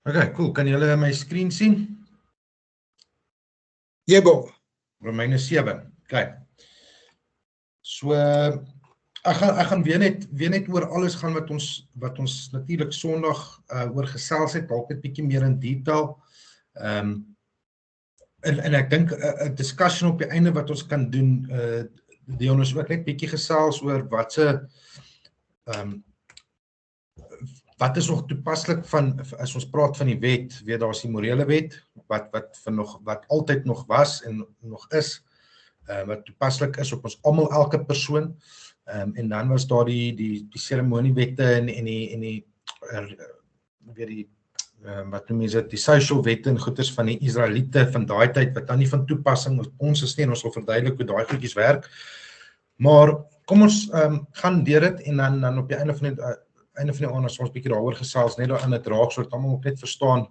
Okay, cool. Kan julle my screen sien? Jebo. Romeine 7. Okay. So ek gaan weer net oor alles gaan wat ons natuurlik Sondag oor gesels het, dalk net bietjie meer in detail. En ek dink 'n discussion op die einde wat ons kan doen, Dion is ook net bietjie gesels oor wat is nog toepaslik van, as ons praat van die wet, weet daar is die morele wet, wat altyd nog was en nog is, wat toepaslik is op ons almal, elke persoon, en dan was daar die seremoniewette en die wat noem jy dit, die social wette en goeders van die Israeliete van daai tyd, wat dan nie van toepassing op ons is nie, en ons sal verduidelik hoe daai goedjies werk. Maar kom ons gaan deur dit, en dan op die einde van die aand, as ons bietjie daaroor gesels, net daar in het raak, sodat almal ook net verstaan,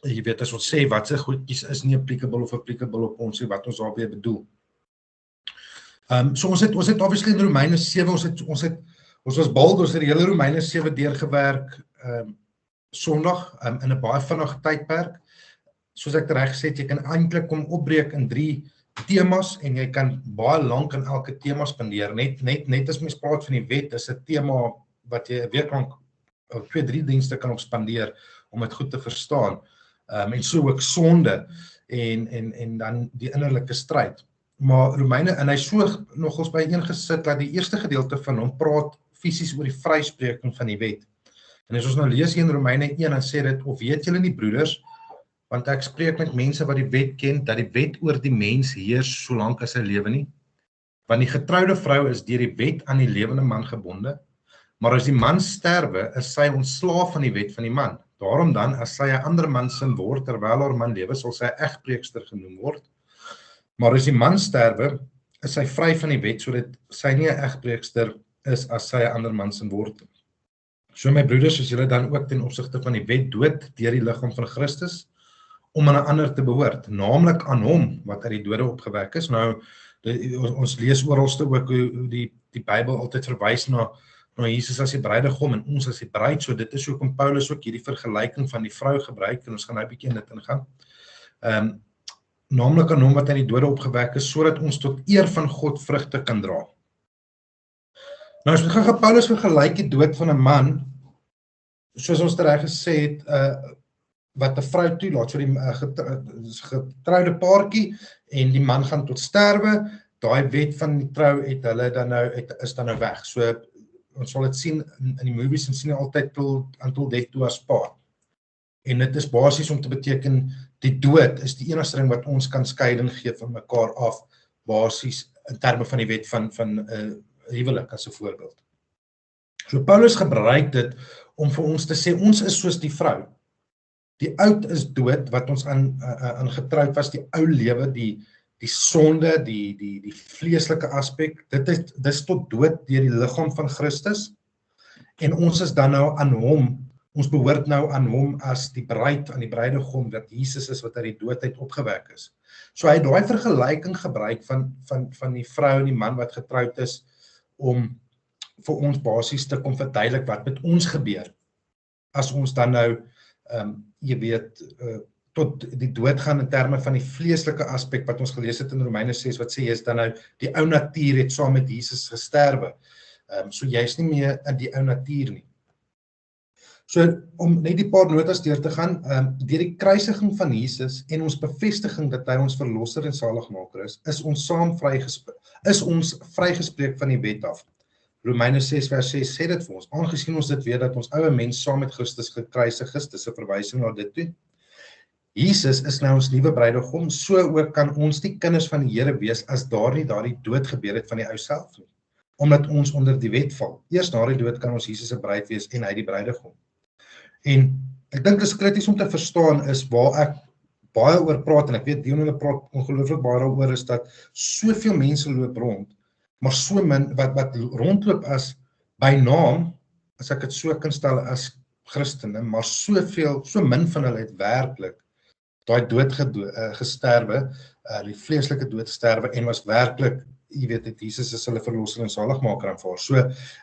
jy weet, as ons sê, wat se goedjies is nie applicable op ons, wat ons daarmee bedoel. So ons het obviously in Romeine 7, ons was bald, ons het die hele Romeine 7 deurgewerk, Sondag, in 'n baie vinnige tydperk. Soos ek reg gesê het, jy kan eintlik kom opbreek in 3 temas, en jy kan baie lank in elke tema spandeer. Net as mens praat van die wet, is 'n tema wat jy 'n week lank, 2-3 dienste kan op spandeer, om dit goed te verstaan. En so ook sonde, en dan die innerlike stryd. Maar Romeine, en hy so nogals by een gesit, dat die eerste gedeelte van hom praat fisies oor die vryspreking van die wet. En as ons nou lees hier in Romeine 1, dan sê dit, of weet julle nie broeders, want ek spreek met mense wat die wet ken, dat die wet oor die mens heers solank as hy lewe nie. Want die getroude vrou is deur die wet aan die lewende man gebonde, maar as die man sterwe, is sy ontslaaf van die wet van die man. Daarom dan, as sy 'n ander man sin word, terwyl haar man lewe, sal sy egbreekster genoem word. Maar as die man sterwe, is sy vry van die wet, sodat sy nie 'n egbreekster is as sy 'n ander man sin word. So my broeders, as julle dan ook ten opsigte van die wet dood deur die liggaam van Christus, om aan 'n ander te behoort, naamlik aan hom wat uit die dode opgewek is. Nou, ons lees oralste ook hoe die Bybel altyd verwys na Jesus as die bruidegom en ons as die bruid, so dit is hoekom Paulus ook hierdie vergelyking van die vrou gebruik, en ons gaan nou 'n bietjie in dit ingaan. Naamlik aan hom wat uit die dode opgewek is, sodat ons tot eer van God vrugte kan dra. Nou as ons gaan Paulus vergelyk die dood van 'n man, soos ons reg gesê het, wat 'n vrou toelaat, so die getroude paartjie, en die man gaan tot sterwe, daai wet van die trou is dan nou weg. So ons sal dit sien in die movies, en sien altyd until death do us part. En dit is basies om te beteken, die dood is die enigste ding wat ons kan skeiding gee van mekaar af, basies in terme van die wet van huwelik as 'n voorbeeld. So Paulus gebruik dit om vir ons te sê, ons is soos die vrou. Die oud is dood, wat ons aan getroud was, die ou lewe, die sonde, die vleeslike aspek, dit is tot dood deur die liggaam van Christus, en ons is dan nou aan hom, ons behoort nou aan hom as die bruid, aan die bruidegom, wat Jesus is, wat uit die dood uit opgewek is. So hy het daai vergelyking gebruik van die vrou en die man wat getroud is, om vir ons basies te kom verduidelik wat met ons gebeur, as ons dan nou, jy weet, tot die dood gaan in terme van die vleeslike aspek wat ons gelees het in Romeine 6, wat sê, jy is dan nou, die ou natuur het saam met Jesus gesterwe. So jy is nie meer in die ou natuur nie. So om net die paar notas deur te gaan, deur die kruisiging van Jesus en ons bevestiging dat hy ons verlosser en saligmaker is ons vrygespreek van die wet af. Romeine 6 vers 6 sê dit vir ons, aangesien ons dit weet dat ons oude mens saam met Christus gekruisig is, dis 'n verwysing na dit toe. Jesus is nou ons nuwe bruidegom, so ook kan ons die kinders van die Here wees as daardie dood gebeur het van die ou self nie, omdat ons onder die wet val. Eers na die dood kan ons Jesus se bruid wees en hy die bruidegom. En ek dink dit is krities om te verstaan is waar ek baie oor praat, en ek weet Dion praat ongelooflik baie daaroor, is dat soveel mense loop rond, maar so min wat rondloop as by naam, as ek dit so kan stel as Christene, maar so min van hulle het werklik daai dood gesterwe, die vleeslike dood gesterwe, en was werklik, jy weet het Jesus is hulle verlosser en saligmaker aanvaar. So,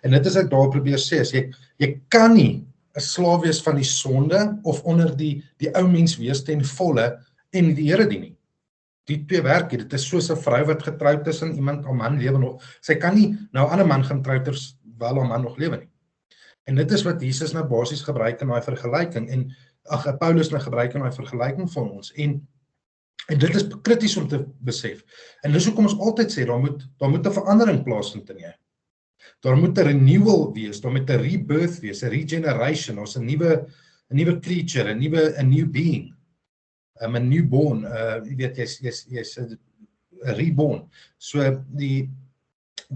en dit is ek daar probeer sê, as jy kan nie 'n slaaf wees van die sonde, of onder die ou mens wees ten volle, en die Here dien nie. Die twee werk hier, dit is soos 'n vrou wat getroud is en iemand, haar man lewe nog, sy kan nie nou 'n ander man gaan trou terwyl haar man nog lewe nie. En dit is wat Jesus nou basies gebruik in daai vergelyking, en Paulus nou gebruik in daai vergelyking van ons, en dit is krities om te besef, en dis hoekom ons altyd sê, daar moet 'n verandering plaasvind in jou. Daar moet 'n renewal wees, daar moet 'n rebirth wees, 'n regeneration, ons 'n nuwe creature, 'n new being, 'n newborn, jy weet, jy's 'n reborn. So die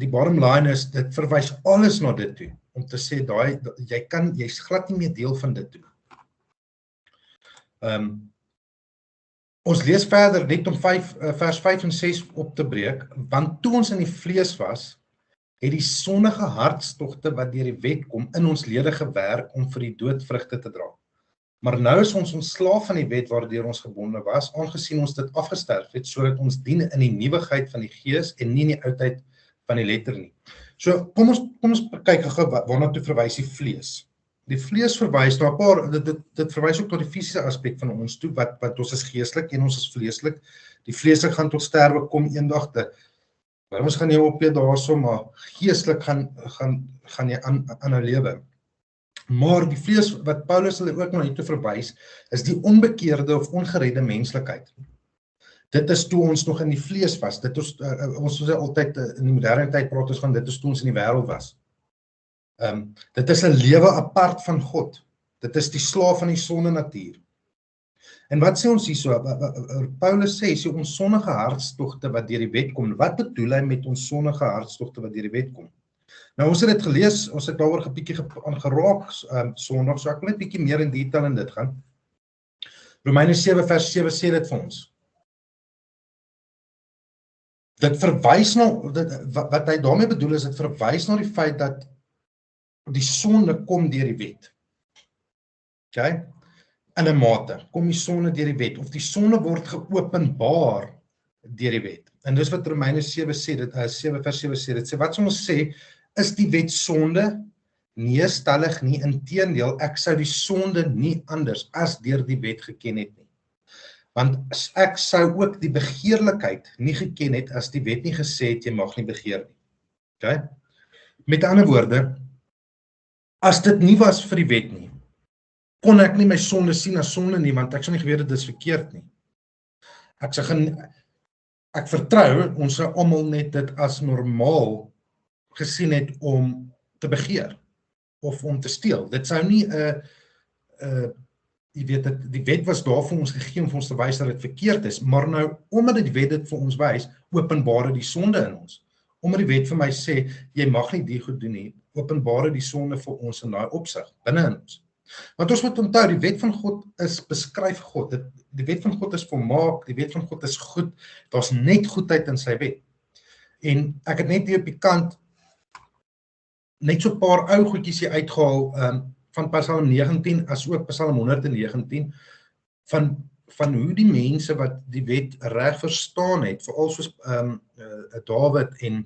bottom line is, dit verwys alles na dit toe, om te sê, jy's glad nie meer deel van dit toe. Ons lees verder, net om vers 5 en 6 op te breek, want toe ons in die vlees was, het die sondige hartstogte wat deur die wet kom in ons lede gewerk om vir die dood vrugte te dra. Maar nou is ons ontslaaf van die wet waardeur ons gebonde was, aangesien ons dit afgesterf het, sodat ons dien in die nuwigheid van die gees en nie in die oudheid van die letter nie. So, kom ons kyk gou waarna toe verwys die vlees. Die vlees verwys na 'n paar, dit verwys ook tot die fisiese aspek van ons toe, wat ons is geestelik en ons is vleeslik. Die vleeslik gaan tot sterwe kom eendag te. Ons gaan jou op daarso, maar geestelik gaan jy aan lewe. Maar die vlees wat Paulus hulle ook na hier toe verwys, is die onbekeerde of ongeredde menslikheid. Dit is toe ons nog in die vlees was. Dit is ons sê altyd in die moderne tyd praat ons van dit is toe ons in die wêreld was. Dit is 'n lewe apart van God. Dit is die slaaf van die sonde natuur. En wat sê ons hierso? Paulus sê ons sondige hartstogte wat deur die wet kom. Wat bedoel hy met ons sondige hartstogte wat deur die wet kom? Nou ons het dit gelees, ons het daaroor 'n bietjie aangeraak Sondag, so ek wil net bietjie meer in detail in dit gaan. Romeine 7 vers 7 sê dit vir ons. Dit verwys na, wat hy daarmee bedoel is, dit verwys na die feit dat die sonde kom deur die wet. Okay? In 'n mate, kom die sonde deur die wet, of die sonde word geopenbaar deur die wet. En dis wat Romeine 7 sê, 7 vers 7 sê, dit sê, wat ons sê, is die wet sonde? Nee, stellig nie, inteendeel, ek sou die sonde nie anders as deur die wet geken het nie. Want ek sou ook die begeerlikheid nie geken het as die wet nie gesê het, jy mag nie begeer nie. Okay? Met ander woorde, as dit nie was vir die wet nie, kon ek nie my sonde sien as sonde nie, want ek sou nie geweet dit is verkeerd nie. Ek vertrou, ons sou almal net dit as normaal gesien het om te begeer, of om te steel. Dit sou nie, jy weet, die wet was daar vir ons gegee om vir ons te wys dat dit verkeerd is, maar nou, omdat die wet dit vir ons wys, openbare die sonde in ons. Omdat die wet vir my sê, jy mag nie die goed doen nie, openbare die sonde vir ons in daai opsig, binne in ons. Want ons moet onthou, die wet van God beskryf God, die wet van God is volmaak, die wet van God is goed, daar's net goedheid in sy wet. En ek het net hier op die kant, net so 'n paar ou goedjies hier uitgehaal, van Psalm 19, as ook Psalm 119, van hoe die mense wat die wet reg verstaan het, veral soos Dawid en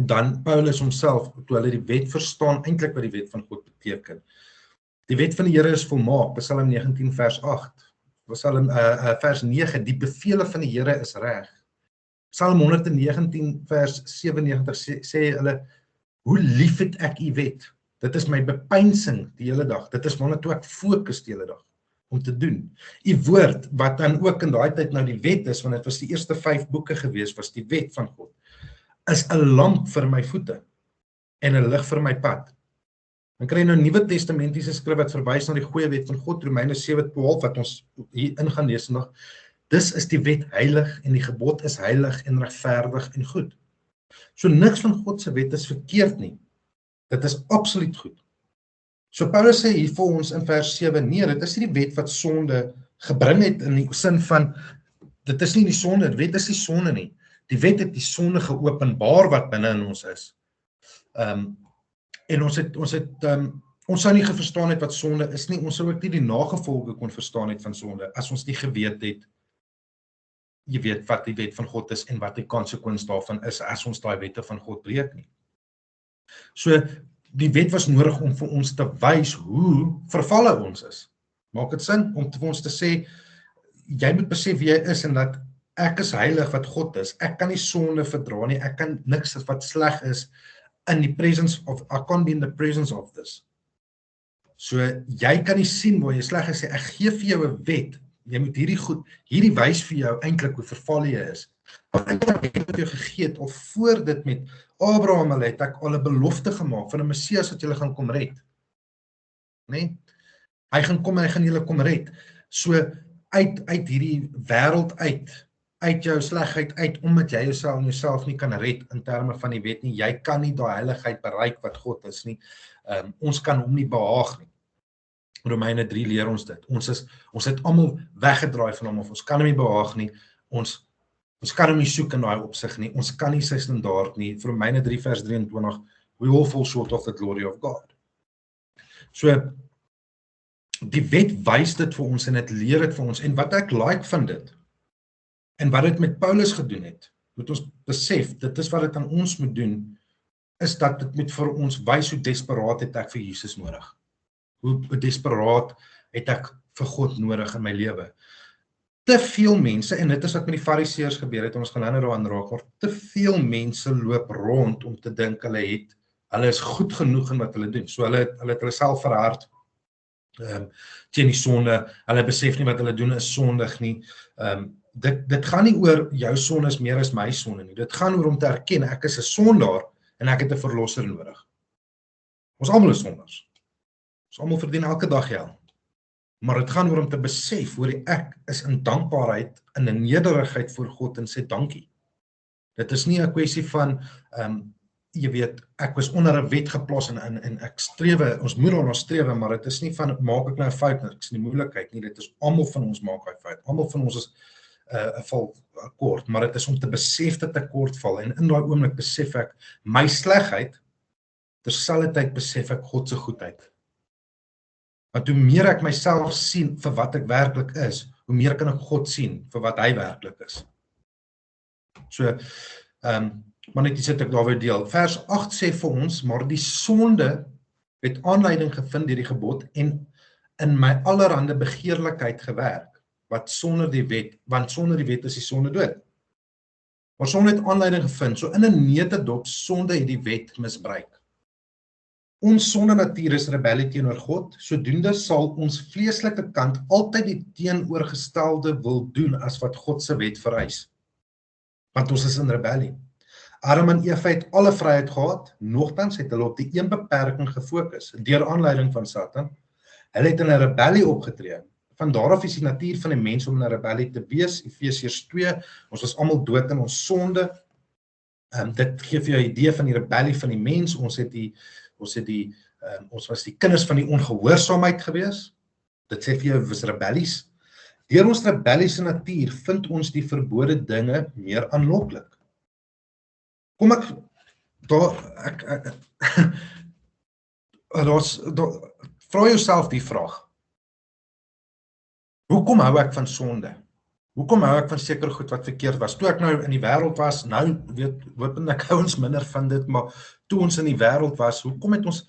dan Paulus homself, toe hulle die wet verstaan, eintlik wat die wet van God beteken. Die wet van die Here is volmaak, Psalm 19 vers 8, Psalm vers 9, die bevele van die Here is reg. Psalm 119 vers 97 sê hulle, hoe lief het ek u wet? Dit is my bepeinsing die hele dag. Dit is waarna toe ek fokus die hele dag om te doen. U woord, wat dan ook in daai tyd nou die wet is, want dit was die eerste 5 boeke gewees, was die wet van God, is 'n lamp vir my voete. en 'n lig vir my pad. Dan kry jy nou Nuwe Testamentiese skrif wat verwys na die goeie wet van God, Romeine 7:12 wat ons hier in gaan lees vandag. Dis is die wet heilig en die gebod is heilig en regverdig en goed. So niks van God se wet is verkeerd nie. Dit is absoluut goed. So Paulus sê hier vir ons in vers 7, nee, dit is nie die wet wat sonde gebring het in die sin van, dit is nie die sonde, die wet is die sonde nie. Die wet het die sonde geopenbaar wat binne in ons is. En ons sou nie verstaan het wat sonde is nie, ons sou ook nie die nagevolge kon verstaan het van sonde, as ons nie geweet het, jy weet wat die wet van God is en wat die konsekwens daarvan is, as ons daai wette van God breek nie. So, die wet was nodig om vir ons te wys hoe vervalle ons is. Maak dit sin om vir ons te sê, jy moet besef wie jy is en dat ek is heilig wat God is. Ek kan nie sonde verdra nie. Ek kan niks wat sleg is in die presence of, I can't be in the presence of this. So jy kan nie sien waar jy sleg is. Ek gee vir jou 'n wet. Jy moet hierdie wys vir jou eintlik hoe verval jy is. Want ek het jou gegee het, of voor dit met Abraham het ek al 'n belofte gemaak van 'n Messias wat julle gaan kom red. Nee? Hy gaan kom en hy gaan julle kom red. So uit hierdie wêreld uit jou slegheid uit, omdat jy jouself nie kan red in terme van die wet nie. Jy kan nie daai heiligheid bereik wat God is nie. Ons kan hom nie behaag nie. Romeine 3 leer ons dit. Ons het almal weggedraai van hom, of ons kan hom nie behaag nie. Ons kan hom nie soek in daai opsig nie. Ons kan nie sy standaard nie. Romeine 3 vers 23, we all fall short of the glory of God. So, die wet wys dit vir ons en dit leer dit vir ons. En wat ek like van dit, en wat dit met Paulus gedoen het, moet ons besef, dit is wat dit aan ons moet doen, is dat dit moet vir ons wys hoe desperaat het ek vir Jesus nodig. Hoe desperaat het ek vir God nodig in my lewe. Te veel mense, en dit is wat met die fariseërs gebeur het, ons gaan nou daaraan raak, maar te veel mense loop rond om te dink hulle is goed genoeg in wat hulle doen. So hulle het hulle self verhard teen die sonde, hulle besef nie wat hulle doen is sondig nie. Dit gaan nie oor jou sonde is meer as my sonde nie. Dit gaan oor om te erken, ek is 'n sondaar en ek het 'n verlosser nodig. Ons almal is sondars. Ons almal verdien elke dag hel. Maar dit gaan oor om te besef, hoor ek is in dankbaarheid, in 'n nederigheid voor God en sê dankie. Dit is nie 'n kwessie van, jy weet, ek was onder 'n wet geplaas en ek strewe, ons moet daarna strewe, maar dit is nie van, maak ek nou 'n fout, ek is nie moeilikheid nie, dit is almal van ons maak hy fout, almal van ons is 'n val kort, maar dit is om te besef dat ek kort val, en in daai oomblik besef ek my slegheid, terselfdertyd besef ek God se goedheid. Want hoe meer ek myself sien vir wat ek werklik is, hoe meer kan ek God sien vir wat hy werklik is. So, maar net iets wat ek daar wil deel. Vers 8 sê vir ons, maar die sonde het aanleiding gevind deur die gebod en in my allerhande begeerlikheid gewerk, want sonder die wet is die sonde dood. Maar sonde het aanleiding gevind, so in 'n neutedop, sonde het die wet misbruik. Ons sonde natuur is rebellie teenoor God, sodoende sal ons vleeslike kant altyd die teenoorgestelde wil doen as wat God se wet vereis. Want ons is in rebellie. Adam en Eva het alle vryheid gehad, nogtans het hulle op die een beperking gefokus, deur aanleiding van Satan. Hulle het in 'n rebellie opgetree. Van daaraf is die natuur van die mens om in 'n rebellie te wees. Efesiërs 2, ons was almal dood in ons sonde. Dit gee vir jou 'n idee van die rebellie van die mens. Ons was die kinders van die ongehoorsaamheid gewees. Dit sê vir jou, was rebellies. Deur ons rebelliese natuur vind ons die verbode dinge meer aanloklik. Kom ek vra jouself die vraag. Hoekom hou ek van sonde? Hoekom hou ek van sekere goed wat verkeerd was? Toe ek nou in die wêreld was, nou weet hopelik hou ons minder van dit, maar toe ons in die wêreld was, hoekom het ons,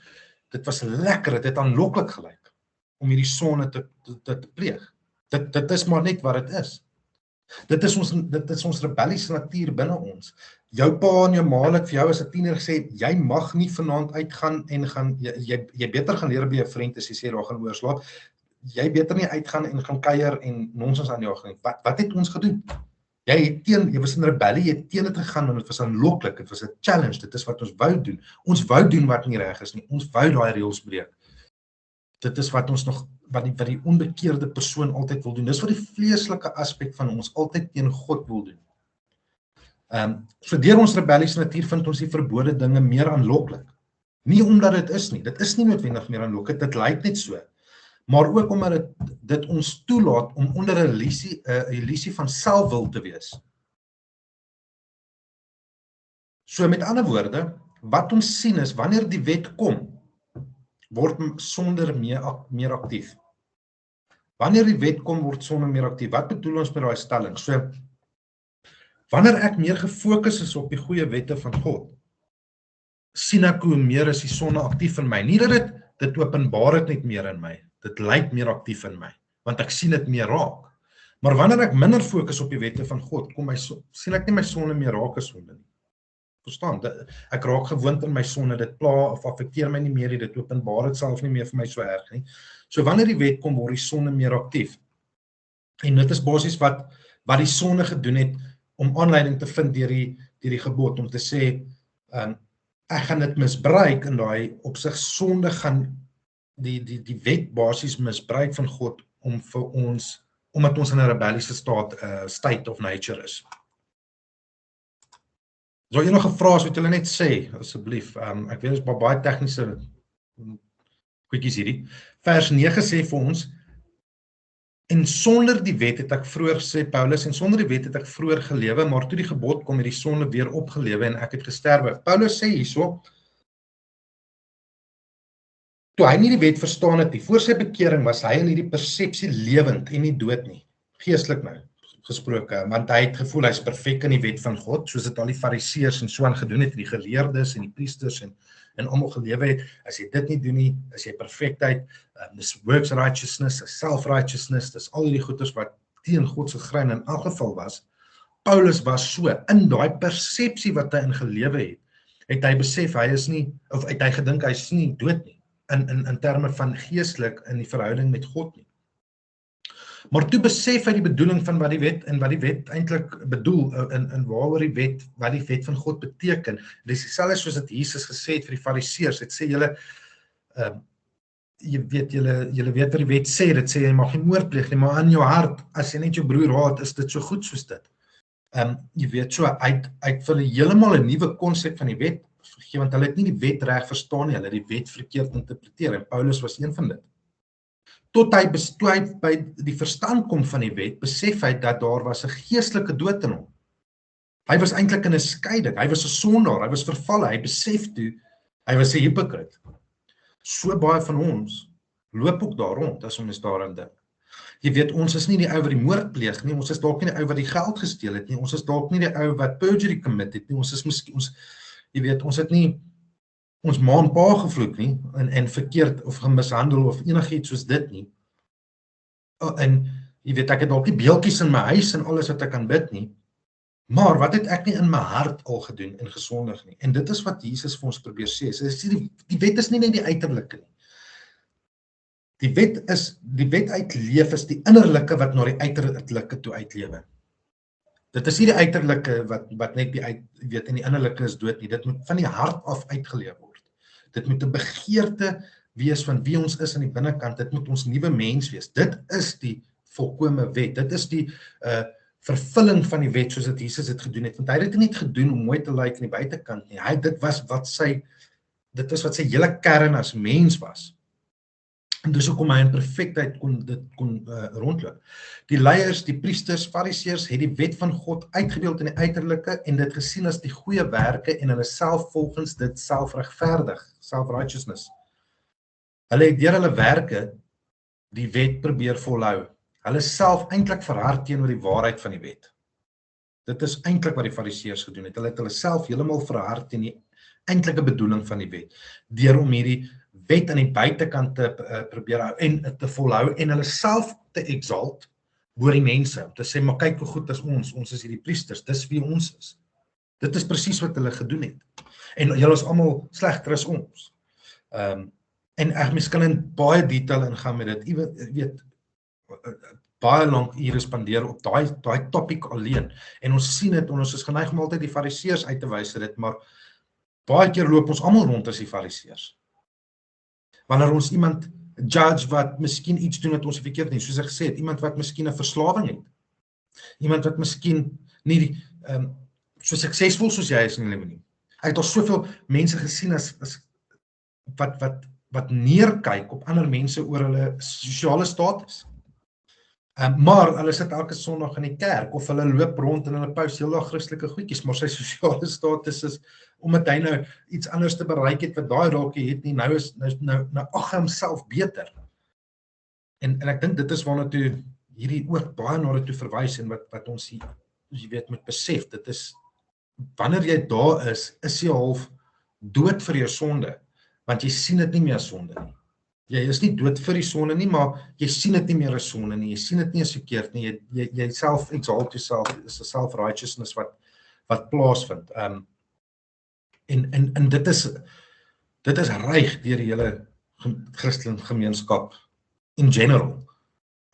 dit was lekker, dit het aanloklik gelyk om hierdie sonde te pleeg. Dit is maar net wat dit is. Dit is ons rebelliese natuur binne ons. Jou pa en jou ma het vir jou as 'n tiener gesê, jy mag nie vanaand uitgaan en jy beter gaan leer by 'n vriend as jy sê daar gaan oorslaap. Jy beter nie uitgaan en gaan kuier en nonsens aan jou gaan. Wat het ons gedoen? Jy was in rebellie, jy het teen dit gegaan en dit was aanloklik, dit was 'n challenge, dit is wat ons wou doen. Ons wou doen wat nie reg is nie. Ons wou daai reëls breek. Dit is wat ons nog wat die onbekeerde persoon altyd wil doen. Dis wat die vleeslike aspek van ons altyd teen God wil doen. So deur ons rebelliese natuur vind ons die verbode dinge meer aanloklik. Nie omdat dit is nie. Dit is nie noodwendig meer aanloklik, dit lyk net so. Maar ook omdat dit ons toelaat om onder 'n illusie van selfwil te wees. So met ander woorde, wat ons sien is, wanneer die wet kom, word sonder meer aktief. Wanneer die wet kom, word sonde meer aktief. Wat bedoel ons met daai stelling? So, wanneer ek meer gefokus is op die goeie wette van God, sien ek hoe meer is die sonde aktief in my. Nie dat dit openbaar het net meer in my. Dit lyk meer aktief in my, want ek sien dit meer raak. Maar wanneer ek minder fokus op die wette van God, sien ek nie my sonde meer raak as sonde nie. Verstaan? Ek raak gewoond in my sonde, dit pla of affekteer my nie meer, dit openbaar dit self nie meer vir my so erg nie. So wanneer die wet kom, word die sonde meer aktief. En dit is basies wat die sonde gedoen het, om aanleiding te vind deur die gebod, om te sê, ek gaan dit misbruik in daai opsig. Sonde gaan die wet basies misbruik van God om vir ons, omdat ons in 'n rebelliese state of nature is. So enige vrae wat julle net sê, asseblief. Ek weet ons baie tegniese goedjies hierdie. Vers 9 sê vir ons, en sonder die wet het ek vroeër, sê Paulus, en sonder die wet het ek vroeër gelewe, maar toe die gebod kom het die sonde weer opgelewe en ek het gesterwe. Paulus sê hierso, toe hy nie die wet verstaan het nie, voor sy bekering was hy in hierdie persepsie lewend en nie dood nie, geestelik nou gesproke, want hy het gevoel hy's perfek in die wet van God, soos dit al die fariseërs en so aan gedoen het, die geleerdes en die priesters en almal gelewe het. As jy dit nie doen nie, is jy perfektheid, dis works righteousness, self-righteousness, dis al die goeders wat teen God se grein in elk geval was. Paulus was so, in daai persepsie wat hy in gelewe het hy besef hy is nie, of het hy gedink hy is nie dood nie, in terme van geestelik in die verhouding met God nie. Maar toe besef hy die bedoeling van wat die wet eintlik bedoel, en waaroor wat die wet van God beteken. Dit is dieselfde soos dat Jesus gesê het vir die fariseërs, het sê julle julle weet wat die wet sê, dit sê jy mag nie moord pleeg nie, maar in jou hart, as jy net jou broer haat, is dit so goed soos dit. Jy weet so, uit vir hulle heeltemal 'n nuwe konsep van die wet gegee, want hulle het nie die wet reg verstaan nie, hulle het die wet verkeerd interpreteer, en Paulus was een van dit. Tot hy by die verstand kom van die wet, besef hy dat daar was 'n geestelike dood in hom. Hy was eintlik in 'n skeiding, hy was 'n sondaar, hy was vervalle, hy besef toe, hy was 'n hipokriet. So baie van ons loop ook daar rond, as ons daaraan dink. Jy weet, ons is nie die ou wat die moord pleeg nie, ons is dalk nie die ou wat die geld gesteel het nie, ons is dalk nie die ou wat perjury commit het nie, ons is miskien, jy weet, ons het nie ons ma en pa gevloek nie, en verkeerd of gemishandel of enigiets soos dit nie. En jy weet, ek het dalk nie beeltjies in my huis en alles wat ek kan bid nie, maar wat het ek nie in my hart al gedoen en gesondig nie? En dit is wat Jesus vir ons probeer sê. Die wet is nie net die uiterlike nie. Die wet uitleef is die innerlike wat na die uiterlike toe uitlewe. Dit is nie die uiterlike wat net weet en die innerlike is dood nie. Dit moet van die hart af uitgeleef word. Dit moet 'n begeerte wees van wie ons is aan die binnekant. Dit moet ons nuwe mens wees. Dit is die volkome wet. Dit is die vervulling van die wet soos dit Jesus het gedoen het. Want hy het dit nie gedoen om mooi te lyk aan die buitekant nie. Dit is wat sy hele kern as mens was. En dus hoekom hy in perfektheid kon rondloop. Die leiers, die priesters, fariseërs het die wet van God uitgebeeld in die uiterlike en dit gesien as die goeie werke en hulle self volgens dit selfregverdig, self-righteousness. Hulle het deur hulle werke die wet probeer volhou. Hulle self eintlik verhard teenoor die waarheid van die wet. Dit is eintlik wat die fariseërs gedoen het. Hulle het hulle self heeltemal verhard teen die eintlike bedoeling van die wet, deur om hierdie wet aan die buitekant te probeer hou en te volhou en hulle self te exalt oor die mense, om te sê, maar kyk hoe goed is ons is hierdie priesters, dis wie ons is. Dit is presies wat hulle gedoen het. En julle is almal slegter as ons. En ek mens kan in baie detail ingaan met dit. Jy weet, baie lank ure spandeer op daai topic alleen. En ons sien dit, en ons is geneig om altyd die fariseërs uit te wys dit, maar baie keer loop ons almal rond as die fariseërs. Wanneer ons iemand judge wat miskien iets doen wat ons verkeerd doen, soos ek gesê het, iemand wat miskien 'n verslawing het. Iemand wat miskien nie so suksesvol soos jy is in die lewe nie. Ek het al soveel mense gesien as wat neerkyk op ander mense oor hulle sosiale status. Maar hulle sit elke Sondag in die kerk of hulle loop rond en hulle post heel dag Christelike goedjies, maar sy sosiale status is omdat hy nou iets anders te bereik het wat daai dalk het nie, nou ag hy homself beter. En ek dink dit is waarna toe hierdie ook baie na dit toe verwys en wat ons jy weet moet besef, dit is wanneer jy daar is jy half dood vir jou sonde, want jy sien dit nie meer as sonde nie. Jy is nie dood vir die sonde nie, maar jy sien dit nie meer as sonde nie, jy sien dit nie as verkeerd nie, jy self-exalt yourself, is 'n self-righteousness wat plaasvind. En dit is reig deur die hele Christelike gemeenskap in general.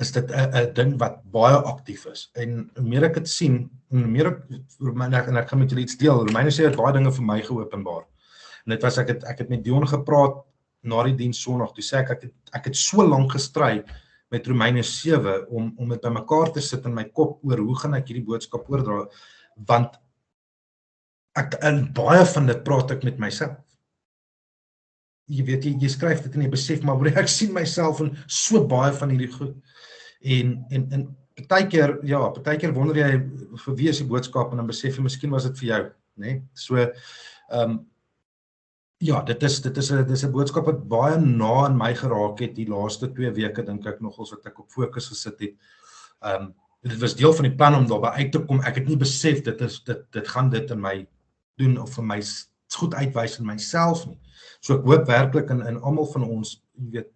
Is dit 'n ding wat baie aktief is. En hoe meer ek dit sien, en hoe meer ek gaan met julle iets deel, Romeine sê baie dinge vir my geopenbaar. En dit was ek het met Dion gepraat na die diens Sondag, toe sê ek het so lank gestry met Romeine 7 om dit bymekaar te sit in my kop oor hoe gaan ek hierdie boodskap oordra, want in baie van dit praat ek met myself. Jy weet, jy skryf dit en jy besef, maar broer, ek sien myself in so baie van hierdie goed. En partykeer wonder jy vir wie is die boodskap en dan besef jy, miskien was dit vir jou, né? So ja, dit is 'n boodskap wat baie na in my geraak het die laaste 2 weke, dink ek nogals wat ek op fokus gesit het. Dit was deel van die plan om daarby uit te kom. Ek het nie besef dit gaan dit in my doen of vir my goed uitwys in myself nie. So ek hoop werklik in almal van ons, jy weet,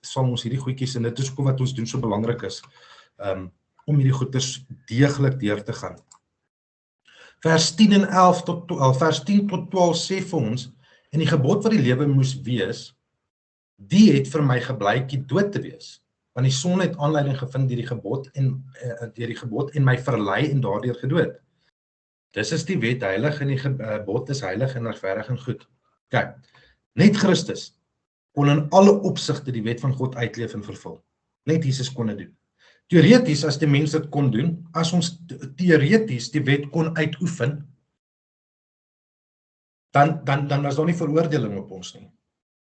sal ons hierdie goedjies, en dit is ook wat ons doen so belangrik is, om hierdie goeders deeglik deur te gaan. Vers 10 tot 12 sê vir ons, en die gebod wat die lewe moes wees, die het vir my geblyk die dood te wees, want die sonde het aanleiding gevind deur die gebod en my verlei en daardeur gedood. Dis is die wet heilig en die gebod is heilig en regverdig en goed. Kyk, net Christus kon in alle opsigte die wet van God uitleef en vervul. Net Jesus kon dit doen. Teoreties, as die mens dit kon doen, as ons teoreties die wet kon uitoefen, dan was daar nie veroordeling op ons nie.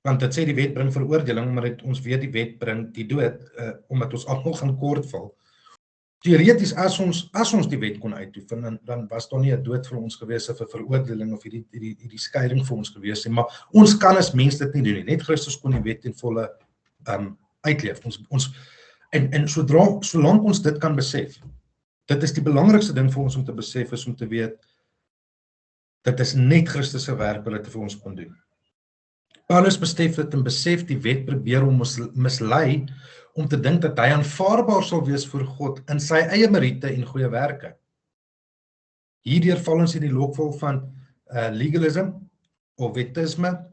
Want dit sê die wet bring veroordeling, maar ons weet die wet bring die dood, omdat ons almal gaan kortval. Teoreties, as ons die wet kon uitoefen, dan was daar nie 'n dood vir ons gewees of 'n veroordeling of hierdie skeiding vir ons gewees nie, maar ons kan as mens dit nie doen nie. Net Christus kon die wet in volle uitleef. En solank ons dit kan besef, dit is die belangrikste ding vir ons om te besef, is om te weet, dit is net Christus se werk wat dit vir ons kon doen. Paulus besef dit en besef die wet probeer om ons mislei, om te dink dat hy aanvaarbaar sal wees voor God in sy eie meriete en goeie werke. Hierdeur val ons in die lokval van legalism of wetisme.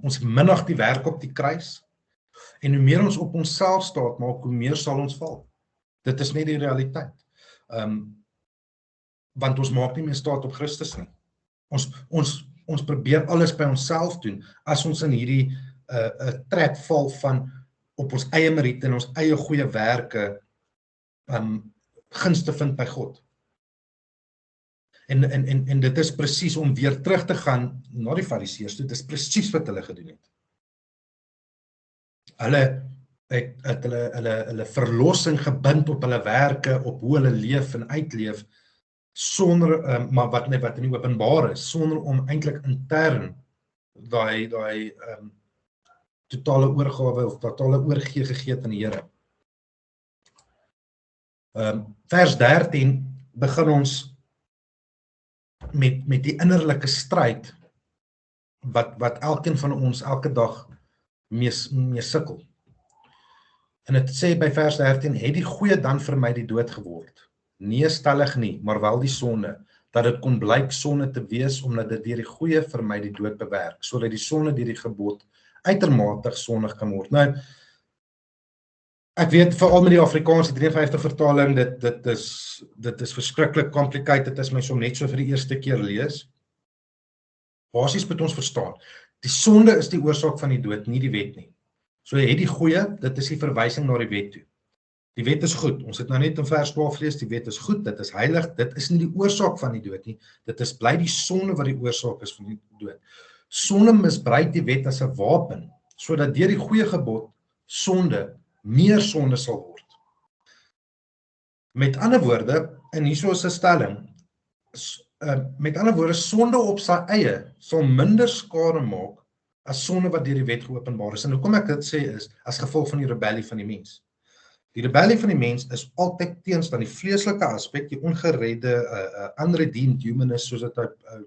Ons minag die werk op die kruis, en hoe meer ons op onsself staat maak, hoe meer sal ons val. Dit is net die realiteit. Want ons maak nie meer staat op Christus nie. Ons probeer alles by onsself doen, as ons in hierdie trap val van op ons eie meriete en ons eie goeie werke guns te vind by God. En dit is presies om weer terug te gaan na die fariseërs toe, dit is presies wat hulle gedoen het. Hulle het hulle verlossing gebind op hulle werke, op hoe hulle leef en uitleef, sonder, maar wat in die openbaar is, sonder om eintlik intern daai totale oorgawe of totale oorgee gegee aan die Here. Vers 13 begin ons met die innerlike stryd wat elkeen van ons elke dag mee sukkel. En dit sê by vers 13, het die goeie dan vir my die dood geword? Nee, stellig nie, maar wel die sonde, dat dit kon blyk sonde te wees, omdat dit deur die goeie vir my die dood bewerk, sodat die sonde deur die gebod uitermate sondig kan word. Nou, Ek weet veral met die Afrikaanse 53 vertaling, dit is verskriklik complicated, dit is my som net so vir die eerste keer lees. Basies moet ons verstaan, die sonde is die oorsaak van die dood, nie die wet nie. So jy het die goeie, dit is die verwysing na die wet toe. Die wet is goed, ons het nou net in vers 12 gelees, die wet is goed, dit is heilig, dit is nie die oorsaak van die dood nie, dit is bly die sonde wat die oorsaak is van die dood. Sonde misbruik die wet as 'n wapen, sodat deur die goeie gebod, sonde, meer sonde sal word. Met ander woorde, en hierso is 'n stelling, met ander woorde, sonde op sy eie sal minder skade maak as sonde wat deur die wet geopenbaar is. En hoekom ek dit sê is, as gevolg van die rebellie van die mens. Die rebellie van die mens is altyd teenstand die vleeslike aspek, die ongeredde, unredeemed humanist, soos dit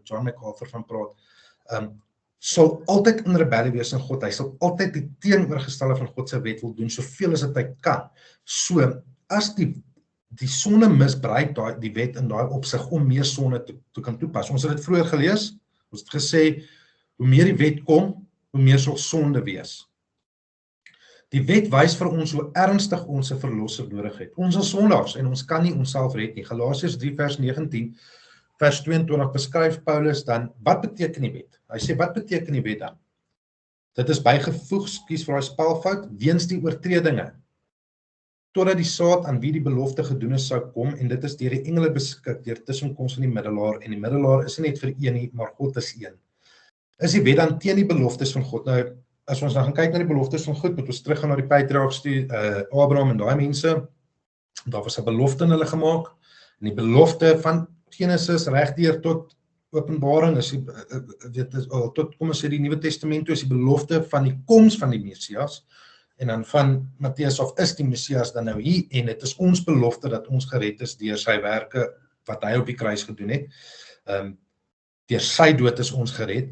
John MacArthur van praat, sal altyd in rebellie wees in God. Hy sal altyd die teenoorgestelde van God se wet wil doen, soveel as dit hy kan. So, as die sonde misbruik die wet in daai opsig om meer sonde te kan toepas. Ons het dit vroeër gelees, ons het gesê, hoe meer die wet kom, hoe meer sal sonde wees. Die wet wys vir ons hoe ernstig ons 'n verlosser nodig het. Ons is sondaars en ons kan nie onsself red nie. Galasiërs 3 vers 19, vers 22 beskryf Paulus dan, wat beteken die wet? Hy sê, wat beteken die wet dan? Dit is bygevoeg, kies vir daai spelfout, weens die oortredinge, totdat die saad aan wie die belofte gedoen is sou kom, en dit is deur die engele beskik, deur tussenkoms van die middelaar, en die middelaar is nie net vir een nie, maar God is een. Is die wet dan teen die beloftes van God? Nou, as ons dan gaan kyk na die beloftes van God, moet ons teruggaan na die patriargs, Abraham en daai mense, daar was 'n belofte in hulle gemaak, en die belofte van Genesis regdeur tot Openbaring is tot, kom ons sê, die Nuwe Testament toe is die belofte van die koms van die Messias, en dan van Matteus of is die Messias dan nou hier, en dit is ons belofte dat ons gered is deur sy werke, wat hy op die kruis gedoen het, deur sy dood is ons gered.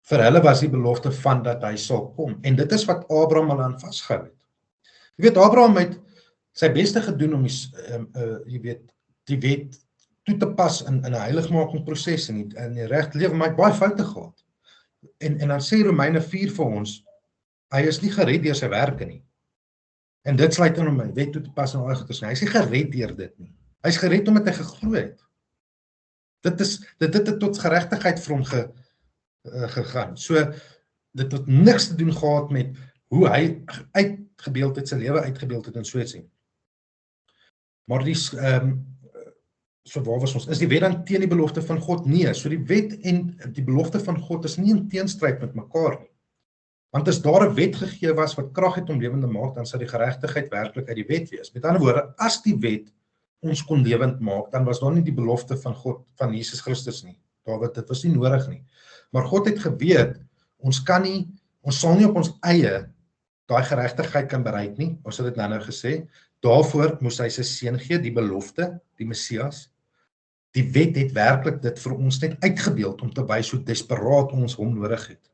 Vir hulle was die belofte van dat hy sal kom, en dit is wat Abraham al aan vasgehou het. Jy weet, Abraham het sy beste gedoen om die wet toe te pas in 'n heiligmakingsproses en die regte lewe, maar hy het baie foute gehad. En dan sê Romeine 4 vir ons, hy is nie gered deur sy werke nie. En dit sluit in om my wet toe te pas in al die goeders nie. Hy is nie gered deur dit nie. Hy is gered omdat hy geglo het. Dit het tot geregtigheid vir hom gegaan. So, dit het niks te doen gehad met hoe hy uitgebeeld het, sy lewe uitgebeeld het en so iets nie. Maar so waar was ons? Is die wet dan teen die belofte van God? Nee, so die wet en die belofte van God is nie in teenstryd met mekaar nie. Want as daar 'n wet gegee was wat krag het om lewend te maak, dan sou die geregtigheid werklik uit die wet wees. Met ander woorde, as die wet ons kon lewend maak, dan was daar nie die belofte van God, van Jesus Christus nie. Dit was nie nodig nie. Maar God het geweet, ons sal nie op ons eie daai geregtigheid kan bereik nie. Ons het dit nou gesê. Daarvoor moes hy sy seun gee, die belofte, die Messias. Die wet het werklik dit vir ons net uitgebeeld om te wys hoe desperaat ons hom nodig het.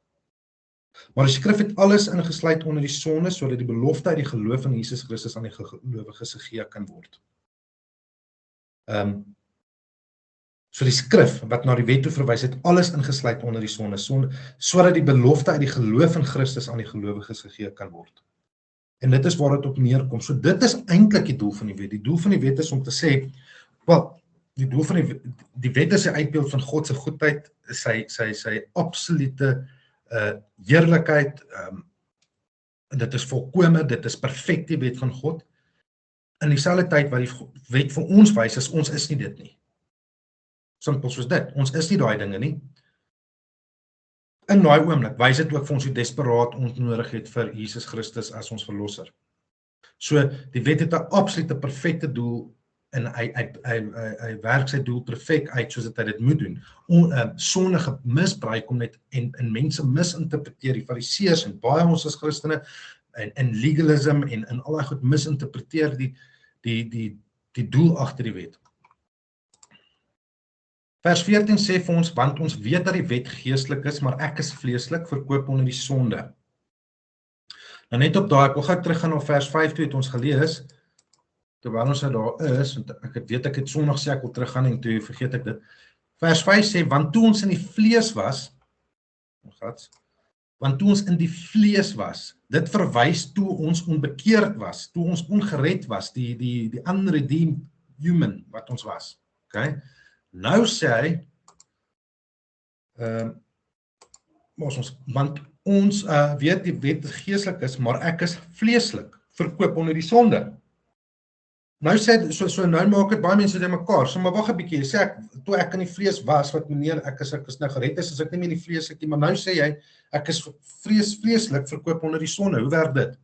Maar die skrif het alles ingesluit onder die sonde, sodat die belofte uit die geloof in Jesus Christus aan die gelowiges gegee kan word. So die skrif wat na die wet toe verwys het, alles ingesluit onder die sonde, sodat die belofte uit die geloof in Christus aan die gelowiges gegee kan word. En dit is waar dit op neerkom. So dit is eintlik die doel van die wet. Die doel van die wet is om te sê, die doel van die wet is 'n uitbeeld van God se goedheid, sy absolute heerlikheid, dit is volkome, dit is perfek die wet van God. In dieselfde tyd wat die wet vir ons wys, is ons is nie dit nie. Simpel soos dit, ons is nie daai dinge nie. In daai oomblik wys dit ook vir ons hoe desperaat ons nodig het vir Jesus Christus as ons verlosser. So die wet het 'n absolute perfekte doel en hy werk sy doel perfek uit soos hy dit moet doen. Sondige misbruik om net en mense misinterpreteer, die Fariseërs en baie ons as Christene en legalism en al daai goed misinterpreteer die doel agter die wet. Vers 14 sê vir ons, want ons weet dat die wet geestelik is, maar ek is vleeslik, verkoop onder die sonde. Nou net op daai, ek wil gou teruggaan na vers 5 toe het ons gelees, terwyl ons daar is, want ek het Sondag sê ek wil teruggaan en toe vergeet ek dit. Vers 5 sê, want toe ons in die vlees was, Want toe ons in die vlees was, dit verwys toe ons onbekeerd was, toe ons ongered was, die unredeemed human wat ons was. Okay? Nou sê hy, want ons weet die wet geestelik is, maar ek is vleeslik, verkoop onder die sonde. Nou sê, so nou maak dit baie mense dit mekaar, so maar wag 'n bietjie, sê ek, toe ek in die vlees was, wat meneer, ek is nou gered is ek nie meer in die vlees nie, maar nou sê jy, ek is vleeslik verkoop onder die sonde, hoe werk dit?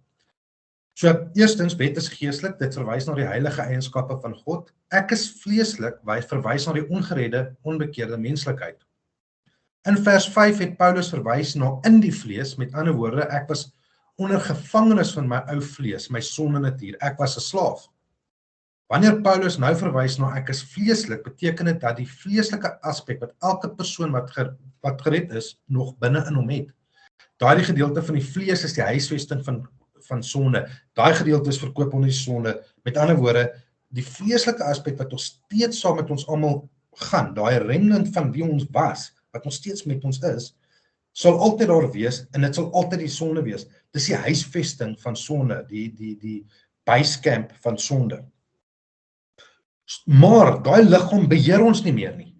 So, eerstens, wet is geestelik, dit verwys na die heilige eienskappe van God, ek is vleeslik, verwys na die ongeredde, onbekeerde menslikheid. In vers 5 het Paulus verwys na in die vlees, met ander woorde, ek was onder gevangenis van my ou vlees, my sondenatuur, ek was 'n slaaf. Wanneer Paulus nou verwys na ek is vleeslik, beteken dit dat die vleeslike aspek wat elke persoon wat gered is, nog binne in hom het. Daardie gedeelte van die vlees is die huisvesting van sonde. Daai gedeelte is verkoop onder die sonde. Met ander woorde, die vleeslike aspek wat nog steeds saam met ons almal gaan, daai remnant van wie ons was, wat nog steeds met ons is, sal altyd daar wees en dit sal altyd die sonde wees. Dis die huisvesting van sonde, die base camp van sonde. Maar daai liggaam beheer ons nie meer nie.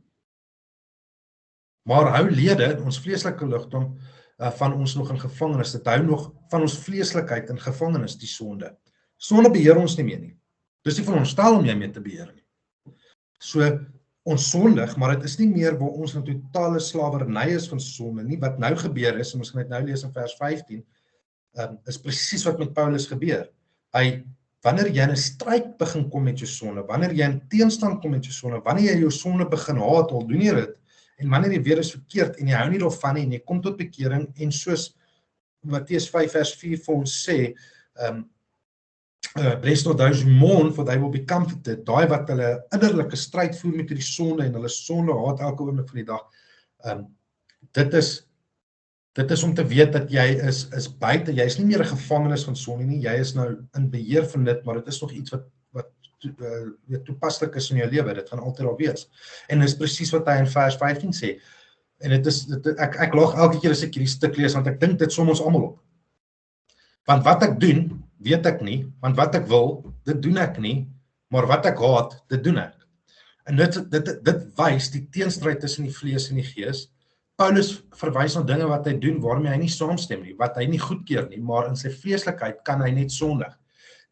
Maar hou lede, ons vleeslike liggaam van ons nog in gevangenis, dit hou nog van ons vleeslikheid in gevangenis, die sonde. Sonde beheer ons nie meer nie. Dis nie veronderstel om jy mee te beheer nie. So, ons sondig, maar dit is nie meer waar ons in totale slawerny is van sonde nie. Wat nou gebeur is, en ons gaan dit nou lees in vers 15, is presies wat met Paulus gebeur. Wanneer jy in 'n stryd begin kom met jou sonde, wanneer jy in teenstand kom met jou sonde, wanneer jy jou sonde begin haat, al doen jy dit, en wanneer jy weer is verkeerd, en jy hou nie daarvan nie, en jy kom tot bekering, en soos Matteus 5 vers 4 vir ons sê, blessed are those who mourn, for they will be comforted, daai wat hulle innerlike stryd voer met die sonde, en hulle sonde haat elke oomblik van die dag, dit is om te weet dat jy is buite, jy is nie meer 'n gevangenis van sonde nie, jy is nou in beheer van dit, maar dit is nog iets wat toepaslik is in jou lewe, dit gaan altyd daar wees. En dit is presies wat hy in vers 15 sê. En ek lag elke keer as ek hierdie stuk lees, want ek dink dit som ons almal op. Want wat ek doen, weet ek nie, want wat ek wil, dit doen ek nie, maar wat ek haat, dit doen ek. En dit wys die teenstryd tussen die vlees en die gees. Paulus verwys na dinge wat hy doen waarmee hy nie saamstem nie, wat hy nie goedkeur nie, maar in sy vleeslikheid kan hy net sondig.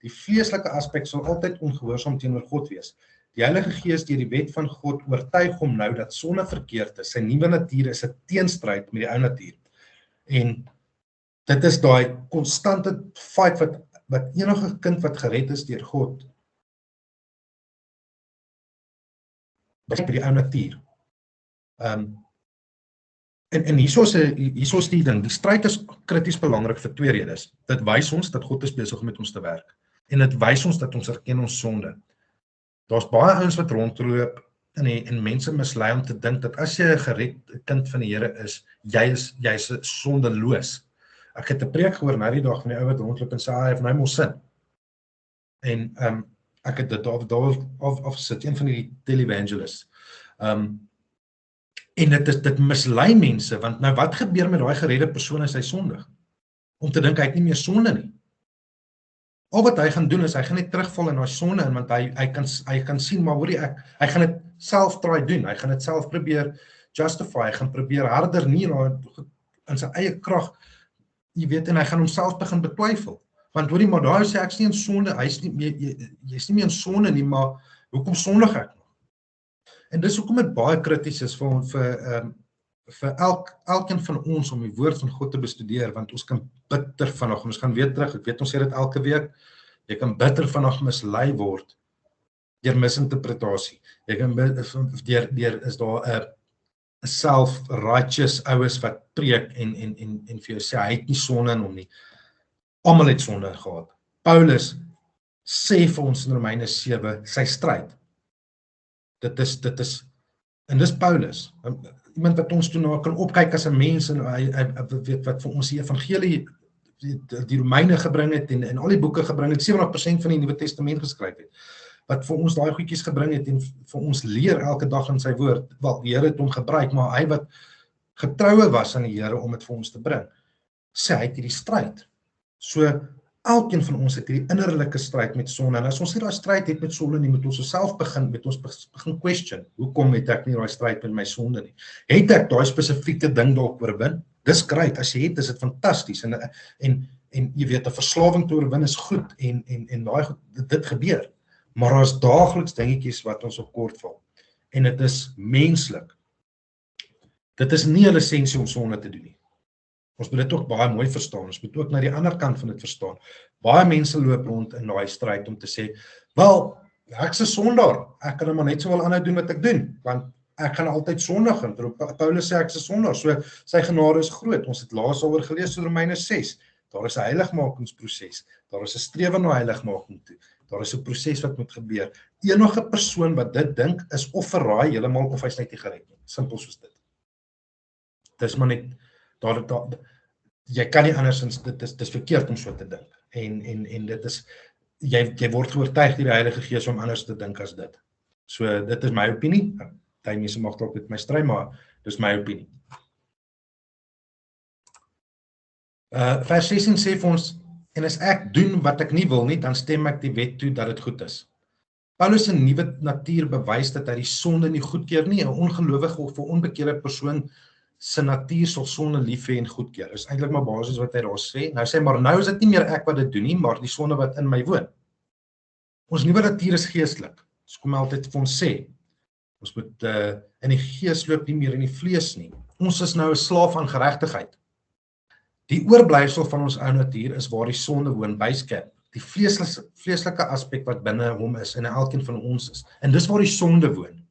Die vleeslike aspek sal altyd ongehoorsaam teenoor God wees. Die Heilige Gees deur die wet van God oortuig hom nou dat sonde verkeerd is. Sy nuwe natuur is 'n teenstryd met die ou natuur. En dit is daai konstante fight wat enige kind wat gered is deur God by die ou natuur. En hierso is die ding, die stryd is krities belangrik vir twee redes. Dit wys ons dat God is besig om met ons te werk. En dit wys ons dat ons erken ons sonde. Daar's baie ouens wat rondloop en mense mislei om te dink dat as jy 'n gered kind van die Here is, jy's sondeloos. Ek het 'n preek gehoor nou die dag van die ou wat rondloop en sê hy het nou mos sin. En ek het dit daar afsit, een van die televangelists. En dit mislei mense, want nou wat gebeur met daai geredde persoon as hy sondig? Om te dink hy het nie meer sonde nie. Al wat hy gaan doen is, hy gaan net terugval in daai sonde, want hy kan sien, maar hoorie hy gaan dit self try doen, hy gaan dit self probeer justify, hy gaan probeer harder nie in sy eie krag, jy weet, en hy gaan homself begin betwyfel. Want hoorie, maar daar sê ek is nie in sonde, jy's nie meer in sonde nie, maar hoekom sondig ek? En dis hoekom dit baie krities is vir elkeen van ons om die woord van God te bestudeer, want ons kan bitter vanaand, ons gaan weer terug, ek weet ons sê dit elke week, jy kan bitter vanaand mislei word deur misinterpretasie. Jy kan is daar 'n self-righteous oues wat preek en vir jou sê, hy het nie sonde in hom nie. Almal het sonde gehad. Paulus sê vir ons in Romeine 7, sy stryd. Dit is, en dis Paulus, iemand wat ons toe na kan opkyk as 'n mens, en hy weet wat vir ons die evangelie, die Romeine gebring het, en al die boeke gebring het, 70% van die Nuwe Testament geskryf het, wat vir ons daai goedjies gebring het, en vir ons leer elke dag in sy woord, wel, die Here het hom gebruik, maar hy wat getroue was aan die Here om dit vir ons te bring. sê hy het hierdie stryd. So, elkeen van ons het hierdie innerlike stryd met sonde, en as ons nie daai stryd het met sonde nie, moet ons osself begin question, hoekom het ek nie daai stryd met my sonde nie? Het ek daai spesifieke ding dalk oorwin? Dis great, as jy het, is dit fantasties, en jy weet, 'n verslawing te oorwin is goed, en daai goed, dit gebeur, maar daar is daagliks dingetjies wat ons op kort val, en dit is menslik. Dit is nie 'n lisensie om sonde te doen nie. Ons moet dit ook baie mooi verstaan, ons moet ook na die ander kant van dit verstaan. Baie mense loop rond in daai stryd om te sê, wel, ek's 'n sondaar, ek kan maar net so wel aanhou doen wat ek doen, want ek gaan altyd sondig, en Paulus sê ek's 'n sondaar, so sy genade is groot. Ons het laas oor gelees in Romeine 6, daar is 'n heiligmakingsproses, daar is 'n strewe na heiligmaking toe, daar is 'n proses wat moet gebeur. Enige persoon wat dit dink, is of verraai heeltemal, of hy's net nie gered nie, simpel soos dit. Dis maar net, jy kan nie andersins, dit is verkeerd om so te dink, en dit is, jy word geoortuig deur die Heilige Gees om anders te dink as dit. So, dit is my opinie, die mense mag dalk met my stry, maar dis my opinie. Vers 16 sê vir ons, en as ek doen wat ek nie wil nie, dan stem ek die wet toe dat dit goed is. Paulus se nuwe natuur bewys dat hy die sonde nie goedkeur nie, 'n ongelowige of 'n onbekeerde persoon se natuur sal sonde lief hê en goedkeur. Is eintlik maar basies wat hy daar sê. Nou sê maar nou is dit nie meer ek wat dit doen nie, maar die sonde wat in my woon. Ons nuwe natuur is geestelik. Dis kom altyd vir ons sê. Ons moet in die gees loop, nie meer in die vlees nie. Ons is nou 'n slaaf aan geregtigheid. Die oorblyfsel van ons ou natuur is waar die sonde woon, basecamp. Die vleeslike aspek wat binne hom is, en elkeen van ons is. En dis waar die sonde woon.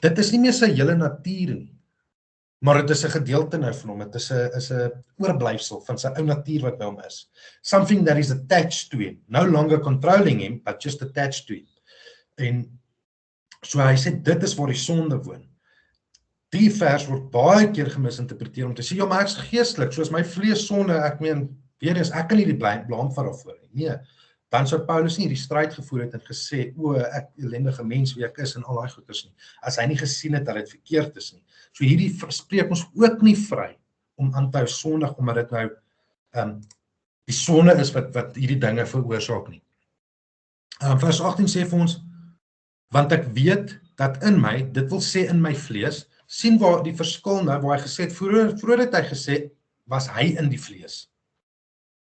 Dit is nie meer sy hele natuur nie, maar dit is 'n gedeelte nou van hom. Dit is 'n oorblyfsel van sy ou natuur wat by hom is. Something that is attached to him. No longer controlling him, but just attached to him. En so hy sê, dit is waar die sonde woon. Die vers word baie keer gemisinterpreteer om te sê, ja, maar ek's geestelik, soos my vlees sonde, ek meen, weer eens, ek kan nie die blaam vir daarvoor nie. Nee, dan sou Paulus nie die stryd gevoer het en gesê, o, ek ellendige mens wie ek is en al daai goeders nie, as hy nie gesien het dat dit verkeerd is nie. So hierdie spreek ons ook nie vry om aan te hou sondig, omdat dit nou die sonde is wat hierdie dinge veroorsaak nie. Vers 18 sê vir ons, want ek weet dat in my, dit wil sê in my vlees, sien waar die verskil nou, waar hy gesê het, vroeër het hy gesê, was hy in die vlees.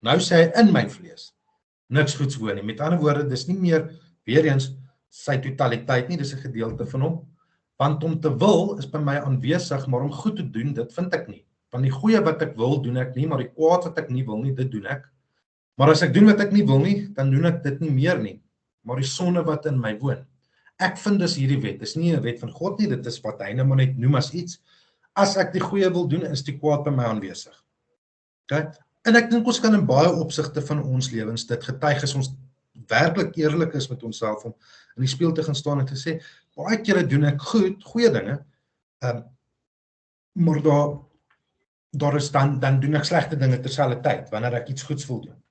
Nou sê hy in my vlees, niks goeds woon nie. Met ander woorde, dis nie meer, weer eens, sy totaliteit nie, dis 'n gedeelte van hom. Want om te wil is by my aanwesig, maar om goed te doen, dit vind ek nie. Want die goeie wat ek wil, doen ek nie, maar die kwaad wat ek nie wil nie, dit doen ek. Maar as ek doen wat ek nie wil nie, dan doen ek dit nie meer nie. Maar die sonde wat in my woon. Ek vind dus hierdie wet, dis nie 'n wet van God nie, dit is wat hy nou maar net noem as iets. As ek die goeie wil doen, is die kwaad by my aanwesig. Okay? En ek dink ons kan in baie opsigte van ons lewens dit getuig as ons werklik eerlik is met onsself om in die spieël te gaan staan en te sê, baie kere doen ek goed, goeie dinge, maar daar is dan doen ek slegte dinge terselfdertyd, wanneer ek iets goeds wil doen.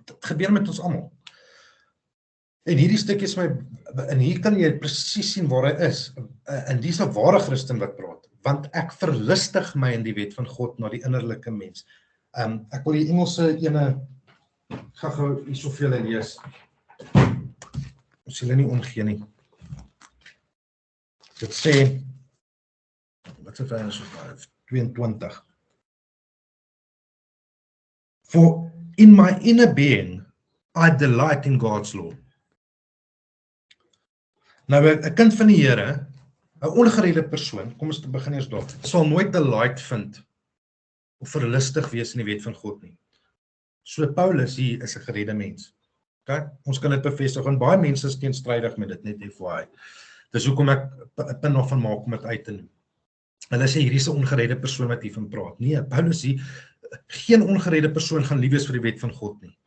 Dit gebeur met ons almal. En hierdie stukkie is en hier kan jy presies sien waar hy is, en die is 'n ware Christen wat praat, want ek verlustig my in die wet van God na die innerlike mens. Ek wil die Engelse ene, gou hier soveel lees, ons hulle nie omgee nie. Dit sê, wat is vers 22? For in my inner being, I delight in God's law. Nou, 'n kind van die Here, 'n ongeredde persoon, kom ons te begin eers daar, sal nooit delight vind, of verlustig wees in die wet van God nie. So Paulus hier is 'n geredde mens. Okay? Ons kan dit bevestig, en baie mense is teenstrydig met dit, net FYI. Dis hoekom ek 'n punt nog van maak om dit uit te noem. Hulle sê hierdie is 'n ongeredde persoon wat hiervan praat. Nee, Paulus hier, geen ongeredde persoon gaan lief wees vir die wet van God nie.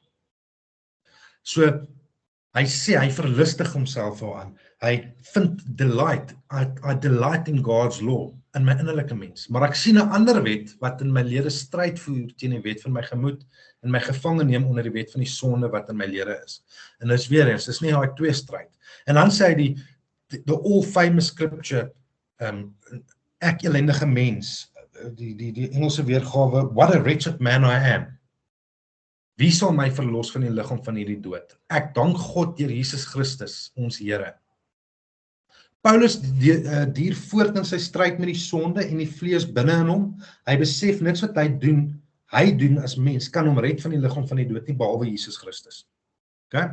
So, hy sê, hy verlustig homself daaraan. Hy vind delight, I delight in God's law, in my innerlike mens. Maar ek sien 'n ander wet, wat in my lede stryd voer teen die wet van my gemoed, en my gevange neem onder die wet van die sonde wat in my lede is. En dis weer eens, dis nie daai twee stryd. En dan sê hy the all famous scripture, ek ellendige mens, die Engelse weergawe, what a wretched man I am. Wie sal my verlos van die liggaam van hierdie dood? Ek dank God deur Jesus Christus, ons Here. Paulus duur voort in sy stryd met die sonde en die vlees binne in hom. Hy besef niks wat hy doen as mens, kan hom red van die liggaam van die dood, nie behalwe Jesus Christus. Okay?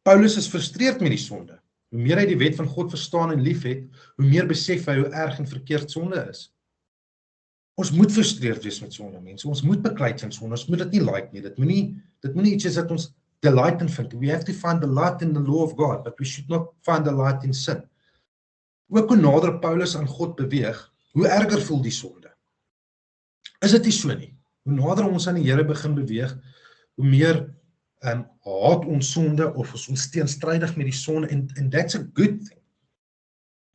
Paulus is frustreerd met die sonde. Hoe meer hy die wet van God verstaan en lief het, hoe meer besef hy hoe erg en verkeerd sonde is. Ons moet frustreerd wees met sonde, mense. Ons moet beklei teen sonde. Ons moet dit nie like nie. Dit moenie iets is dat ons delight in vind. We have to find the light in the law of God, but we should not find the light in sin. Ook hoe nader Paulus aan God beweeg, hoe erger voel die sonde. Is dit nie so nie? Hoe nader ons aan die Here begin beweeg, hoe meer haat ons sonde of ons teenstrydig met die sonde, and that's a good thing.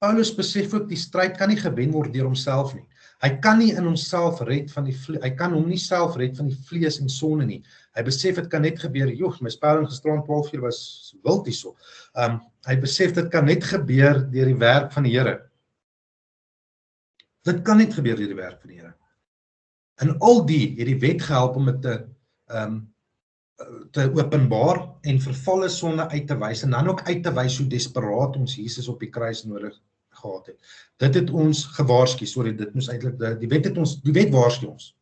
Paulus besef ook die stryd kan nie gewen word deur homself nie. Hy kan nie in homself red van hy kan hom nie self red van die vlees en sonde nie. Hy besef dit kan net gebeur, my spelling gisteraan 12 uur was wild hierso. Hy besef dit kan net gebeur deur die werk van die Here. Dit kan net gebeur deur die werk van die Here. En al die het die wet gehelp om dit te openbaar en vervalle sonde uit te wys en dan ook uit te wys hoe desperaat ons Jesus op die kruis nodig gehad het. Dit het ons gewaarsku, dit moes eintlik die wet waarsku ons.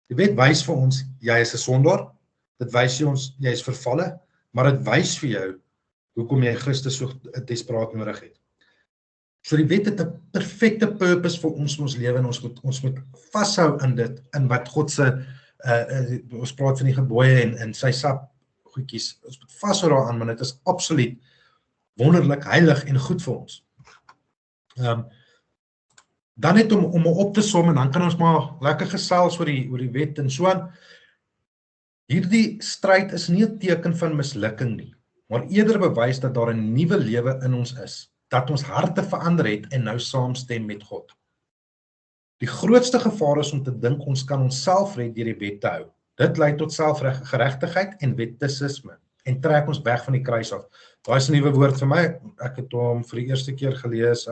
Die wet wys vir ons jy is 'n sondaar. Dit wys ons jy is vervalle, maar dit wys vir jou hoekom jy Christus so desperaat nodig het. So die wet het 'n perfekte purpose vir ons in ons lewe en ons moet vashou in dit, in wat God se ons praat van die gebooie en sy sap goedjies. Ons moet vashou daaraan, want dit is absoluut wonderlik, heilig en goed vir ons. Dan net om op te som en dan kan ons maar lekker gesels oor die wet en so aan. Hierdie stryd is nie 'n teken van mislukking nie, maar eerder bewys dat daar 'n nuwe lewe in ons is, dat ons harte verander het en nou saamstem met God. Die grootste gevaar is om te dink ons kan onsself red deur die wet te hou. Dit lei tot selfgeregtigheid en wettisisme en trek ons weg van die kruis af. Daai is 'n nuwe woord vir my. Ek het hom vir die eerste keer gelees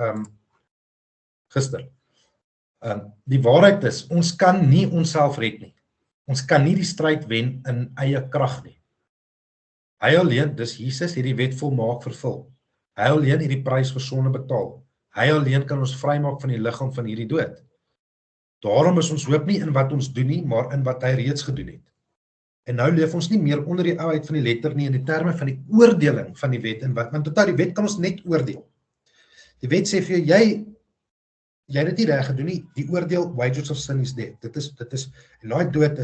gister. Die waarheid is, ons kan nie onsself red nie. Ons kan nie die stryd wen in eie krag nie. Hy alleen, dis Jesus, het die wet volmaak vervul. Hy alleen het die prys vir sonde betaal. Hy alleen kan ons vrymaak van die liggaam van hierdie dood. Daarom is ons hoop nie in wat ons doen nie, maar in wat hy reeds gedoen het. En nou leef ons nie meer onder die ouheid van die letter nie in die terme van die oordeling van die wet en wat, want tot die wet kan ons net oordeel. Die wet sê vir jou, jy het dit nie reg gedoen nie, die oordeel, wages of sin is death. Dit is, en daai dood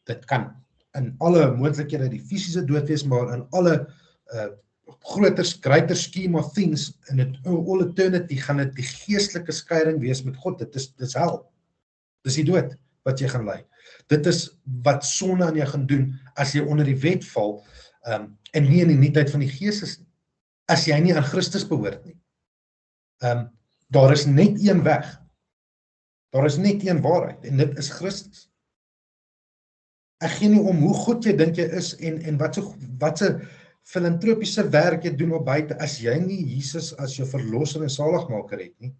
dit kan in alle moontlikhede die fisiese dood wees, maar in alle greater scheme of things, in all eternity, gaan dit die geestelike skeiding wees met God, dit is hel. Dis die dood wat jy gaan lei. Dit is wat sonde aan jou gaan doen, as jy onder die wet val, en nie in die nuutheid van die gees is nie. As jy nie aan Christus behoort nie. Daar is net een weg. Daar is net een waarheid, en dit is Christus. Ek gee nie om hoe goed jy dink jy is, en wat se filantropiese werk jy doen op buite, as jy nie Jesus as jou verlosser en saligmaker het nie,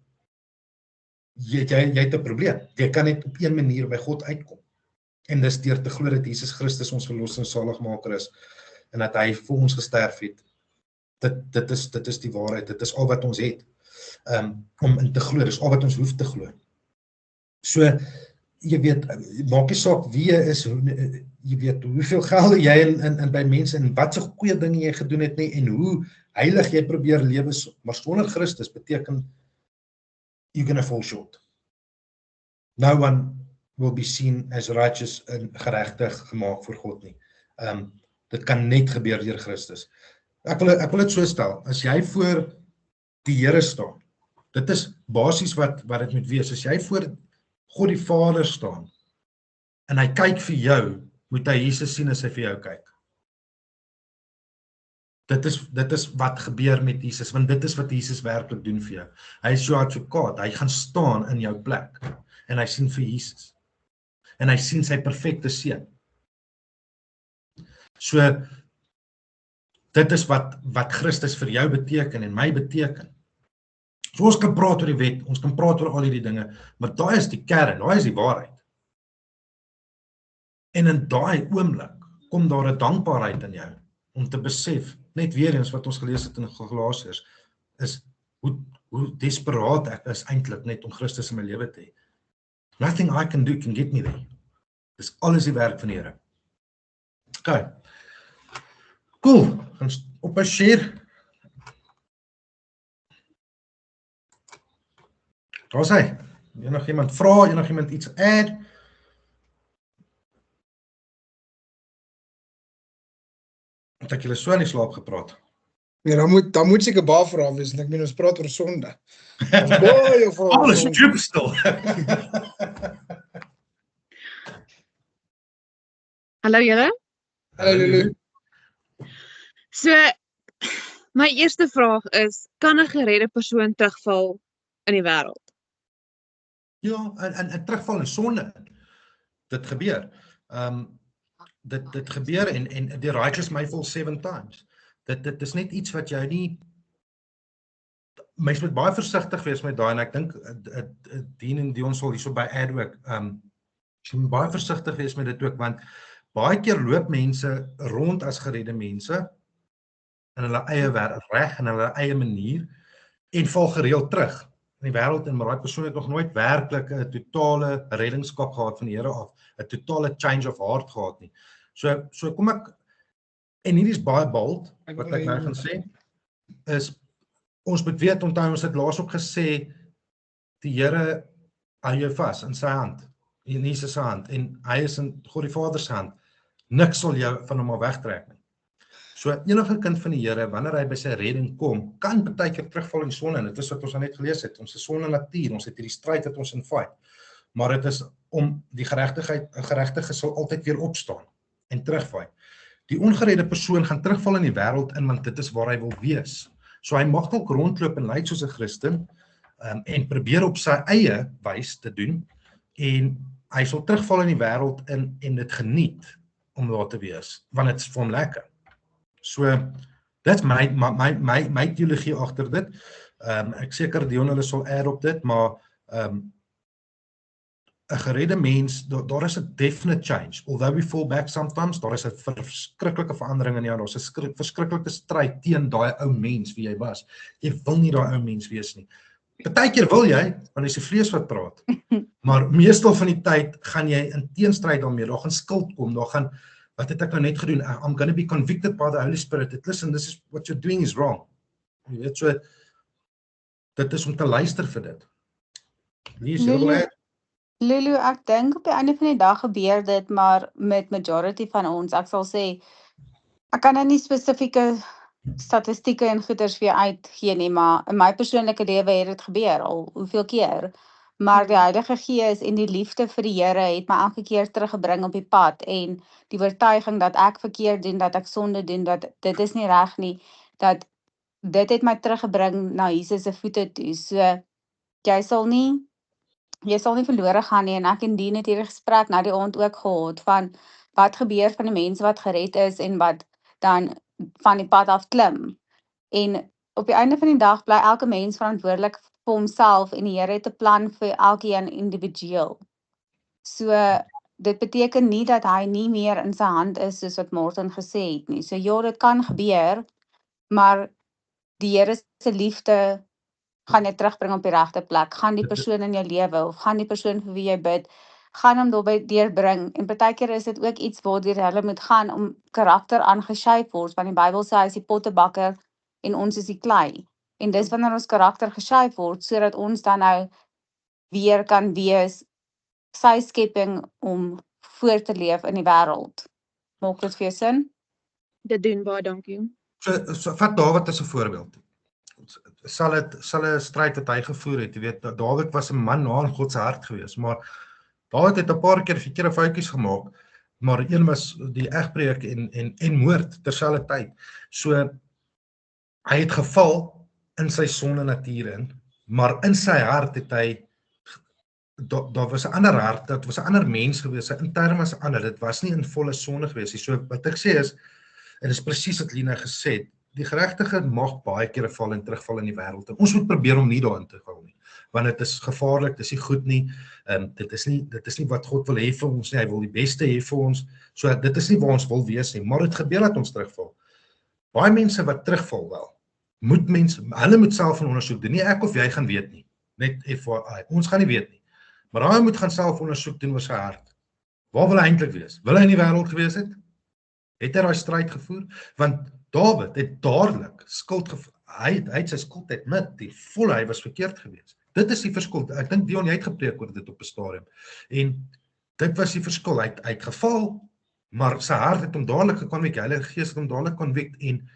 jy het 'n probleem. Jy kan net op een manier by God uitkom. En dis deur te glo dat Jesus Christus ons verlosser en saligmaker is, en dat hy vir ons gesterf het. Dit is die waarheid, dit is al wat ons het, om in te glo, dis al wat ons hoef te glo. So, jy weet, maak nie saak wie jy is, jy weet, hoeveel geld jy in by mense, en wat so goeie dinge jy gedoen het nie, en hoe heilig jy probeer lewe, maar sonder Christus beteken, you're gonna fall short. No one will be seen as righteous en geregtig gemaak voor God nie. Dit kan net gebeur deur Christus. Ek wil dit so stel, as jy voor die Here staan, dit is basies wat dit moet wees, as jy voor God die Vader staan, en hy kyk vir jou, moet hy Jesus sien as hy vir jou kyk. Dit is wat gebeur met Jesus, want dit is wat Jesus werklik doen vir jou. Hy is jou advokaat, hy gaan staan in jou plek, en hy sien vir Jesus. En hy sien sy perfekte seun. So, dit is wat Christus vir jou beteken en my beteken. So ons kan praat oor die wet, ons kan praat oor al hierdie dinge, maar daai is die kern, daai is die waarheid. En in daai oomblik kom daar 'n dankbaarheid in jou om te besef, net weer eens wat ons gelees het in Galasiërs, is hoe desperaat ek is eintlik net om Christus in my lewe te hê. Nothing I can do can get me there. Dis alles die werk van die Here. Okay. Cool. Gaan op 'n share. Daar's hy. Enigiemand vra, enigiemand iets add? Het ek julle so in die slaap gepraat? Nee, dan moet seker baie vrae wees, en ek meen ons praat oor sonde. Baie vrae. Alles stupid stil. Hallo julle. Hallo Lulu. So, my eerste vraag is, kan 'n geredde persoon terugval in die wêreld? Ja, en terugval in sonde. Dit gebeur. Dit gebeur en die righteous may fall 7 times. Dit is net iets wat jy nie, mens moet baie versigtig wees met daai, en ek dink Dean en Dion sal hierso by add ook, jy moet baie versigtig wees met dit ook, want baie keer loop mense rond as geredde mense in hulle eie reg en hulle eie manier en val gereeld terug in die wêreld, en maar daai persoon het nog nooit werklik 'n totale reddingskap gehad van die Here af, 'n totale change of heart gehad nie. So kom ek, en hierdie is baie bold wat ek nou gaan sê, is ons moet weet, onthou ons het laas ook gesê, die Here hou jou vas in sy hand, in Jesus se hand, en hy is in God die Vader se hand. Niks sal jou van hom af wegtrek nie. So enige kind van die Here, wanneer hy by sy redding kom, kan baie keer terugval in sonde, en dit is wat ons net gelees het, ons is sonde natuur, ons het hierdie stryd wat ons in fight, maar dit is om die geregtige sal altyd weer opstaan en terugval. Die ongeredde persoon gaan terugval in die wêreld in, want dit is waar hy wil wees. So hy mag dalk rondloop en lyk soos 'n Christen, en probeer op sy eie wys te doen, en hy sal terugval in die wêreld in en dit geniet om daar te wees, want dit is vir hom lekker. So, dit's my teologie agter dit. Ek seker Dion hulle sal add op dit, maar 'n geredde mens, daar is 'n definite change. Although we fall back sometimes, daar is 'n verskriklike verandering in jou, daar's 'n verskriklike stryd teen daai ou mens wie jy was. Jy wil nie daai ou mens wees nie. Partykeer wil jy, want dis die vlees wat praat. Maar meestal van die tyd gaan jy in teenstryd daarmee, daar gaan skuld kom, daar gaan, wat het ek nou net gedoen? I'm going to be convicted by the Holy Spirit. Listen, this is what you're doing is wrong. Jy weet, so, dit is om te luister vir dit. Wie is jy? Lulu, ek dink op die einde van die dag gebeur dit, maar met majority van ons, ek sal sê, ek kan nou nie spesifieke statistieke en goeders weer uitgee nie, maar in my persoonlike lewe het dit gebeur al hoeveel keer, maar die Heilige Gees en die liefde vir die Here het my elke keer teruggebring op die pad, en die oortuiging dat ek verkeerd doen, dat ek sonde doen, dat dit is nie reg nie, dat dit het my teruggebring na Jesus se voete toe. So jy sal nie verlore gaan nie, en ek en Dien het hierdie gesprek na die aand ook gehad, van wat gebeur van die mense wat gered is, en wat dan van die pad af klim. En op die einde van die dag bly elke mens verantwoordelik vir homself, en die Here het 'n plan vir elkeen individueel. So dit beteken nie dat hy nie meer in sy hand is, soos wat Martin gesê het nie. So ja, dit kan gebeur, maar die Here se liefde gaan jy terugbring op die regte plek, gaan die persoon in jou lewe, of gaan die persoon vir wie jy bid, gaan hom daarby deurbring, en partykeer is dit ook iets waardeur hulle moet gaan, om karakter aangeshape word, want die Bybel sê hy is die pottebakker, en ons is die klei, en dis wanneer ons karakter geshape word, sodat ons dan nou weer kan wees, sy skepping om voor te leef in die wêreld. Maak dit vir jou sin? Dit doen baie dankie. So vat Dawid as 'n voorbeeld. Sal 'n stryd wat hy gevoer het, jy weet, Dawid was 'n man na in God se hart gewees, maar Dawid het 'n paar keer verkeerde foutjies gemaak, maar een was die egbreek en moord terselfdertyd. So hy het geval in sy sonde natuur in, maar in sy hart het hy, daar was 'n ander hart, dit was 'n ander mens gewees, sy intern was ander, dit was nie in volle sonde gewees nie. So wat ek sê is, en dis presies wat Lina gesê het, die geregtige mag baie keer 'n val en terugval in die wêreld. En ons moet probeer om nie daarin te val nie. Want dit is gevaarlik, dit is nie goed nie. Dit is nie wat God wil hê vir ons nie. Hy wil die beste hê vir ons. So dit is nie waar ons wil wees nie, maar dit gebeur dat ons terugval. Baie mense wat terugval wel. Hulle moet self 'n ondersoek doen. Nie ek of jy gaan weet nie. Net FYI. Ons gaan nie weet nie. Maar hy moet gaan self ondersoek doen oor sy hart. Waar wil hy eintlik wees? Wil hy in die wêreld gewees het? Het hy daai stryd gevoer? Want Dawid het dadelik skuld gevoel. Hy het sy skuld admit, die volle hy was verkeerd geweest. Dit is die verskil. Ek dink Dion, jy het gepreek oor dit op 'n stadium. En dit was die verskil. Hy het geval, maar sy hart het hom dadelik gekonwek. Die Heilige Gees het hom dadelik konwek en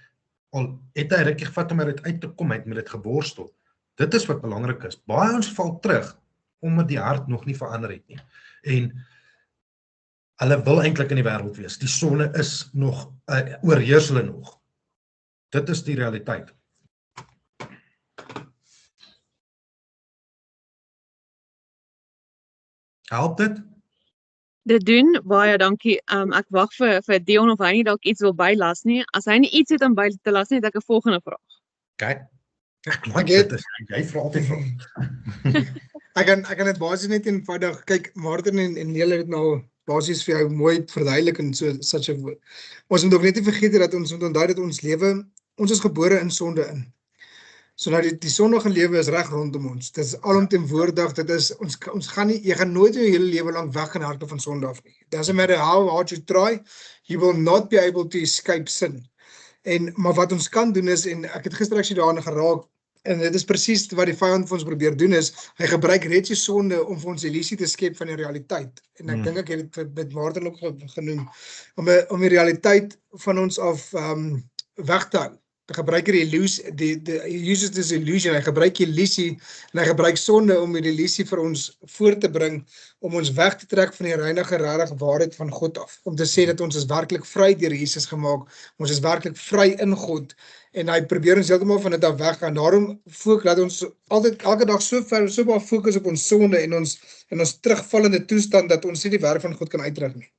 al het hy rukkie gevat om uit te kom, hy het met dit geborstel. Dit is wat belangrik is. Baie ons val terug omdat die hart nog nie verander het nie. En hulle wil eintlik in die wêreld wees. Die sonde is nog oorheers hulle nog. Dit is die realiteit. Help dit? Dit doen, baie dankie. Ek wag vir Dion of hy nie dalk iets wil bylas nie. As hy nie iets het om by te las nie, het ek 'n volgende vraag. Kyk. Dit is jy vra altyd vra. Ek kan dit basies net eenvoudig kyk. Martin en Nele het nou basies vir jou mooi verduidelik en so such a ons moet ook net nie vergeet dat ons moet onthou dat ons lewe, ons is gebore in sonde in. So nou die sondige lewe is reg rondom ons. Dit is alomteenwoordig. Dit is ons gaan nie, jy gaan nooit jou hele lewe lank weg gaan hardloop van sonde af nie. Doesn't matter how hard you try, you will not be able to escape sin. Maar wat ons kan doen is, en ek het gister actually daarna geraak, en dit is presies wat die vyand vir ons probeer doen is, hy gebruik reeds die sonde om vir ons illusie te skep van die realiteit. En ek dink ek het dit met Martin ook genoem, om die realiteit van ons af weg te hou. Hy gebruik he uses this illusion, hy gebruik illusie, en hy gebruik sonde om die illusie vir ons voor te bring, om ons weg te trek van die reinige, regte waarheid van God af. Om te sê dat ons is werklik vry deur Jesus gemaak, ons is werklik vry in God, en hy probeer ons heeltemal van dit af weggaan. Daarom laat ons altyd, elke dag so baie fokus op ons sonde en ons terugvallende toestand, dat ons nie die werk van God kan uitdruk nie.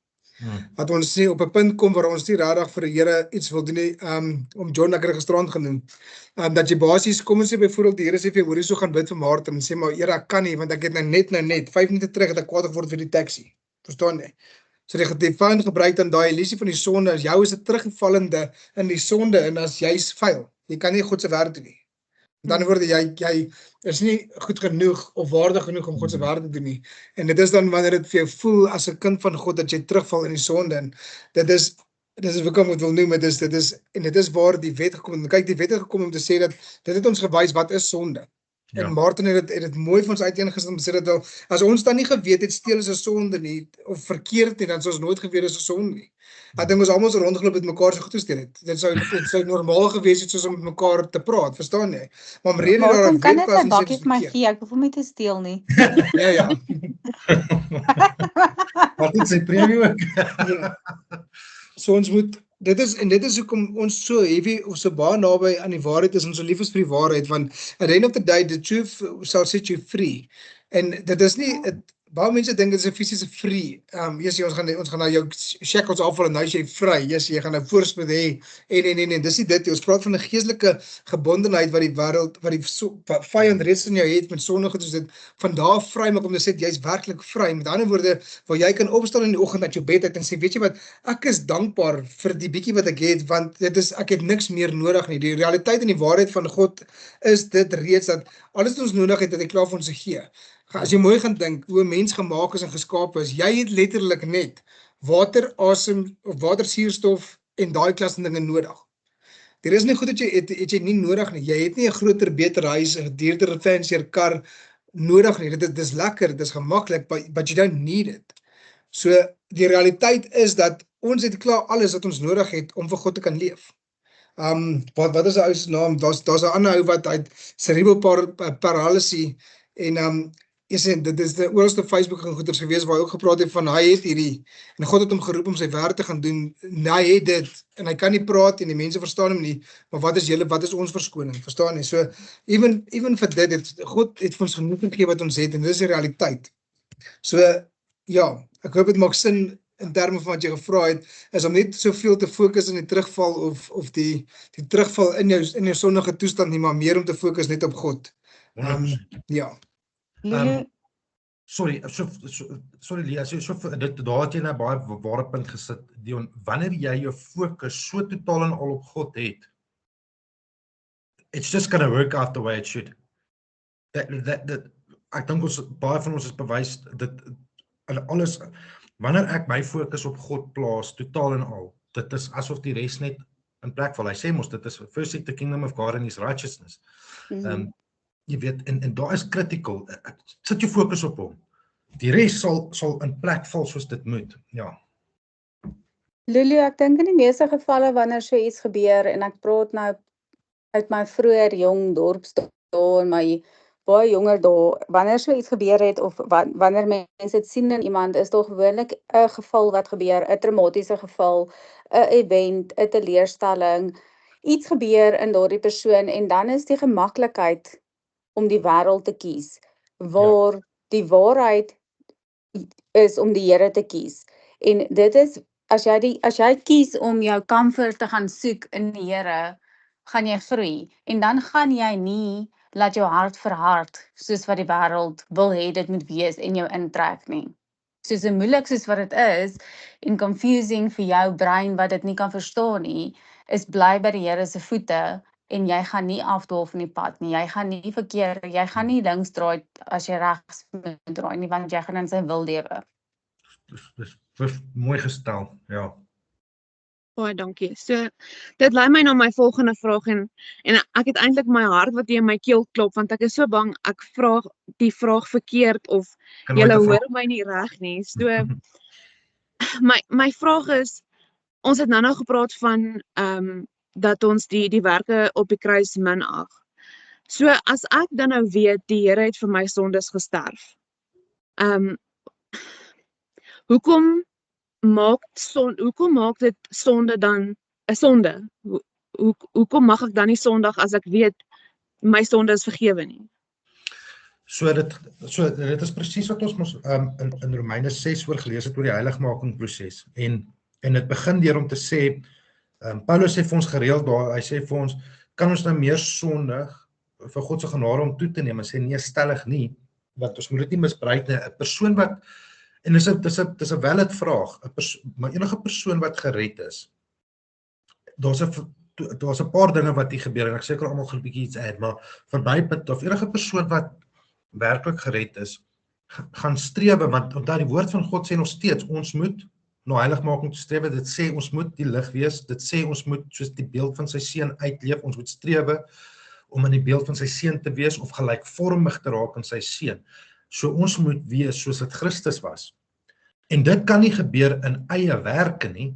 Dat ons nie op 'n punt kom waar ons nie regtig vir die Here iets wil doen nie, om John ek het gisterand genoem, dat jy basies, kom ons sê byvoorbeeld die Here sê vir jou, hoorie so gaan bid vir Martin, en sê maar Here ek kan nie, want ek het nou net 5 minute terug het ek kwaad geword vir die taxi, verstaan jy? So die vyand gebruik dan daai illusie van die sonde, as jou is 'n teruggevallende in die sonde, en as jy's vuil, jy kan nie God se werk doen nie. Met ander woorde, jy is nie goed genoeg of waardig genoeg om God se werk te doen nie. En dit is dan wanneer dit vir jou voel as 'n kind van God dat jy terugval in die sonde. En dit is wat ek wil noem, dit is waar die wet gekom het. Kyk, die wet het gekom om te sê dat dit het ons gewys wat is sonde. Ja. En Martin het dit mooi vir ons uiteengesit om te sê dat as ons dan nie geweet het steel is 'n sonde nie of verkeerd nie, dan sou ons nooit geweet is 'n sonde nie. Ek dink ons almal so rondgeloop met mekaar so goed gesteel het. Dit sou normaal gewees het soos om met mekaar te praat, verstaan jy? Maar omrede daar kan dit 'n bakkie vir my gee, ek hoef hom nie te steel nie. Ja. Wat het sy premie ook? So ons moet dit is hoekom ons so heavy of so baie naby aan die waarheid is, ons so lief is vir die waarheid, want at the end of the day, the truth shall set you free. En dit is nie, baie mense dink dit is 'n fisiese free. Ons gaan nou jou shackles afval en nou is jy vry. Jy gaan nou voorspoed hê. En dis nie dit. Ons praat van 'n geestelike gebondenheid wat die wêreld, wat die vyand reeds in jou het met sondige, dus dit van daar vry maak om te sê jy's werklik vry. Met ander woorde, waar jy kan opstaan in die oggend uit jou bed uit en sê, weet jy wat, ek is dankbaar vir die bietjie wat ek het, want ek het niks meer nodig nie. Die realiteit en die waarheid van God is dit reeds dat alles wat ons nodig het, dat hy klaar vir ons gegee. As jy mooi gaan dink, hoe 'n mens gemaak is en geskaap is, jy het letterlik net water, asem, of water, suurstof en daai klas van dinge nodig. Dit is nie goed dat jy nie nodig nie. Jy het nie 'n groter, beter huis, 'n duurder, fancier kar nodig nie. Dit is lekker, dit is gemaklik, but you don't need it. So die realiteit is dat ons het klaar alles wat ons nodig het om vir God te kan leef. Wat is 'n ou se naam? Daar's 'n ander ou wat uit cerebral paralysie en dit is die ooralste Facebook en goeders gewees waar hy ook gepraat het van hy het hierdie, en God het hom geroep om sy werk te gaan doen, en hy het dit, en hy kan nie praat en die mense verstaan hom nie, maar wat is ons verskoning, verstaan nie? So, even vir dit, God het vir ons genoeg gegee wat ons het, en dit is die realiteit. So, ja, ek hoop dit maak sin in terme van wat jy gevra het, is om net soveel te fokus in die terugval of die terugval in jou sondige toestand nie, maar meer om te fokus net op God. 100%. Ja. Lulu, Sorry, sorry Lia, daar het jy nou baie ware punt gesit, Dion, wanneer jy jou fokus so totaal en al op God het, it's just gonna work out the way it should. Ek dink baie van ons is bewys, dit alles, wanneer ek my fokus op God plaas, totaal en al, dit is asof die rest net in plek val. Hy sê mos, dit is first seek the kingdom of God and his righteousness. Jy weet, en daar is critical, sit jou fokus op hom. Die rest sal in plek val soos dit moet, ja. Lulu, ek dink in die meeste gevalle wanneer so iets gebeur, en ek praat nou uit my vroeër jong dorpsdae en my baie jonger dae, wanneer so iets gebeur het, of wanneer mense dit sien in iemand, is daar gewoonlik 'n geval wat gebeur, 'n traumatiese geval, 'n event, 'n teleurstelling, iets gebeur in daardie persoon, en dan is die gemaklikheid om die wêreld te kies, waar die waarheid is om die Here te kies. En dit is, as jy kies om jou comfort te gaan soek in die Here, gaan jy groei. En dan gaan jy nie laat jou hart verhard, soos wat die wêreld wil hê dit moet wees en jou intrek nie. Soos moeilik soos wat dit is, en confusing vir jou brein wat dit nie kan verstaan nie, is bly by die Here se voete, en jy gaan nie afdwaal van die pad nie, jy gaan nie verkeer, jy gaan nie links draai as jy regs moet draai nie, want jy gaan in sy wil lewe. Dis mooi gestel, ja. Baie dankie. So, dit lei my na my volgende vraag en ek het eintlik my hart wat in my keel klop, want ek is so bang ek vra die vraag verkeerd of julle hoor my nie reg nie. So, my vraag is, ons het nou gepraat van dat ons die werke op die kruis minag. So, as ek dan nou weet, die Here het vir my sondes gesterf, hoekom maak dit sonde dan 'n sonde? Hoekom mag ek dan nie sondig as ek weet my sonde is vergewe nie? So dit is presies wat ons mos in Romeine 6 oor gelees het oor die heiligmaking proses. En dit begin deur om te sê, Paulus sê vir ons gereeld daar, hy sê vir ons, kan ons nou meer sondig vir God se genade om toe te neem? Hy sê nee, stellig nie, want ons moet dit nie misbruik nie. 'n persoon wat, en dis 'n valid vraag, maar enige persoon wat gered is, daar's 'n paar dinge wat hier gebeur, en ek seker almal gaan 'n bietjie iets add, maar verbypunt of enige persoon wat werklik gered is, gaan strewe, want onthou die woord van God sê nog steeds, ons moet na heiligmaking strewe, dit sê ons moet die lig wees, dit sê ons moet soos die beeld van sy seun uitleef, ons moet strewe om in die beeld van sy seun te wees, of gelykvormig te raak in sy seun. So ons moet wees soos dit Christus was. En dit kan nie gebeur in eie werke nie,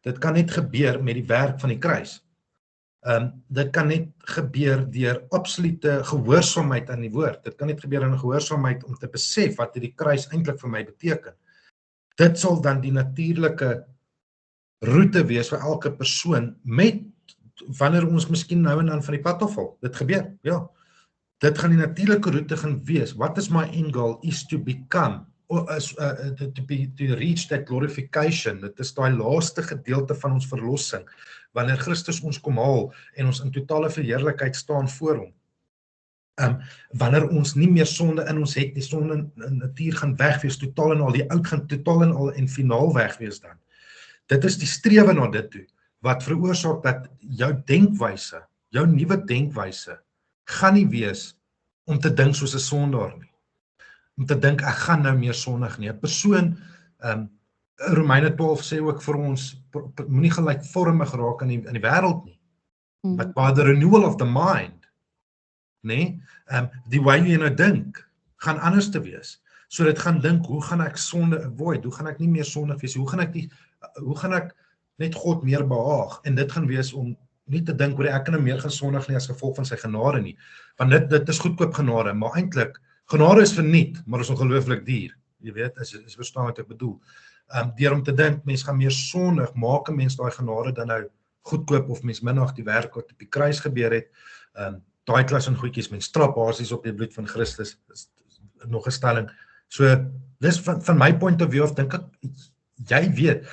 dit kan net gebeur met die werk van die kruis. Dit kan net gebeur deur absolute gehoorsaamheid aan die woord. Dit kan net gebeur in gehoorsaamheid om te besef wat die kruis eintlik vir my beteken. Dit sal dan die natuurlike roete wees vir elke persoon, met wanneer ons miskien nou en dan van die pad afval. Dit gebeur, ja. Dit gaan die natuurlike roete gaan wees. What is my end goal is to become, to reach that glorification. Dit is daai laaste gedeelte van ons verlossing, wanneer Christus ons kom haal en ons in totale verheerlikheid staan voor hom. Wanneer ons nie meer sonde in ons het, die sonde in natuur gaan wegwees, totaal en al, die oud gaan totaal en al en finaal wegwees dan. Dit is die strewe na dit toe, wat veroorsaak dat jou denkwyse, jou nuwe denkwyse, gaan nie wees om te dink soos 'n sondaar nie. Om te dink, ek gaan nou meer sondig nie. 'n Persoon, Romeine 12 sê ook vir ons, moenie gelykvormig raak in die wêreld nie. But by the renewal of the mind, nee, die way jy nou dink, gaan anders te wees. So dit gaan dink, hoe gaan ek sonde avoid? Hoe gaan ek nie meer sondig wees? Hoe gaan ek net God meer behaag? En dit gaan wees om nie te dink oor ek kan nou meer gaan sondig nie as gevolg van sy genade nie. Want dit is goedkoop genade, maar eintlik genade is verniet, maar is ongelooflik duur. Jy weet, is verstaan wat ek bedoel. Deur om te dink, mens gaan meer sondig, maak 'n mens daai genade dan nou goedkoop, of mens minag die werk wat op die kruis gebeur het. Daai klas en goedjies, mens trap basies op die bloed van Christus, is nog 'n stelling. So, dis van my point of view, dink ek, jy weet,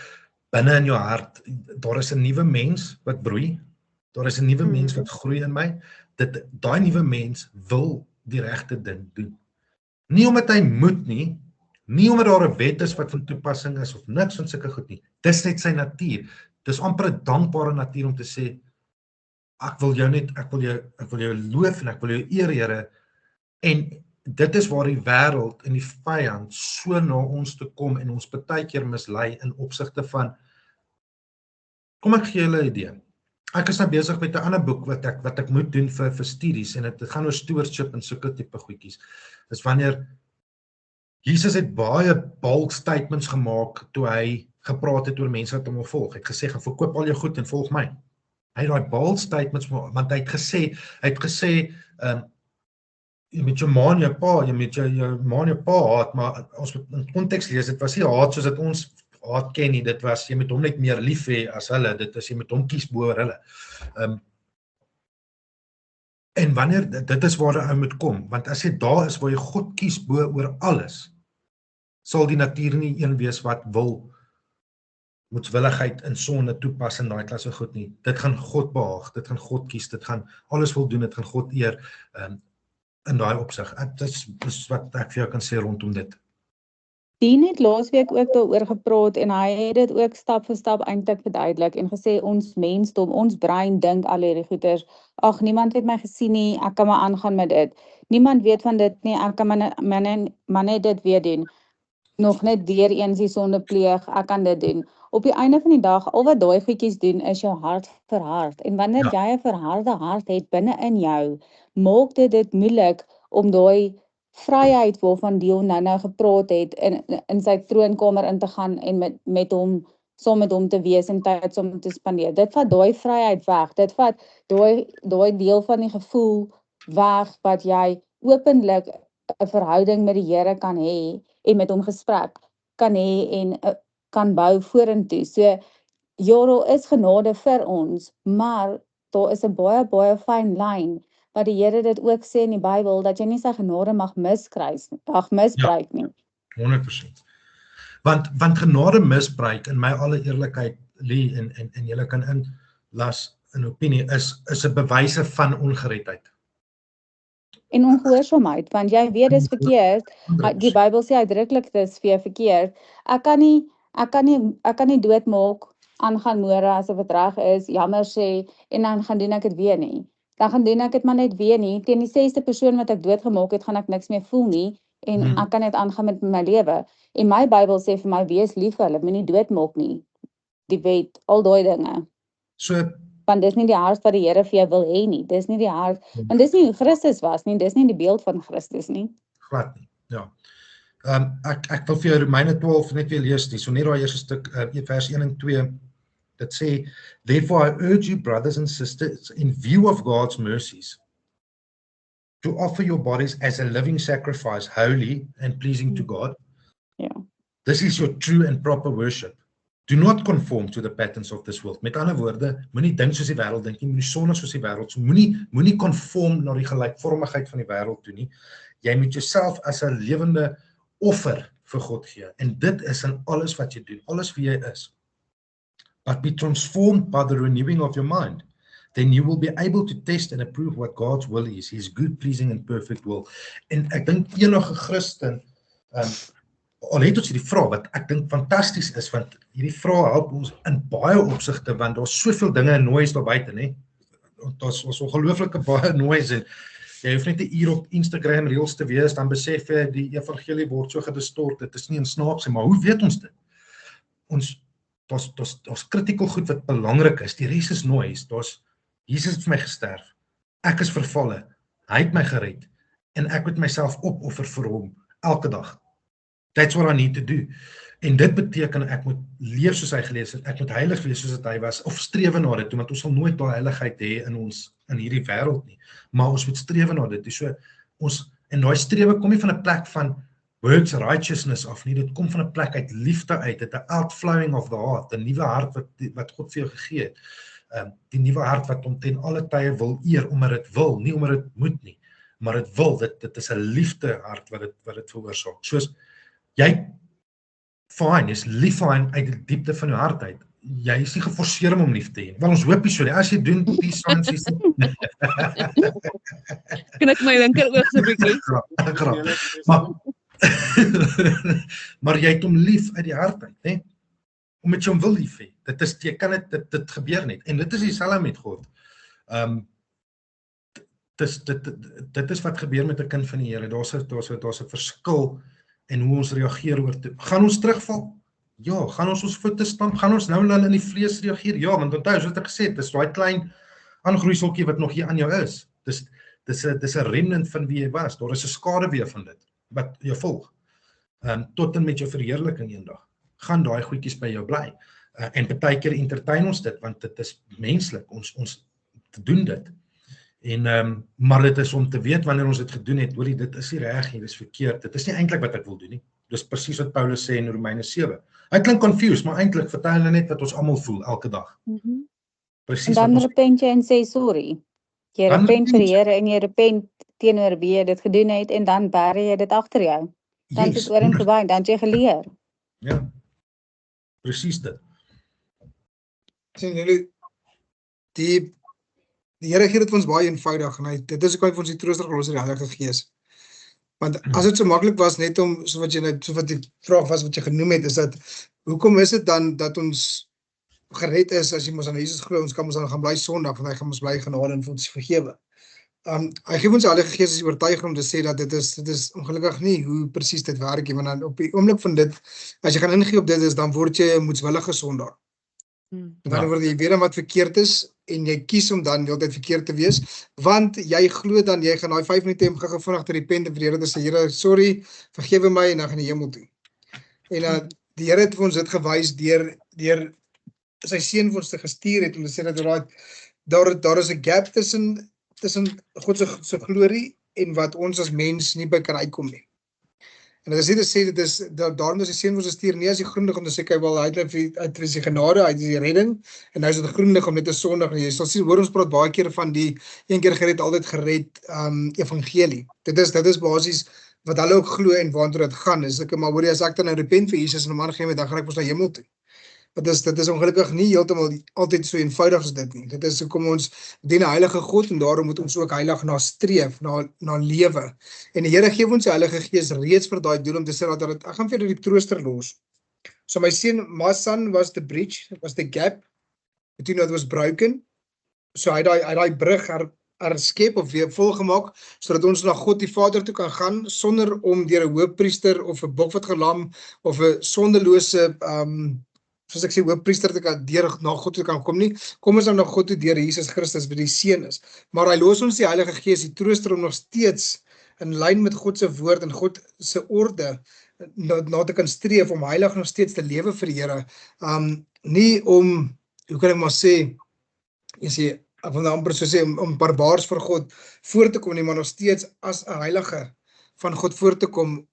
binne in jou hart, daar is 'n nuwe mens wat broei, daar is 'n nuwe mens wat groei in my, daai nuwe mens wil die regte ding doen. Nie omdat hy moet nie omdat daar 'n wet is wat van toepassing is, of niks van sulke goed nie, dis net sy natuur, dis amper 'n dankbare natuur om te sê, ek wil jou loof en ek wil jou eer, Here, en dit is waar die wêreld en die vyand so na ons toe kom en ons partykeer mislei in opsigte van, kom ek gee julle 'n idee. Ek is nou besig met 'n ander boek wat ek moet doen vir studies, en dit gaan oor stewardship en sulke tipe goedjies. Dis wanneer Jesus het baie bold statements gemaak toe hy gepraat het oor mense wat hom volg. Hy het gesê, gaan verkoop al jou goed en volg my. Hy het daai bold statements, want hy het gesê, jy met jou ma en jou pa, jy met jou ma en jou pa haat, maar ons moet in konteks lees, dit was nie haat soos dat ons haat ken nie, dit was, jy moet hom net meer lief hê as hulle, dit is, jy moet hom kies bo oor hulle. En wanneer, dit is waar hy moet kom, want as jy daar is waar jy God kies bo oor alles, sal die natuur nie een wees wat wil moedswilligheid in sonde toepas in daai klasse goed nie. Dit gaan God behaag, dit gaan God kies, dit gaan alles wil doen, dit gaan God eer in daai opsig. Dis wat ek vir jou kan sê rondom dit. Dien het laasweek ook daaroor gepraat en hy het dit ook stap vir stap eintlik verduidelik en gesê ons mensdom, ons brein dink al hierdie goeters, ag niemand het my gesien nie, ek kan maar aangaan met dit. Niemand weet van dit nie, ek kan maar net dit weer doen. Nog net deur eens die sonde pleeg, ek kan dit doen. Op die einde van die dag, al wat daai goedjies doen, is jou hart verhard. En wanneer jy 'n verharde hart het binne in jou, maak dit moeilik om daai vryheid waarvan Dion nou gepraat het, in sy troonkamer in te gaan en met hom, saam met hom te wees en tyd saam te spandeer. Dit vat daai vryheid weg. Dit vat daai deel van die gevoel weg wat jy openlik 'n verhouding met die Here kan hê en met hom gesprek kan hê en kan bou vorentoe. So ja, daar is genade vir ons, maar daar is 'n baie fyn lyn wat die Here dit ook sê in die Bybel, dat jy nie sy genade mag misbruik nie. 100%. Want genade misbruik, in my alle eerlikheid, Lee, en julle kan inlas in opinie, is 'n bewyse van ongeredheid. En ongehoorsaamheid, want jy weet dis verkeerd. Die Bybel sê uitdruklik dis vir jou verkeerd. Ek kan nie doodmaak, aangaan môre asof dit reg is, jammer sê en dan gaan doen ek dit weer nie. Dan gaan doen ek dit maar net weer nie. Teen die 6ste persoon wat ek doodgemaak het, gaan ek niks meer voel nie en ek kan net aangaan met my lewe. En my Bybel sê vir my, wees lief vir hulle, moenie doodmaak nie. Die wet, al daai dinge. So, want dis nie die hart wat die Here vir jou wil hê nie. Dis nie die hart, want dis nie hoe Christus was nie, dis nie die beeld van Christus nie. Glad nie, ja. Ek wil vir jou Romeine 12 net weer lees nie, so net daai eerste stuk, vers 1 en 2, dit sê, therefore I urge you, brothers and sisters, in view of God's mercies, to offer your bodies as a living sacrifice, holy and pleasing to God. Yeah. This is your true and proper worship. Do not conform to the patterns of this world. Met ander woorde, moenie dink soos die wêreld dink nie, moenie sondig soos die wêreld, so moenie conform na die gelykvormigheid van die wêreld toe nie. Jy moet jouself as 'n lewende offer vir God gee. En dit is in alles wat jy doen, alles wie jy is. But be transformed by the renewing of your mind. Then you will be able to test and approve what God's will is, His good, pleasing and perfect will. En ek dink enige Christen, al het ons hierdie vraag, wat ek dink fantasties is, want hierdie vraag help ons in baie opsigte, want daar's soveel dinge en noise daar buite, né? Daar's ongelooflike baie noise en jy hoef net 'n uur op Instagram reels te wees, dan besef jy die evangelie word so gedistort, dit is nie 'n snaakse, maar hoe weet ons dit? Daar's critical goed wat belangrik is, die res is noise, Jesus het vir my gesterf, ek is vervalle, hy het my gered, en ek moet myself opoffer vir hom, elke dag. That's what I need to do. En dit beteken, ek moet leef soos hy gelees het, ek moet heilig wees soos hy was, of strewe na dit, want ons sal nooit daai heiligheid hê in ons, in hierdie wêreld nie, maar ons moet strewe na dit, so, en daai strewe kom nie van 'n plek van works righteousness af nie, dit kom van 'n plek uit liefde uit, dit 'n outflowing of the heart, 'n nuwe hart wat God vir jou gegee het, die nuwe hart wat hom ten alle tye wil eer, omdat dit wil, nie omdat dit moet nie, maar dit wil, dit is 'n liefde hart wat dit veroorsaak, soos, jy fine, jy's lief vir hom uit die diepte van jou hart uit. Jy is nie geforseer om lief te hê. Wel ons hoop nie so nie. As jy doen peace signs is Knik my linkeroog so 'n bietjie. grap. Maar maar jy het hom lief uit die hart uit, né? Omdat jy hom wil lief hê. Jy kan dit gebeur net. En dit is dieselfde met God. Dit is wat gebeur met 'n kind van die Here. Daar's 'n verskil in hoe ons reageer oor toe. Gaan ons terugval? Ja. Gaan ons voete stamp? Gaan ons nou in die vlees reageer? Ja, want onthou, soos ek gesê het, dis daai klein aangroeiseltjie wat nog hier aan jou is. Dis 'n remnant van wie jy was. Daar is 'n skaduwee van dit wat jou volg. Tot en met jou verheerliking eendag. Gaan daai goedjies by jou bly. En baie keer entertain ons dit, want dit is menslik. Ons doen dit. Maar dit is om te weet wanneer ons dit gedoen het, hoorie, dit is nie reg nie, dit is verkeerd. Dit is nie eintlik wat ek wil doen nie. Dis presies wat Paulus sê in Romeine 7. Hy klink confused, maar eintlik vertel hy net wat ons almal voel elke dag. Presies. En dan repent jy en sê sorry. Jy repent vir die Here en jy repent teenoor wie jy dit gedoen het en dan bære jy dit agter jou. Dan is dit oor en verby, dan het jy geleer. Ja. Presies dit. Sien julle, die Here gee dit vir ons baie eenvoudig en dit is ook vir ons die trooster gelos in die Heilige Gees. Want as dit so maklik was net om so wat die vraag was wat jy genoem het, is dat hoekom is dit dan dat ons gered is as jy mos aan Jesus glo, ons kan ons dan gaan bly Sondag, want hy gaan ons bly genade en vir ons vergewe. Hy gee ons die Heilige Gees as die oortuiging om te sê dat dit is ongelukkig nie hoe presies dit werk nie, want dan op die oomblik van dit, as jy gaan ingee op dit dan word jy 'n moedswillige sondaar. Dan word jy weet wat verkeerd is en jy kies om dan heeltyd verkeerd te wees, want jy glo dan jy gaan daai 5 minute gou vinnig te repent en vir die Here te sê, Here, sorry, vergewe my en dan gaan jy hemel toe. En die Here het vir ons dit gewys deur sy seun vir ons te gestuur het om te sê dat daar is 'n gap tussen God se glorie en wat ons as mens nie by kan uitkom nie. En dit is nie te sê, dit is daarom dat sy seun ons stuur nie as die groen lig om te sê, kyk wel, hy het vir sy genade, hy het die redding, en nou is dit groen lig om net te sondig, en jy sal sien, hoor ons praat baie keer van die, een keer gered, altyd gered, evangelie. Dit is basies, wat hulle ook glo en waantoe dit gaan, is ek, maar hoor jy, as ek dan nou repent vir Jesus, en om aangegeven, dan gaan ek ons na hemel toe. Dit is ongelukkig nie heeltemal altyd so eenvoudig as dit nie. Dit is hoekom ons dien 'n heilige God en daarom moet ons ook heilig na streef, na lewe. En die Here gee ons die Heilige Gees reeds vir daai doel om te sê dat ek gaan vir die trooster los. So my son was the bridge, was the gap between what was broken. So hy daai brug herskep of weer volgemaak sodat ons na God die Vader toe kan gaan sonder om deur 'n hoofpriester of 'n bok wat gelam of 'n sondelose soos ek sê, hoofpriester te kan deur na God toe kan kom nie. Kom ons dan na God toe deur Jesus Christus wat die seun is. Maar hy los ons die Heilige Gees, die trooster om nog steeds in lyn met God se woord en God se orde na te kan streef om heilig nog steeds te lewe vir die Here. Nie om, hoe kan ek maar sê, jy sê, ek wil amper so sê, om barbaars vir God voor te kom nie, maar nog steeds as 'n heilige van God voor te kom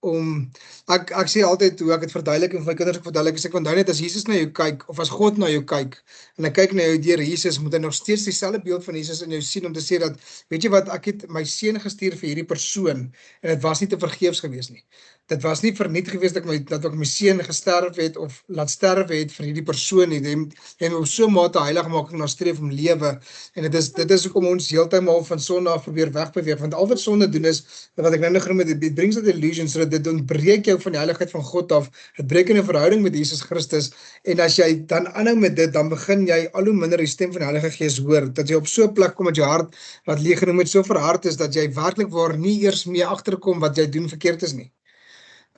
ek sê altyd hoe ek het verduidelik en vir my kinders ek verduidelik, ek onthou net as Jesus na jou kyk, of as God na jou kyk, en hy kyk na jou deur Jesus, moet hy nog steeds dieselfde beeld van Jesus in jou sien, om te sê dat, weet jy wat, ek het my seun gestuur vir hierdie persoon, en dit was nie te vergeefs gewees nie. Dit was nie verniet gewees dat ek my seun gesterf het, of laat sterf het vir hierdie persoon nie, en op so mate heiligmaking na streef om lewe, en dit is hoekom ons heeltemal van sonde af probeer wegbeweeg, want al wat sonde doen is, wat ek nou genoem het, it brings that illusion, so dit ontbreek jou van die heiligheid van God af, het breek in 'n verhouding met Jesus Christus, en as jy dan aanhou met dit, dan begin jy al hoe minder die stem van die Heilige Gees hoor, dat jy op so 'n plek kom met jou hart, wat leeg genoem het, so verhard is, dat jy werklik waar nie eers mee agterkom wat jy doen verkeerd is nie.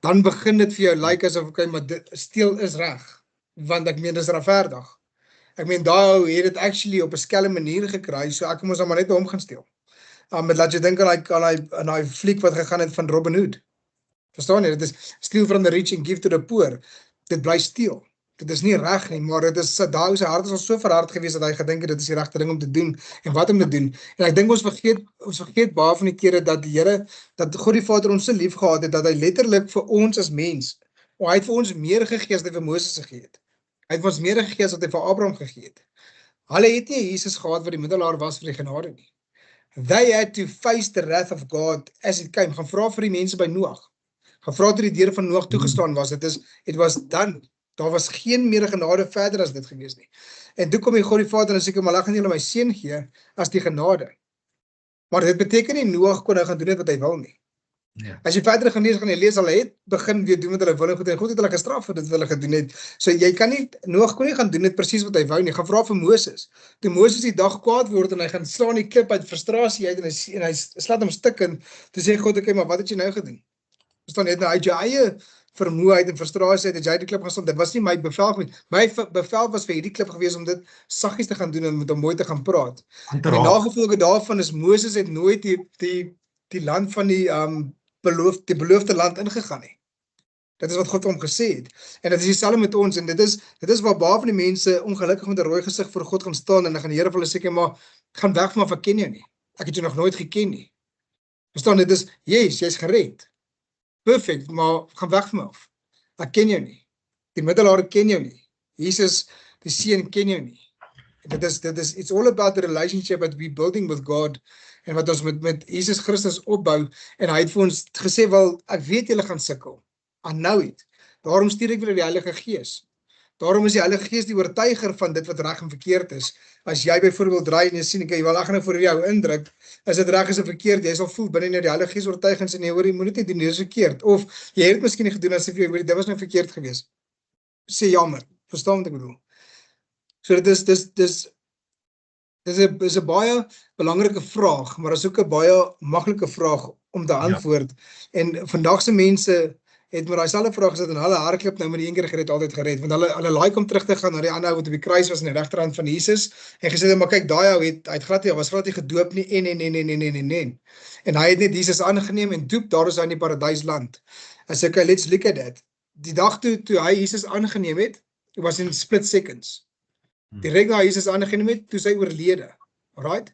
Dan begin dit vir jou lyk asof, okay, maar steel is reg, want ek meen, dis regverdig. Ek meen, daar het dit actually op 'n skelm manier gekry, so ek moes dan maar net hom gaan steel. Met laat jy dink aan die fliek wat gegaan het van Robin Hood. Verstaan jy? Dit is steal from the rich and give to the poor. Dit bly steel. Dit is nie reg nie, maar dit is daai sy hart is al so verhard gewees dat hy gedink het dit is die regte ding om te doen en wat om te doen. En ek dink ons vergeet baie van die kere dat die Here, dat God die Vader ons so lief gehad het dat hy letterlik vir ons as mens, hy het vir ons meer gegee as hy vir Moses gegee het. Hy het vir ons meer gegee as wat hy vir Abraham gegee het. Hulle het nie Jesus gehad wat die middelaar was vir die genade nie. They had to face the wrath of God as it came. Gaan vra vir die mense by Noag. Gevra toe die deur van Noag toegeslaan was, it was done. Daar was geen meer genade verder as dit gewees nie. En toe kom die God die Vader en sê, maar ek gaan julle my seun gee as die genade. Maar dit beteken nie Noag kon nou gaan doen het wat hy wil nie. Ja. As jy verder gaan lees, hulle het begin weer doen wat hulle wil en goed, en God het hulle gestraf vir dit wat hulle gedoen het. So jy kan nie, Noag kon nie gaan doen het presies wat hy wou nie. Gaan vra vir Moses. Toe Moses die dag kwaad word en hy gaan slaan die klip uit frustrasie uit en hy slaat hom stuk en toe sê God, okay, maar wat het jy nou gedoen? Verstaan jy, nou uit jou eie vermoeheid en frustrasie uit, dat jy die klip gaan slaan, dit was nie my bevel gewees. My bevel was vir hierdie klip gewees om dit saggies te gaan doen en met hom mooi te gaan praat. En die nagevolge daarvan is Moses het nooit die land van die beloofde land ingegaan nie. Dit is wat God hom gesê het. En dit is dieselfde met ons, en dit is waar baie van die mense ongelukkig met 'n rooi gesig voor God gaan staan, en dan gaan die Here vir hulle sê, maar gaan weg van, ek ken jou nie. Ek het jou nog nooit geken nie. Verstaan, dit is, jy's gered. Perfect, maar gaan weg van my af. Ek ken jou nie. Die middelaar ken jou nie. Jesus, die seun, ken jou nie. Dit is, it's all about the relationship that we building with God, en wat ons met Jesus Christus opbou, en hy het vir ons gesê, wel, ek weet julle gaan sukkel. I know it. Daarom stuur ek vir die Heilige Gees. Daarom is die Heilige Gees die oortuiger van dit wat reg en verkeerd is. As jy byvoorbeeld draai en jy sien, ek wil nou vir jou indruk, is dit reg is of verkeerd, jy sal voel binne die Heilige Gees oortuig en sê, nee hoor, jy moet dit nie doen, dit is verkeerd. Of jy het miskien nie gedoen as jy weet, dit was nou verkeerd gewees. Sê jammer, verstaan wat ek bedoel. So dit is 'n baie belangrike vraag, maar is ook 'n baie maklike vraag om te antwoord. Ja. En vandag se mense het maar daai selfde vraag gesit en hulle hardloop nou met die een keer gered, altyd gered, want hulle like om terug te gaan na die ander ou wat op die kruis was aan die regterhand van Jesus en gesê, maar kyk, daai ou was glad nie gedoop nie en. En hy het net Jesus aangeneem en doop, daar is hy in die paradysland. As ek, let's look at that. Die dag toe hy Jesus aangeneem het, was in split seconds. Direk na Jesus aangeneem het, toe sy oorlede. Alright?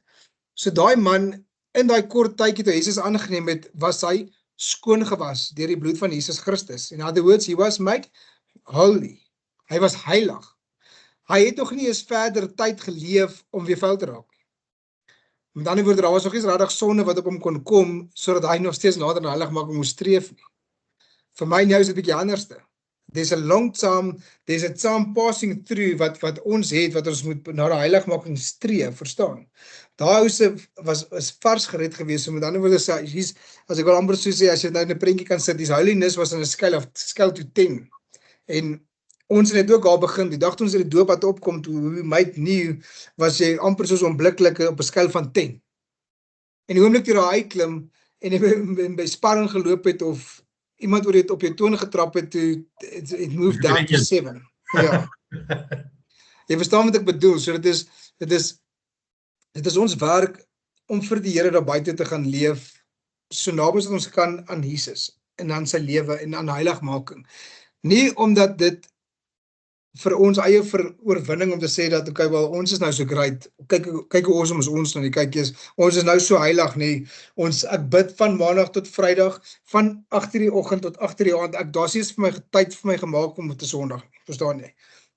So daai man, in daai kort tydjie toe Jesus aangeneem het, was hy skoon gewas deur die bloed van Jesus Christus. In other words, he was made holy. Hy was heilig. Hy het nog nie eens verder tyd geleef om weer fout te raak. Met ander woorde, daar was nog eens regtig sonde wat op hom kon kom, sodat hy nog steeds nader na heiligmaking moes streef nie. Vir my nou is dit 'n bietjie anderste. There's a time passing through wat ons het, wat ons moet na die heiligmaking streef, verstaan? Daai is vars gered gewees, so met ander woorde, as ek wil amper so sê, as jy nou in 'n prentjie kan sit, die holiness was in 'n scale to 10. En ons het ook daar begin, die dag toe ons in die doop wat opkom, toe we made new, was jy amper soos onblikklik op 'n skaal van 10. En die oomblik toe jy uitklim, en jy by sparring geloop het, of iemand oor dit op jou toon getrap het, it moved down to 7. Ja. Jy verstaan wat ek bedoel, so dit is ons werk om vir die Here daar buite te gaan leef, so naby as ons kan aan Jesus, en aan sy lewe, en aan heiligmaking. Nie omdat dit vir ons eie oorwinning om te sê dat, okay, wel, ons is nou so great, kyk hoe awesome is ons nou nie, kyk, ons is nou so heilig nie, ek bid van maandag tot vrydag, van 8 uur die oggend tot 8 uur die aand, daar is tyd vir my gemaak om te sondig, verstaan jy?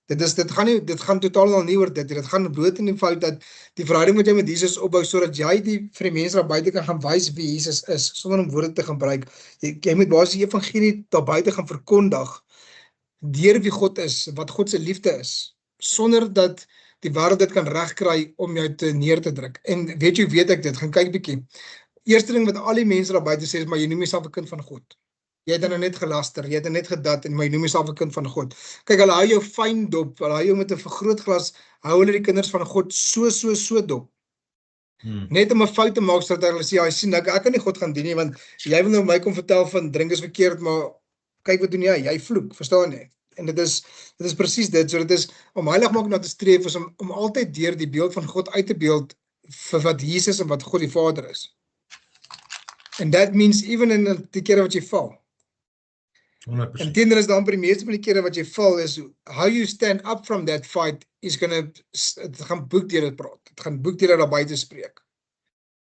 Dit gaan totaal al nie oor dit gaan bloot in die fout dat die verhouding wat jy met Jesus opbou, sodat jy vir die mense daar buite kan gaan wys wie Jesus is, sonder om woorde te gebruik. Jy moet basies die evangelie daar buite gaan verkondig, deur wie God is, wat God se liefde is, sonder dat die wêreld dit kan regkry om jou neer te druk. En weet ek dit, gaan kyk bietjie. Eerste ding wat al die mense daar buite sê is, maar jy noem jouself 'n kind van God. Jy het dan net gelaster, jy het net gedat, en maar jy noem jouself 'n kind van God. Kyk, hulle hou jou fyn dop, hulle hou jou met 'n vergrootglas, hou hulle die kinders van God so dop. Net om 'n fout te maak, sodat hulle sê, ja, sien, ek kan nie God gaan dien nie, want jy wil nou my kom vertel van drink is verkeerd, maar kyk wat doen jy vloek, verstaan jy? En dit is presies dit, so dit is, om heiligmaking na te streef, is om altyd deur die beeld van God uit te beeld, vir wat Jesus en wat God die Vader is. And that means, even in die kere wat jy val. 100%. En teenoor is dan by die meeste van die kere wat jy val, is how you stand up from that fight, het gaan boek deur dit praat, het gaan boek deur daar buite spreek.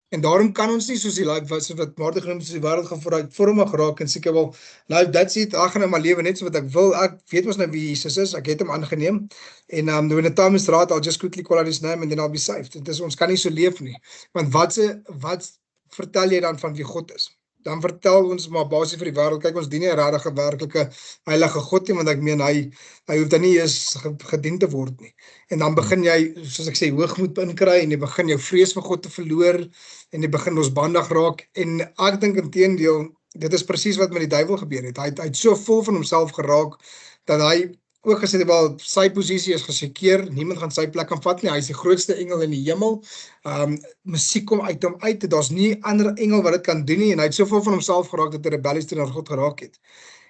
En daarom kan ons nie soos die wat Martin genoem, soos die wêreld gaan vormig raak, en seker wel, nou, that's it, ek gaan nou maar lewe net so wat ek wil, ek weet ons nou wie Jesus is, ek het hom aangeneem, en when the time is right, I'll just quickly call out his name, and then I'll be saved. Dit is, ons kan nie so leef nie, want wat vertel jy dan van wie God is? dan vertel ons maar basies vir die wêreld, kyk ons dien nie 'n regte werklike heilige God nie, want ek meen hy hoef dan nie eens gedien te word nie. En dan begin jy, soos ek sê, hoogmoed inkry en jy begin jou vrees vir God te verloor en jy begin losbandig raak en ek dink inteendeel, dit is presies wat met die duiwel gebeur het. Hy het so vol van homself geraak dat hy ook gesê het, wel, sy posisie is gesekeer, niemand gaan sy plek aanvat nie, hy is die grootste engel in die hemel, musiek kom uit hom uit, daar's nie ander engel wat dit kan doen nie, en hy het so vol van homself geraak, dat hy rebellies teenoor God geraak het.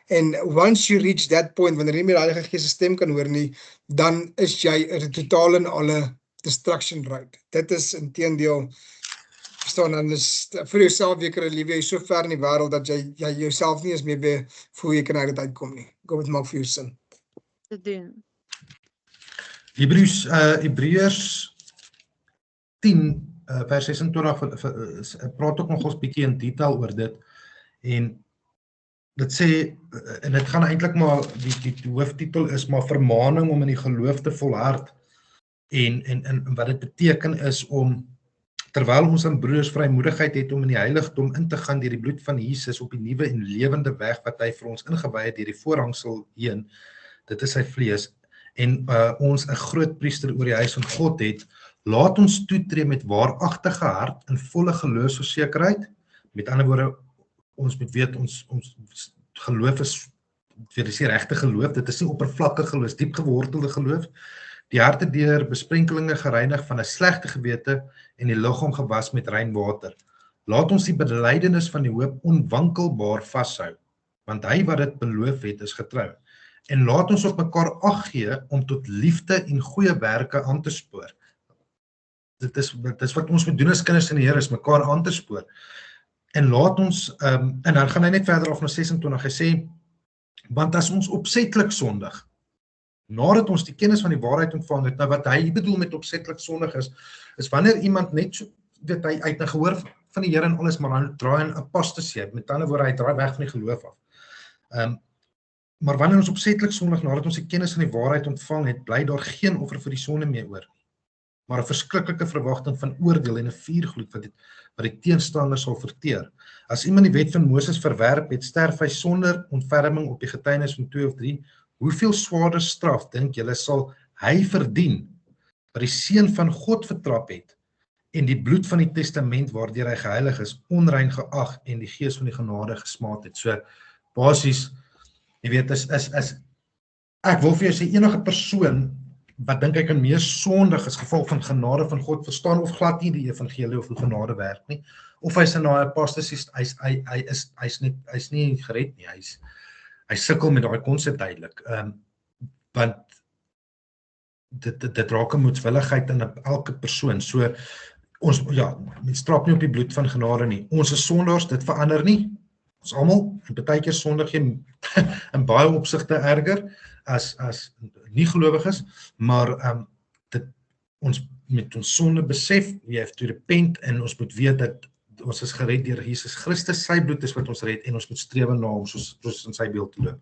En once you reach that point, wanneer jy nie meer die Heilige Gees se stem kan hoor nie, dan is jy in 'n totaal en alle destruction route. Dit is inteendeel, verstaan, dan is vir jouself weer leef jy so ver in die wêreld, dat jy jouself nie eens meer voel jy kan uit dit uitkom nie. Ek hoop dit maak vir jou sin. Te doen. Hebreërs 10 vers 26 praat ook nog ons bietjie in detail oor dit, en dit sê, en dit gaan eintlik maar, die hooftitel is maar vermaning om in die geloof te volhard, en wat dit beteken is om, terwyl ons aan broeders vrymoedigheid het om in die heiligdom in te gaan deur die bloed van Jesus op die nuwe en lewende weg wat hy vir ons ingewy het deur die voorhangsel heen, dit is sy vlees, en ons 'n groot priester oor die huis van God het, laat ons toetree met waaragtige hart in volle geloofsversekerheid. Met ander woorde, ons moet weet, ons geloof is die regte geloof, dit is nie oppervlakkige geloof, diep gewortelde geloof, die harte deur besprenkelinge gereinig van 'n slegte gewete en die liggaam gewas met rein water. Laat ons die belydenis van die hoop onwankelbaar vashou, want hy wat dit beloof het is getrou. En laat ons op mekaar ag gee om tot liefde en goeie werke aan te spoor. Dit is wat ons moet doen as kinders in die Here, is mekaar aan te spoor. En laat ons, en dan gaan hy net verder af na 26, hy sê, want as ons opsetlik sondig, nadat ons die kennis van die waarheid ontvang het, nou wat hy bedoel met opsetlik sondig is wanneer iemand net so, weet hy uit 'n gehoor van die Here en alles, maar dan draai in apostasie, met ander woorde, hy draai weg van die geloof af. Maar wanneer ons opsetlik sondig, nadat ons die kennis van die waarheid ontvang het, bly daar geen offer vir die sonde meer oor, maar 'n verskriklike verwagting van oordeel en 'n vuurgloed wat die teenstander sal verteer. As iemand die wet van Moses verwerp het, sterf hy sonder ontferming op die getuienis van 2 of 3. Hoeveel swaarder straf dink julle sal hy verdien wat die seun van God vertrap het en die bloed van die testament waardeur hy geheilig is onrein geag en die gees van die genade gesmaad het. So basies, jy weet, ek wil vir jou sê, enige persoon wat dink hy kan meer sondig as gevolg van genade van God verstaan of glad nie die evangelie of die genade werk nie, of hy's in daai apostasie, hy's nie gered nie, hy sukkel met daai konsep duidelik, want dit raak 'n moedswilligheid in elke persoon. So ons, mens trap nie op die bloed van genade nie. Ons is sondaars, dit verander nie. Ons almal, en partykeer sondig jy in baie opsigte erger as nie gelowiges, maar ons met ons sonde besef, we have to repent, en ons moet weet dat ons is gered deur Jesus Christus, sy bloed is wat ons red, en ons moet strewe na hom soos in sy beeld te loop.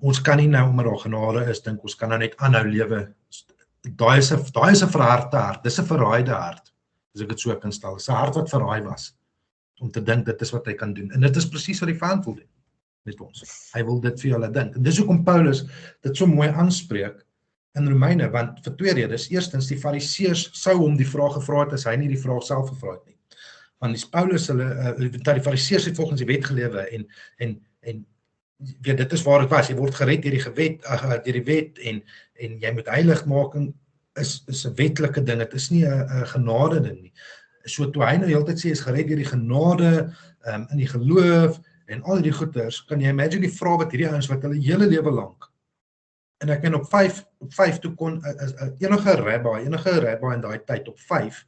Ons kan nie nou, omdat daar genade is, dink ons kan nou net aanhou lewe. Daai is 'n verhardte hart, dis 'n verraaide hart, as ek dit so kan stel. Dis 'n hart wat verraai was, om te dink dit is wat hy kan doen. En dit is presies wat die vyand wil doen met ons. Hy wil dit vir julle dink. En dis hoekom Paulus dit so mooi aanspreek in Romeine, want vir 2 redes. Eerstens, die fariseërs sou hom die vraag gevra het as hy nie die vraag self gevra het nie. Want die Paulus, die fariseërs het volgens die wet gelewe en weet, dit is waar dit was. Jy word gered deur die wet en jy moet heiligmaking is 'n wetlike ding. Dit is nie 'n genade ding nie. So toe hy nou heeltyd sê is gered deur die genade, in die geloof en al die goeders, kan jy imagine die vraag wat hierdie ouens wat hulle hele lewe lank, en ek meen op 5 toe kon enige rabbi in daai tyd op 5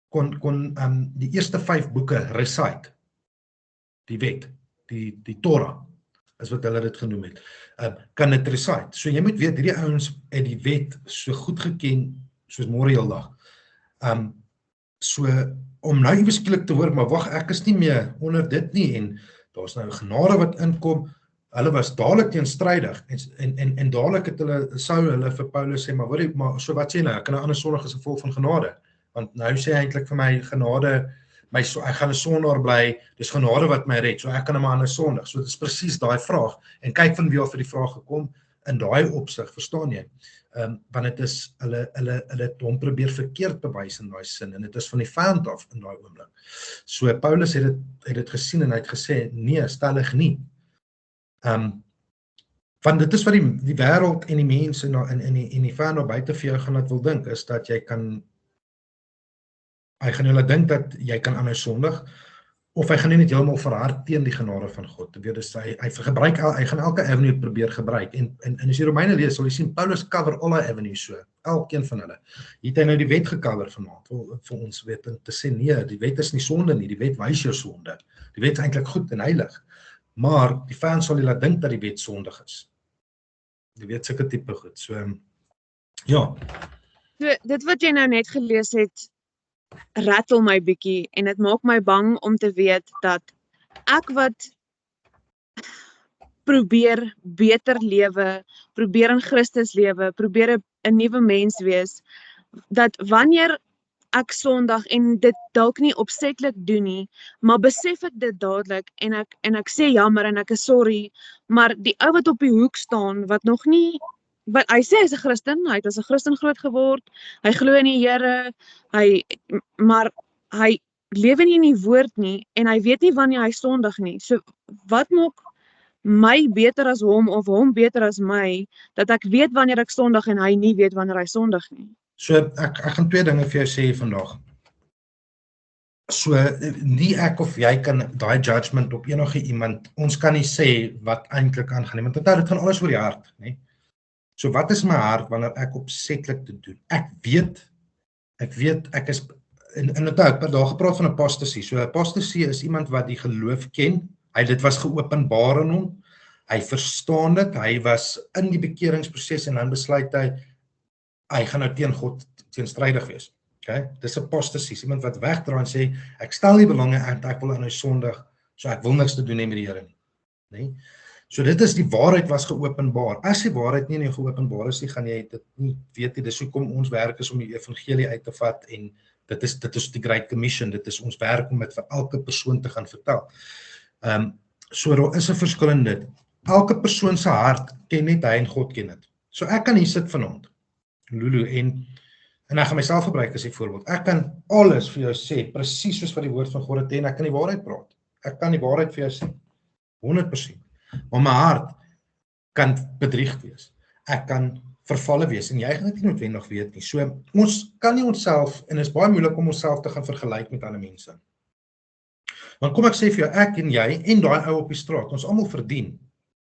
kon die eerste 5 boeke recite, die wet, die Torah, is wat hulle dit genoem het, kan dit recite. So jy moet weet, hierdie ouens het die wet so goed geken, soos môre heeldag. So, om nou ewe skielik te hoor, maar wag, ek is nie meer onder dit nie, en daar's nou genade wat inkom, hulle was dadelik teenstrydig, en dadelik sou hulle vir Paulus sê, maar so wat sê nou, ek kan nou anders sondig as gevolg van genade, want nou sê hy eintlik vir my genade, ek gaan 'n sondaar bly, dis genade wat my red, so ek kan maar aan 'n sondig. So dit is presies daai vraag. En kyk van wie al vir die vraag gekom in daai opsig, verstaan jy? Want dit is hulle het hom probeer verkeerd bewys in daai sin en dit is van die vyand af in daai oomblik. So Paulus het dit gesien en hy het gesê nee, stellig nie. Want dit is wat die wêreld en die mense in die vyand buite vir jou gaan dit wil dink, is dat hy gaan julle dink dat jy kan aanhou sondig, of hy gaan nie net heeltemal verhard teen die genade van God. Jy weet, dus hy gaan elke avenue probeer gebruik, en as jy Romeine lees, sal jy sien, Paulus cover al die avenues so, elkeen van hulle. Hier het hy nou die wet gecover vanaand, vir ons weet, en te sê nee, die wet is nie sonde nie, die wet wys jou sonde. Die wet is eintlik goed en heilig, maar die vyand sal jy laat dink dat die wet sondig is. Die wet sulke tipe goed, so, ja. So, dit wat jy nou net gelees het, rattel my bietjie en dit maak my bang om te weet dat ek wat probeer beter lewe, probeer in Christus lewe, probeer 'n nuwe mens wees, dat wanneer ek sondig en dit dalk nie opsetlik doen nie, maar besef ek dit dadelik en ek sê jammer en ek is sorry, maar die ou wat op die hoek staan wat nog nie hy sê hy's 'n Christen, hy het as 'n Christen groot geword, hy glo in die Here, maar hy lewe nie in die woord nie en hy weet nie wanneer hy sondig nie. So wat maak my beter as hom of hom beter as my, dat ek weet wanneer ek sondig en hy nie weet wanneer hy sondig nie? So ek gaan twee dinge vir jou sê vandag. So nie ek of jy kan daai judgment op enige iemand, ons kan nie sê wat eintlik aangaan nie, want dit gaan alles oor die hart, nê? So wat is my hart wanneer ek opsetlik te doen? Ek weet, ek is, en ek per dag gepraat van apostasie. So apostasie is iemand wat die geloof ken, dit was geopenbaar in hom, hy verstaan dit, hy was in die bekeringsproses en dan besluit hy gaan nou teen God teenstrydig wees. Okay? Dis apostasie, iemand wat wegdraai en sê, ek stel nie belange aan, ek wil nou sondig, so ek wil niks te doen hê met die Here nie. Nee? So dit is die waarheid was geopenbaar. As die waarheid nie geopenbaar is nie, gaan jy dit nie weet nie. Dis hoekom ons werk is om die evangelie uit te vat en dit is die Great Commission, dit is ons werk om dit vir elke persoon te gaan vertel. So daar is 'n verskil in dit. Elke persoon se hart ken net hy en God ken dit. So ek kan hier sit vanaand, Lulu, en ek gaan myself gebruik as 'n voorbeeld. Ek kan alles vir jou sê, presies soos wat die woord van God het en ek kan die waarheid praat. Ek kan die waarheid vir jou sê, 100%. Maar my hart kan bedrieg wees. Ek kan vervalle wees en jy gaan dit nie noodwendig weet nie. So ons kan nie onsself, en dit is baie moeilik om onsself te gaan vergelyk met ander mense. Want kom ek sê vir jou, ek en jy en daai ou op die straat, ons almal verdien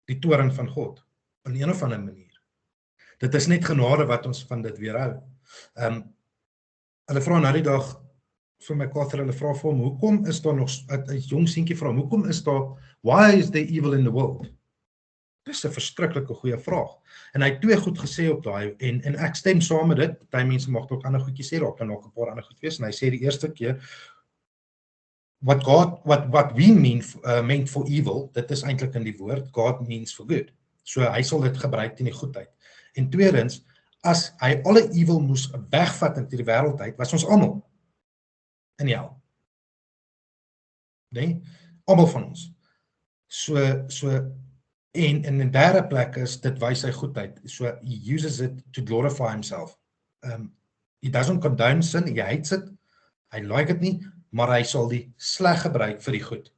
die toorn van God op 'n of ander manier. Dit is net genade wat ons van dit weerhou. Hulle vra nou die dag vir my Carter, hulle vra vir hom, hoekom is daar nog 'n jong seentjie vra hom, hoekom is daar, why is there evil in the world? Dis 'n verskriklike goeie vraag. En hy het twee goed gesê op daai en ek stem saam met dit. Party mense mag dalk ander goedjies sê, daar kan nog 'n paar ander goed wees en hy sê die eerste keer what we meant for evil, dit is eintlik in die woord, God means for good. So hy sal dit gebruik teen die goedheid. En tweedens, as hy alle evil moes wegvat in die wêreld uit, was ons almal in die hel. Nee, almal van ons. So en in 'n derde plek is dit wys hy goedheid. So he uses it to glorify himself. He doesn't condone sin, hy hates it, hy like dit nie, maar hy sal die sleg gebruik vir die goed.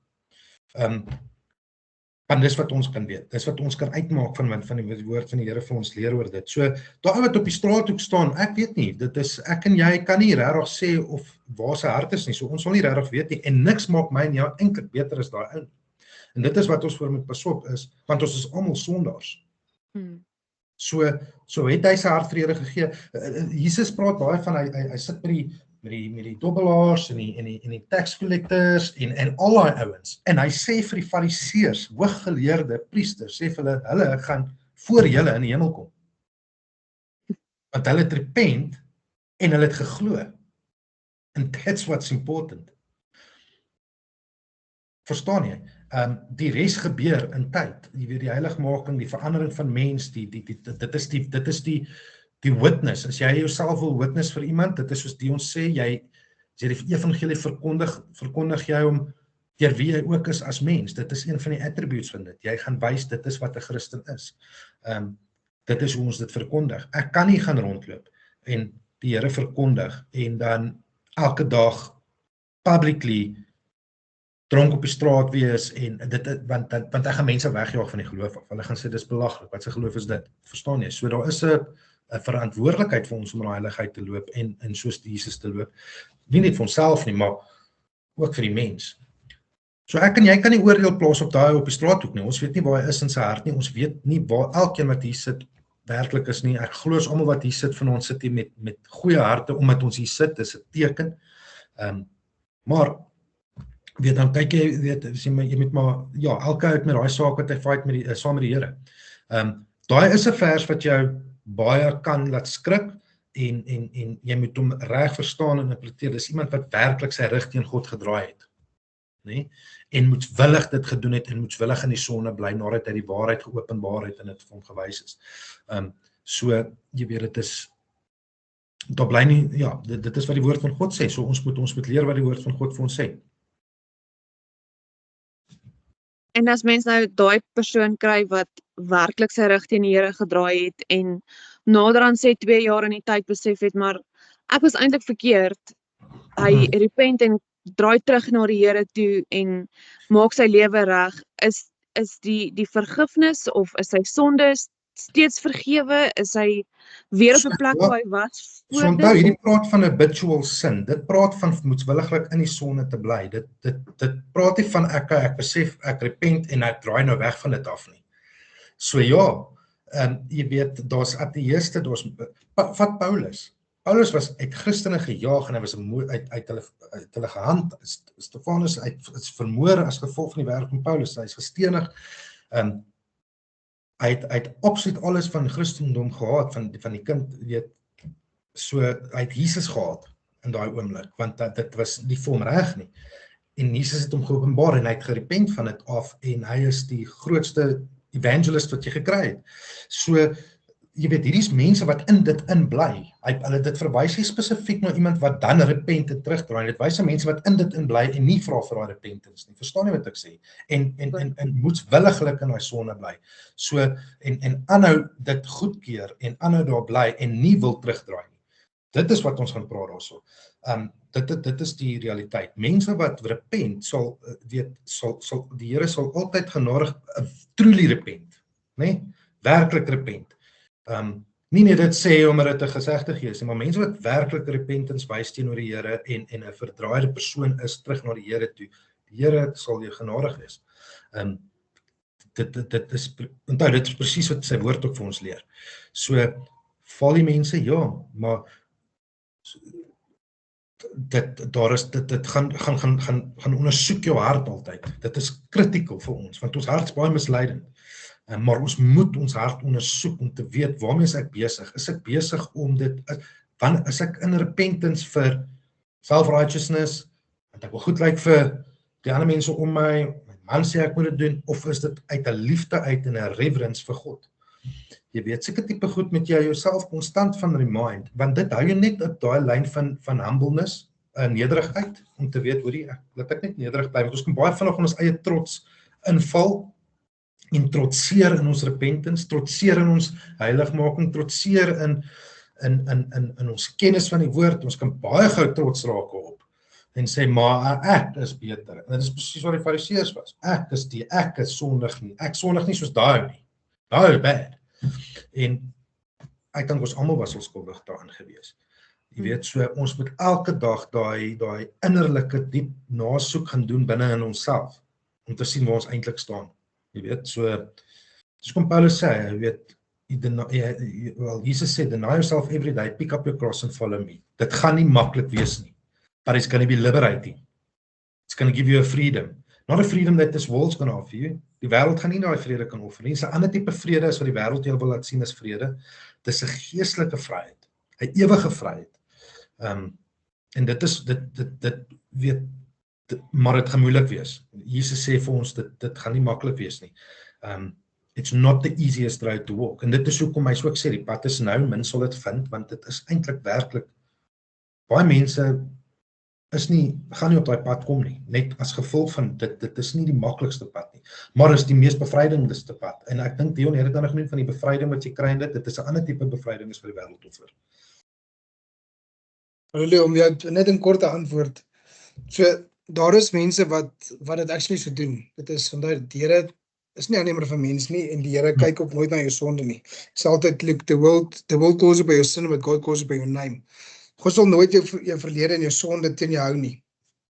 Want dis wat ons kan weet, dis wat ons kan uitmaak van die woord van die Here vir ons leer oor dit. So, daai wat op die straathoek staan, ek weet nie, dit is, ek en jy kan nie regtig sê of waar sy hart is nie, so ons wil nie regtig weet nie, en niks maak my en jou eintlik beter as daai ou. En dit is wat ons voor moet pas op is, want ons is almal sondaars. So het hy sy hart vir die Here gegee. Jesus praat baie van, hy sit met die dobbelaars en die tax collectors en al daai ouens. En hy sê vir die fariseërs, hooggeleerde priesters, sê vir hulle gaan voor julle in die hemel kom. Want hulle het repent en hulle het geglo. And that's what's important. Verstaan jy? Die res gebeur in tyd. Jy weet, die heiligmaking, die verandering van mens, dit is die witness. As jy jouself wil witness vir iemand, dit is soos die ons sê, As jy die evangelie verkondig jy hom deur wie jy ook is as mens. Dit is een van die attributes van dit. Jy gaan wys dit is wat 'n Christen is. Dit is hoe ons dit verkondig. Ek kan nie gaan rondloop en die Here verkondig en dan elke dag publicly dronk op die straat wees en want ek gaan mense wegjaag van die geloof af. Hulle gaan sê dis belaglik. Wat se geloof is dit? Verstaan jy? So daar is 'n verantwoordelikheid vir ons om in die heiligheid te loop en soos Jesus te loop. Nie net vir onsself nie, maar ook vir die mens. So ek en jy kan nie oordeel plaas op die straathoek nie. Ons weet nie waar hy is in sy hart nie. Ons weet nie waar elkeen wat hier sit werklik is nie. Ek glo ons almal wat hier sit van ons sit hier met goeie harte omdat ons hier sit, dis 'n teken. Maar weet dan kyk jy jy moet maar elke uit met daai saak wat hy fight met saam met die Here. Daai is 'n vers wat jou baie kan laat skrik en jy moet hom reg verstaan en interpreteer. Dis iemand wat werklik sy rug teen God gedraai het. Nee? En moetswillig dit gedoen het en moetswillig in die sonde bly nadat hy die waarheid geopenbaar het en dit vir hom gewys is. So jy weet dit is daar bly nie dit is wat die woord van God sê. So ons moet leer wat die woord van God vir ons sê. En as mens nou daai persoon kry wat werklik sy rug teen die Here gedraai het en naderhand sê 2 jaar in die tyd besef het, maar ek was eintlik verkeerd. Hy repent en draai terug na die Here toe en maak sy lewe reg. Is die vergifnis of is sy sonde steeds vergewe? Is hy weer op 'n plek waar hy was? So onthou, hierdie praat van 'n habitual sin. Dit praat van moetswilliglik in die sonde te bly. Dit praat nie van ek besef, ek repent en ek draai nou weg van dit af nie. So jy weet, daar's ateïste, vat Paulus. Paulus was uit Christene gejaag en hy was uit hulle gehand. Stefanus is vermoor as gevolg van die werk van Paulus. Hy is gestenig. Hy het absoluut alles van Christendom gehad, van die kind, weet, so hy het Jesus gehad in daai oomblik, want dit was nie vir hom reg nie. En Jesus het hom geopenbaar en hy het gerepent van dit af en hy is die grootste evangelist wat jy gekry het. So jy weet, hierdie is mense wat in dit bly. Hulle dit verwys nie spesifiek na iemand wat dan repent en terugdraai. Dit wys aan mense wat in dit bly en nie vra vir daai repentance nie. Verstaan jy wat ek sê? En moetswilliglik in daai sonde bly. So en aanhou dit goedkeur en aanhou daar bly en nie wil terugdraai nie. Dit is wat ons gaan praat daarso. Dit is die realiteit. Mense wat repent sal die Here sal altyd genadig truly repent, né? Werklik repent. Nie net dit sê omdat dit 'n gesegde gee, maar mense wat werklik repentance wys teenoor die Here en 'n verdraaide persoon is terug na die Here toe. Die Here sal jou genadig wees. Dit is onthou, dit is presies wat sy woord ook vir ons leer. So val die mense maar dit gaan ondersoek jou hart altyd. Dit is critical vir ons want ons hart is baie misleidend. Maar ons moet ons hart ondersoek om te weet waarmee is ek besig? Is ek besig om dit, is ek in repentance vir self-righteousness, want ek wil goed lyk vir die ander mense om my man sê ek moet dit doen, of is dit uit 'n liefde uit en 'n reverence vir God? Jy weet, seker tipe goed met jy jouself konstant van remind, want dit hou jou net op daai lyn van humbleness, nederigheid, om te weet, hoorie, laat ek net nederig bly, want ons kan baie vinnig in ons eie trots inval, en trotseer in ons repentance, trotseer in ons heiligmaking, trotseer in ons kennis van die woord. Ons kan baie gou trots raak op en sê, maar ek is beter. En dit is presies wat die Fariseërs was. Ek is sondig nie. Ek sondig nie soos daai nie. Daai is bad. En ek dink ons almal was onskuldig daarin gewees. Jy weet, so ons moet elke dag daai innerlike diep nasoek gaan doen binne in onsself om te sien waar ons eintlik staan. Jy weet, so kom Paulus sê, jy weet, Jesus sê, deny yourself every day, pick up your cross and follow me. Dit gaan nie maklik wees nie, but it's going to be liberating. It's going to give you a freedom. Not a freedom that this world's going to offer you. Die wêreld gaan nie daai vrede kan offer nie. Dis 'n ander tipe vrede as wat die wêreld jou wil laat sien as vrede. Dis 'n geestelike vryheid, 'n ewige vryheid. En dit weet, maar dit gaan moeilik wees. Jesus sê vir ons, dit gaan nie maklik wees nie. It's not the easiest road to walk. En dit is hoekom hy so ook sê, die pad is nou, min sal dit vind, want dit is eintlik werklik, baie mense gaan nie op daai pad kom nie, net as gevolg van dit is nie die maklikste pad nie, maar is die mees bevrydendste pad, en ek dink Dion het dit dan genoem van die bevryding wat jy kry in dit is 'n ander tipe bevryding as vir die wêreldoffer. Hallo, om jou net 'n korte antwoord. So, daar is mense wat dit actually so doen. Dit is vandaar die Here is nie aannemer van mens nie en die Here kyk ook nooit na jou sonde nie. Dis altyd look the world calls you by your sin, but God calls you by your name. God sal nooit jou verlede en jou sonde teen jou hou nie.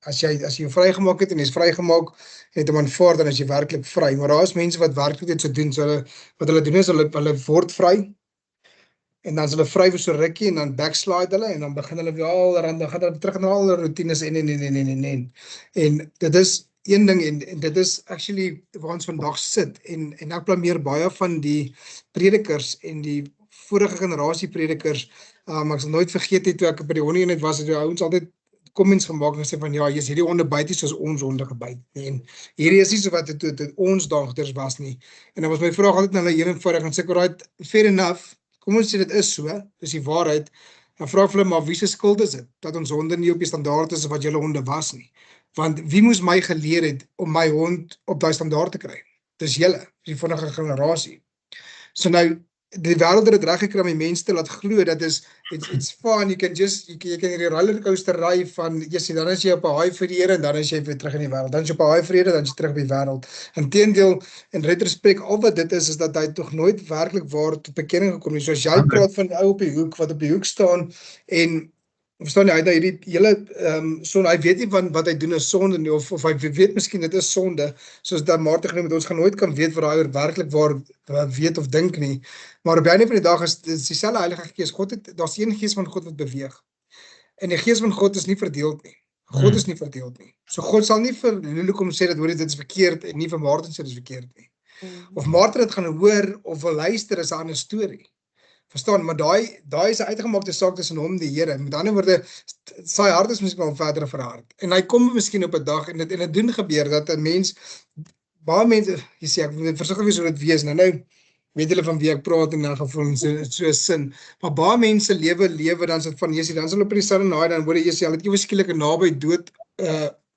As jy jou vrygemaak het en jy's vrygemaak en het hom aanvaar, dan is jy werklik vry. Maar daar is mense wat werklik dit so doen. So wat hulle doen is hulle word vry. En dan is hulle vry vir so rukkie en dan backslide hulle en dan begin hulle weer dan gaan hulle terug na al hulle routines en dit is een ding en dit is actually waar ons vandag sit en ek blameer baie van die predikers en die vorige generasie predikers. Ek sal nooit vergeet het toe ek by die hondeeenheid was, het die ouens altyd comments gemaak en sê van ja, jy's hierdie honde byt nie soos ons honde gebyt nie. En hierdie is nie so wat dit ons dagters was nie. En dan was my vraag altyd na hulle eenvoudig en sê ek, alright, fair enough. Kom ons sê dit is so, dis die waarheid. Dan vra ek vir hulle, maar wie se skuld is dit? Dat ons honde nie op die standaard is wat julle honde was nie. Want wie moes my geleer het om my hond op daai standaard te kry? Dis julle, die vorige generasie. So nou, die wêreld het dit reg gekry om die mense te laat glo dat it's fun, jy kan die rollercoaster ry van, dan is jy op 'n high vir die Here en dan is jy weer terug in die wêreld. Dan is jy op 'n high vrede, dan is jy terug by die wêreld. Inteendeel, in retrospek, al wat dit is dat hy tog nooit werklik waar tot bekering gekom nie. So as jy praat van die ou op die hoek wat op die hoek staan en verstaan jy, hy het nou hierdie hele sonde, hy weet nie van wat hy doen is sonde nie, of hy weet miskien dit is sonde, soos dat Martin genoem het, ons gaan nooit kan weet wat hy werklik waar weet of dink nie, maar op die einde van die dag is dieselfde Heilige Gees, daar's een Gees van God wat beweeg, en die Gees van God is nie verdeeld nie, God is nie verdeeld nie, so God sal nie vir Lulu kom sê dat hoor dit is verkeerd, en nie vir Martin sê dit is verkeerd nie, of Martin het gaan hoor, of wil luister is 'n ander storie. Verstaan, maar daai is 'n uitgemaakte saak tussen hom en die Here. Met ander woorde, sy hart is miskien al verder verhard. En hy kom miskien op 'n dag en dit doen gebeur dat 'n mens baie mense, jy sê ek moet versigtig wees hoe dit wees. Nou weet hulle van wie ek praat en dan gevoel so 'n sin. Maar baie mense lewe dan sit van Jesusie, dan sal op die selfde naai dan hoor jy al het ewe skielik 'n naby dood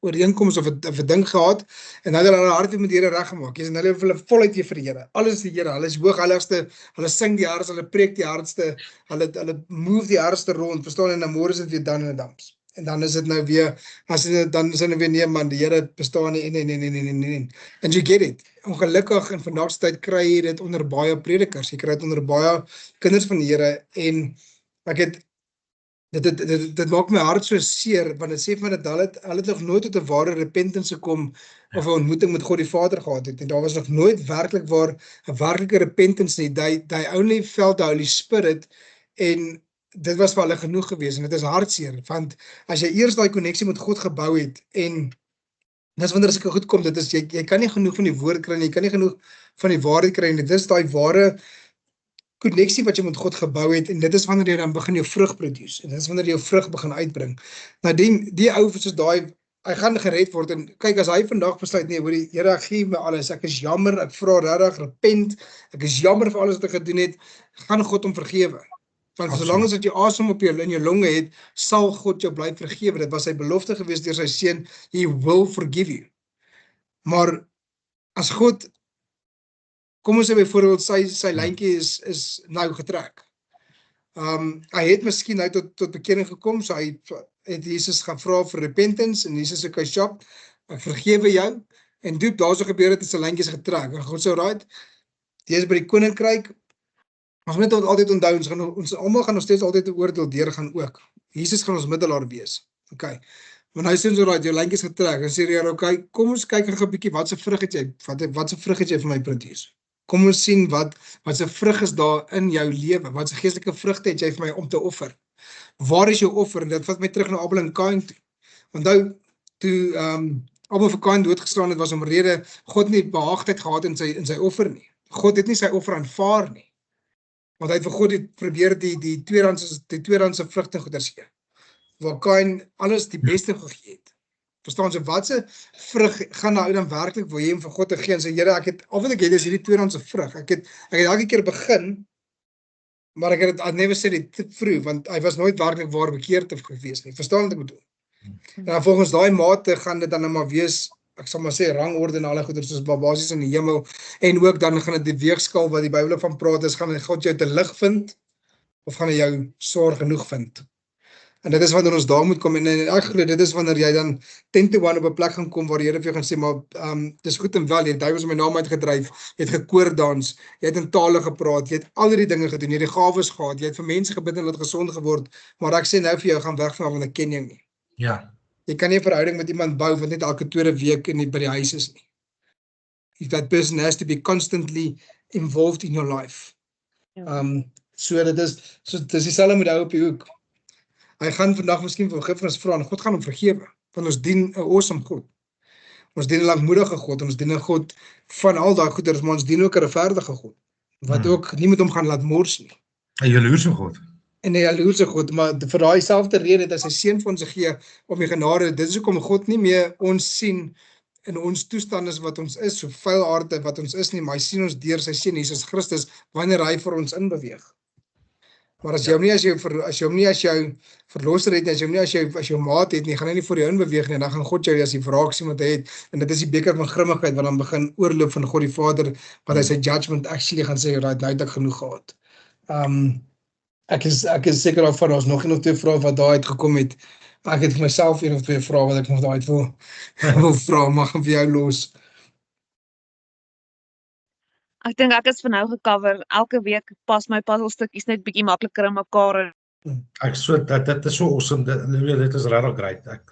ooreenkoms of 'n ding gehad en hulle hulle hart met die Here reggemaak. Jy sien hulle voluit vir die Here. Alles is die Here. Hulle is hoogheiligste. Hulle sing die hardste, hulle preek die hardste. Hulle move die hardste rond. Verstaan en dan môre is dit weer dan in 'n damps. En dan is dit nou weer dan is dit weer nee man, die Here bestaan nie. Nee. And you get it. Ongelukkig in vandag se tyd kry jy dit onder baie predikers. Jy kry dit onder baie kinders van die Here en ek het dit maak my hart so seer, want dit sê van dat hulle het nog nooit tot 'n ware repentance gekom, of 'n ontmoeting met God die Vader gehad het, en daar was nog nooit werklik waar 'n werklike repentance nie, they only felt the Holy Spirit, en dit was vir hulle genoeg gewees, en dit is hartseer, want as jy eers daai koneksie met God gebou het, en dis wanneer as ek goed kom, dit is, jy kan nie genoeg van die woord kry, jy kan nie genoeg van die waarheid kry, en dit is daai ware koneksie wat jy met God gebou het, en dit is wanneer jy dan begin jou vrug produce, en dit is wanneer jy jou vrug begin uitbring. Nou die ou soos daai, hy gaan gered word, en kyk, as hy vandag besluit, nee, hoor die Here, ek gee my alles, ek is jammer, ek vra regtig, repent, ek is jammer vir alles wat ek gedoen het, gaan God hom vergewe. Want solank as dat jy asem op in jou longe het, sal God jou bly vergewe. Dit was sy belofte gewees deur sy seun, he will forgive you. Maar as God, kom ons sê byvoorbeeld, sy lyntjie is nou getrek. Hy het miskien nou tot bekering gekom, so hy het Jesus gaan vra vir repentance, en Jesus sê, okay, shop, ek vergewe jou, en doep, daar so gebeur het, sy lyntjie is getrek, en God sê, right, die is by die koninkryk, ons moet altyd onthou, ons almal gaan nog steeds altyd 'n oordeel deurgaan ook. Jesus gaan ons middelaar wees. Okay. Want hy sê ons alright, jou lyntjie is getrek. En sê jy, okay, kom ons kyk gou 'n bietjie wat se vrug het jy? Wat se vrug het jy vir my produce? Kom ons sien wat se vrug is daar in jou lewe. Wat se geestelike vrugte het jy vir my om te offer? Waar is jou offer? En dit vat my terug na Abel en Kain toe. Onthou toe Abel vir Kain doodgeslaan het, was omrede God nie behaagdheid gehad in sy offer nie. God het nie sy offer aanvaar nie. Want hy het vir God probeer die tweedehandse vrugte goeders gee. Waar Kain alles die beste gegee het. Verstaan jy, wat se vrug gaan nou dan werklik wil jy hom vir God te gee en sê, Here, al wat ek het is hierdie tweedehandse vrug. Ek het elke keer begin, maar ek het I never said it through, want hy was nooit werklik waar bekeerd of gewees nie. Verstaan wat ek bedoel? En dan volgens daai mate gaan dit dan nou maar wees, ek sal maar sê rangorde en alle goeders soos basies in die hemel, en ook dan gaan dit die weegskaal wat die Bybel van praat is, gaan God jou te lig vind of gaan hy jou swaar genoeg vind? En dit is wanneer ons daar moet kom, en ek glo dit is wanneer jy dan 10-1 op 'n plek gaan kom waar die Here vir jou gaan sê, maar dis goed en wel, jy het duiwels in my naam uitgedryf, jy het gekoordans, jy het in tale gepraat, jy het al die dinge gedoen, jy het die gawes gehad, jy het vir mense gebid en hulle het gesond geword, maar ek sê nou vir jou, gaan weg van want ek ken jou nie. Ja. Jy kan nie 'n verhouding met iemand bou wat net elke tweede week by die huis is nie. That person has to be constantly involved in your life. So dit is dieselfde met die ou op die hoek. Hy gaan vandag miskien vergifnis vra en God gaan hom vergewe, want ons dien 'n awesome God. Ons dien 'n lankmoedige God, ons dien 'n God van al daai goeders, maar ons dien ook 'n regverdige God, wat ook nie met hom gaan laat mors nie. 'n jaloerse God. En 'n jaloerse God, maar vir daai selfde rede dat hy sy seun vir ons gee om die genade, dit is hoekom God nie meer ons sien in ons toestand is wat ons is, so vuilaarde wat ons is nie, maar hy sien ons deur sy seun Jesus Christus wanneer hy vir ons inbeweeg. Maar as jy hom nie as jou verlosser het, as jy hom nie as jou maat het nie, gaan hy nie voor jou inbeweeg nie, en dan gaan God jou as die wraak sien wat hy het, en dit is die beker van grimmigheid wat dan begin oorloop van God die Vader, wat hy sy judgment actually gaan sê, right, nou het ek genoeg gehad. Ek is seker daarvan, ons nog 1 of 2 vrae wat daar uitgekom het. Ek het vir myself 1 of 2 vrae wat ek nog daar uit wil vra, maar gaan vir jou los. Ek dink ek is vir nou gecover. Elke week pas my puzzelstukkies net bietjie makliker in mekaar. Dit is so awesome, dit is regtig great. Ek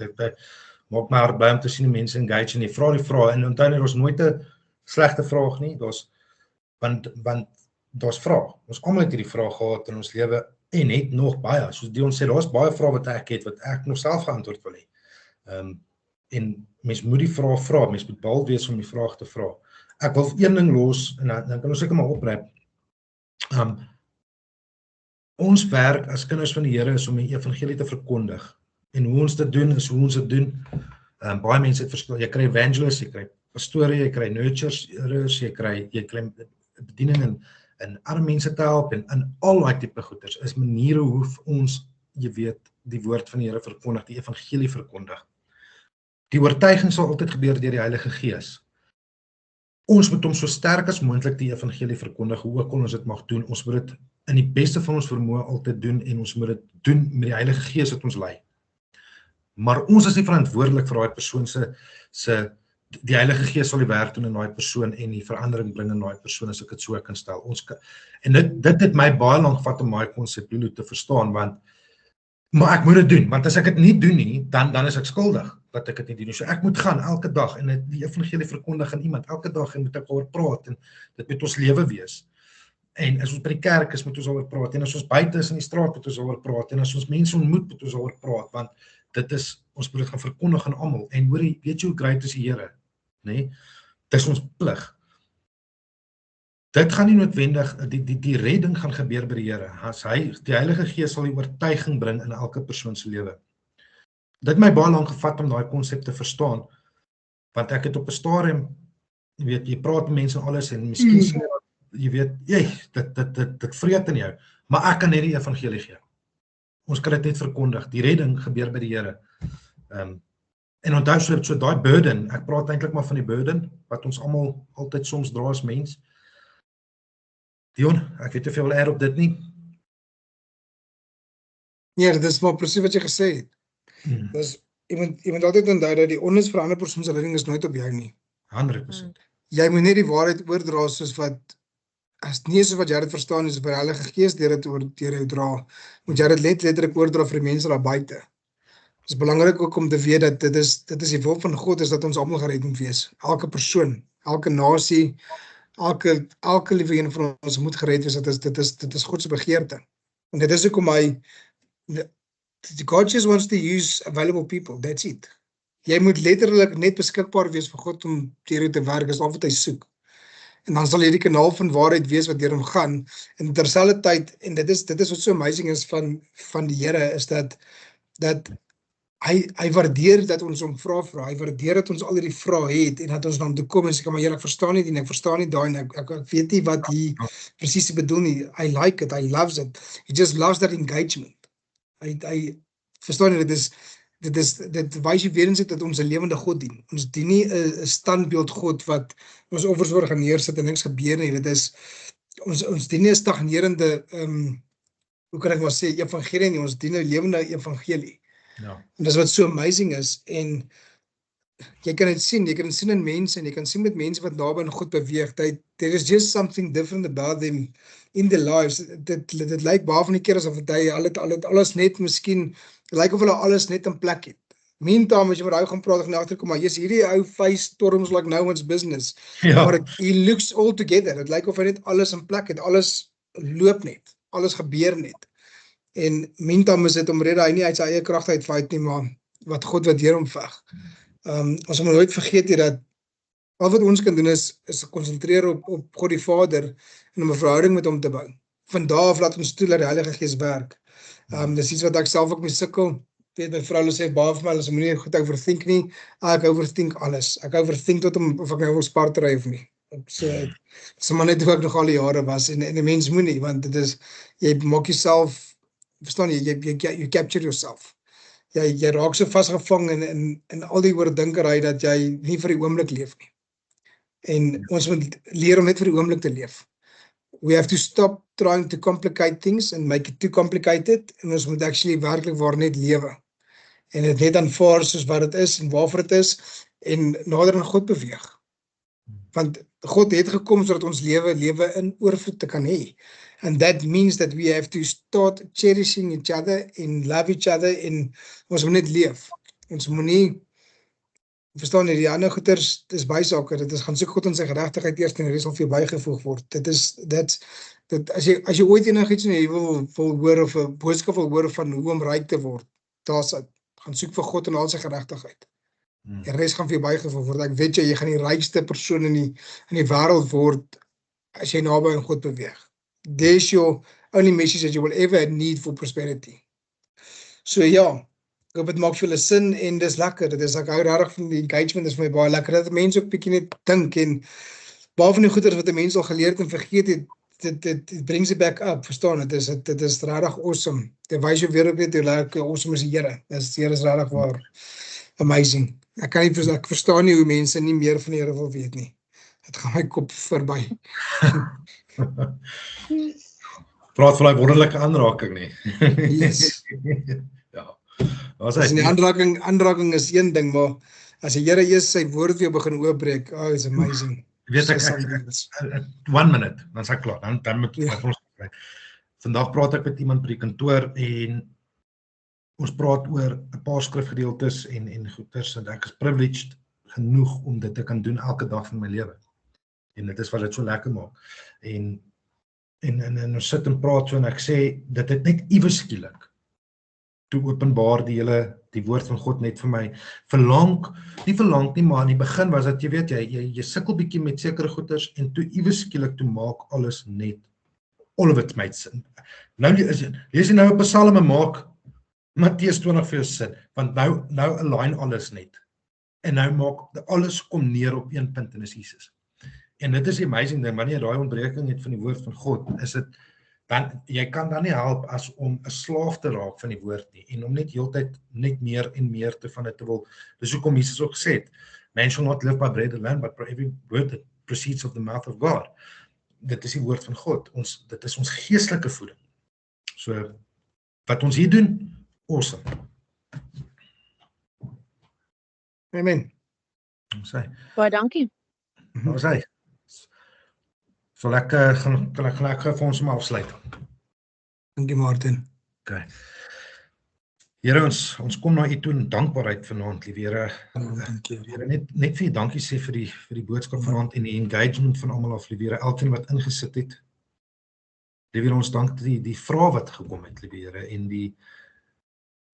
maak my hart bly om te sien die mense engage en die vrae, en onthou net, ons nooit 'n slegte vraag nie, want daar's vrae. Ons almal het hierdie vraag gehad in ons lewe, en het nog baie, soos Dion sê, daar's baie vrae wat ek het, wat ek nog self geantwoord wil hê. En mens moet die vraag vra, mens moet bepaald wees om die vraag te vra. Ek wil een ding los, en dan kan ons seker maar oprep. Ons werk as kinders van die Here is om die evangelie te verkondig. En hoe ons dit doen, is hoe ons dit doen. Baie mense het verskil, jy kry evangelists, jy kry pastore, jy kry nurturers, jy kry bediening en arme mense te help, en al daai tipe goeders is maniere hoe ons, jy weet, die woord van die Here verkondig, die evangelie verkondig. Die oortuiging sal altyd gebeur deur die Heilige Gees. Ons moet hom so sterk as moontlik die evangelie verkondig, hoe ook al ons dit mag doen. Ons moet dit in die beste van ons vermoë altyd doen, en ons moet dit doen met die Heilige Gees wat ons lei. Maar ons is nie verantwoordelik vir daai persoon die Heilige Gees sal die werk doen in daai persoon en die verandering bring in daai persoon, as ek dit so kan stel. En dit het my baie lank gevat om daai konsep te verstaan, maar ek moet dit doen, want as ek dit nie doen nie, dan is ek skuldig dat ek dit nie doen. So ek moet gaan elke dag en die evangelie verkondig aan iemand, elke dag, en moet ek oor praat, en dit moet ons lewe wees. En as ons by die kerk is, moet ons oor praat, en as ons buite is in die straat, moet ons oor praat, en as ons mense ontmoet, moet ons oor praat, want dit is, ons moet dit gaan verkondig aan almal. En hoor jy, weet jy hoe great is die Here? Nee, dis ons plig. Dit gaan nie noodwendig, die redding gaan gebeur by die Here, as die Heilige Gees sal die oortuiging bring in elke persoon se lewe. Dit het my baie lank gevat om daai konsep te verstaan, want ek het op 'n stadium, jy weet, jy praat met mense en alles, en miskien sê jy weet, dit vreet in jou, maar ek kan net die evangelie gee. Ons kan dit net verkondig, die redding gebeur by die Here. En onthou so daai burden, ek praat eintlik maar van die burden, wat ons almal altyd soms dra as mens. Dion, ek weet nie of jy wil add op dit nie. Ja, dit is maar presies wat jy gesê het. Dus iemand altyd onthou dat die onus vir 'n ander persoon se redding is nooit op jou nie. 100%. Jy moet net die waarheid oordra soos wat, as nie soos wat jy dit verstaan is, vir die Heilige Gees deur jou dra, moet jy dit letterlik oordra vir die mense daar buite. Het is belangrik ook om te weet dat dit is die wil van God, is dat ons almal gered moet wees. Elke persoon, elke nasie, elke liewe een van ons moet gered wees. Dit is God se begeerte. En dit is hoekom God just wants to use available people, that's it. Jy moet letterlik net beskikbaar wees vir God om deur jou te werk, is al wat hy soek. En dan sal jy die kanaal van waarheid wees wat deur hom gaan. En terselfdertyd, en dit is wat so amazing is van die Here, is dat hy waardeer dat ons hom vra, hy waardeer dat ons al hierdie vrae het, en dat ons dan toe kom en sê, maar Here, ek verstaan nie, en ek verstaan nie daai, en ek weet nie wat hy presies bedoel nie. I like it, I loves it. He just loves that engagement. Hy verstaan nie, dit is, dit wys jy weer eens dat ons 'n lewende God dien. Ons dien nie 'n standbeeld God wat ons offers oor gaan neersit en niks gebeur nie. Dit is ons dien nie 'n stagnerende hoe kan ek maar sê evangelie nie, ons dien 'n lewende evangelie. Ja. En dis wat so amazing is en jy kan dit sien in mense en jy kan sien met mense wat naby aan God beweeg. There is just something different about them in their lives. Dit lyk baie van die keer asof hy alles net miskien lyk of hulle alles net in plek het. Meantime as jy met hy gaan praat en agterkom maar jy's hierdie ou face storms like no one's business. Ja. Maar he looks all together. Dit lyk of hy net alles in plek het. Alles loop net. Alles gebeur net. En meantime is dit omrede hy nie uit sy eie krag uit fight nie, maar wat God wat deur hom veg. Ons moet nooit vergeet hier dat al wat ons kan doen is konsentreer op God die Vader en om 'n verhouding met hom te bou. Van daar af laat ons toe dat die Heilige Gees werk. Dis iets wat ek self ook mee sukkel. Weet my vrou sê baie vir my, as ek moenie goed overthink nie, ek overthink alles. Ek overthink tot of ek nou wil spart ry of nie. So maar net hoe ek nog al die jare was en 'n mens moenie, want dit is jy maak jouself, verstaan jy, you capture yourself. Jy raak so vasgevang in al die oordinkerry dat jy nie vir die oomblik leef nie. En ons moet leer om net vir die oomblik te leef. We have to stop trying to complicate things and make it too complicated, en ons moet actually werklik waar net lewe. En dit net aanvaar soos wat dit is en waarvoor dit is en nader aan God beweeg. Want God het gekom sodat ons lewe in oorvloed te kan hê. And that means that we have to start cherishing each other and love each other en ons moet net leef. Ons moet nie, verstaan jy, die ander goeders, dis bysake, dit is gaan soek God in sy geregtigheid eers en die res sal vir jou bygevoeg word. As jy ooit enigiets in jy wil hoor of 'n boodskap wil hoor van hoe om ryk te word, daar's dit. Gaan soek vir God en al sy geregtigheid. Die res gaan vir jou bygevoeg word. Ek weet jy gaan die rykste persoon in die wêreld word as jy naby aan God beweeg. There's your only message that you will ever need for prosperity. So ja, ek hoop dit maak vir julle sin en dis lekker. Dit is ek hou regtig van die engagement, is vir my baie lekker dat mense ook bietjie net dink en baie van die goeders wat 'n mens al geleer het en vergeet het, dit brings it back up, verstaan, dit is regtig awesome. Dit wys jou weer op net hoe lekker awesome is die Here. Die Here is regtig waar amazing. Ek verstaan nie hoe mense nie meer van die Here wil weet nie. Dit gaan my kop verby. Praat van 'n wonderlike aanraking nie. Yes. Ja. Dus die aanraking is een ding, maar as die Here eers sy woord vir jou begin oopbreek, it's amazing. Weet ek 1 minute, dan is ek klaar, dan moet ons kry. Vandag praat ek met iemand by die kantoor en ons praat oor 'n paar skrifgedeeltes en goeters en ek is privileged genoeg om dit te kan doen elke dag van my lewe. En dit is wat dit so lekker maak. En ons sit en praat so en ek sê dit het net iewes skielik toe openbaar die woord van God net vir my nie verlang nie, maar in die begin was dat jy weet jy sukkel bietjie met sekere goeters en toe iewes skielik toe maak alles net all of it made sin. Nou lees jy nou 'n Psalm en maak Matteus 20 vir jou sin, want nou align alles net. En nou maak alles kom neer op een punt en is Jesus. En dit is die amazing ding, wanneer jy daai ontbreking het van die woord van God, is dit dan jy kan dan nie help as om 'n slaaf te raak van die woord nie en om net heeltyd net meer en meer van dit te wil. Dis hoekom Jesus ook gesê het, man shall not live by bread alone, but by every word that proceeds of the mouth of God. Dit is die woord van God. Dit is ons geestelike voeding. So wat ons hier doen, awesome. Amen. Baie dankie. Ons sê. Sal ek gaan ek vir ons maar afsluit. Dankie Martin. Okay. Here ons kom na u toe in dankbaarheid vanaand, liewe Here. Here net vir u dankie sê vir die boodskap vanaand en die engagement van almal af, liewe Here, elkeen wat ingesit het. Liewe Here, ons dank die vrae wat gekom het, liewe Here, en die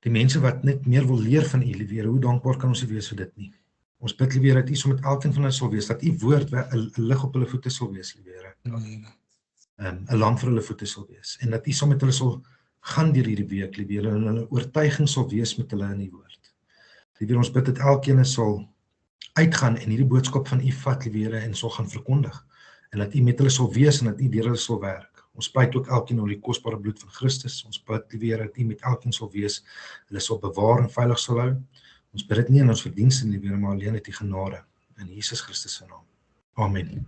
mense wat net meer wil leer van u, liewe Here. Hoe dankbaar kan ons nie wees vir dit nie. Ons bid, liewe Here, dat u so met elkeen van hulle sal wees, dat u woord 'n lig op hulle voete sal wees, liewe Here. 'n lamp vir hulle voete sal wees en dat u so met hulle sal gaan deur hierdie week, liewe Here, en hulle oortuiging sal wees met hulle in die woord. Liewe Here, ons bid dat elkeen sal uitgaan en hierdie boodskap van u vat, liewe Here, en sal gaan verkondig en dat u met hulle sal wees en dat u deur hulle sal werk. Ons pleit ook elkeen oor die kosbare bloed van Christus. Ons bid die Here dat U met elkeen sal wees, hulle sal bewaar en veilig sal hou. Ons bid dit nie in ons verdienste nie, maar alleen uit die genade in Jesus Christus se naam. Amen.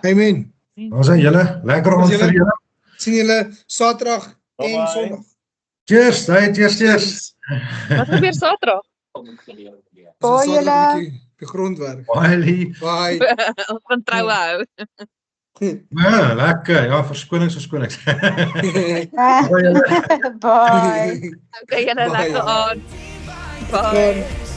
Amen. Ons sien julle, lekker aand vir julle. Sien julle Saterdag en Sondag. Cheers, cheers. Wat gebeur Saterdag? Baie julle. Die grondwerk. Baie lief. Bye. Ons gaan troue hou. Ja, lekker. Ja, verskonings. Bye. Okay, julle lekker aand. Bye. Bye.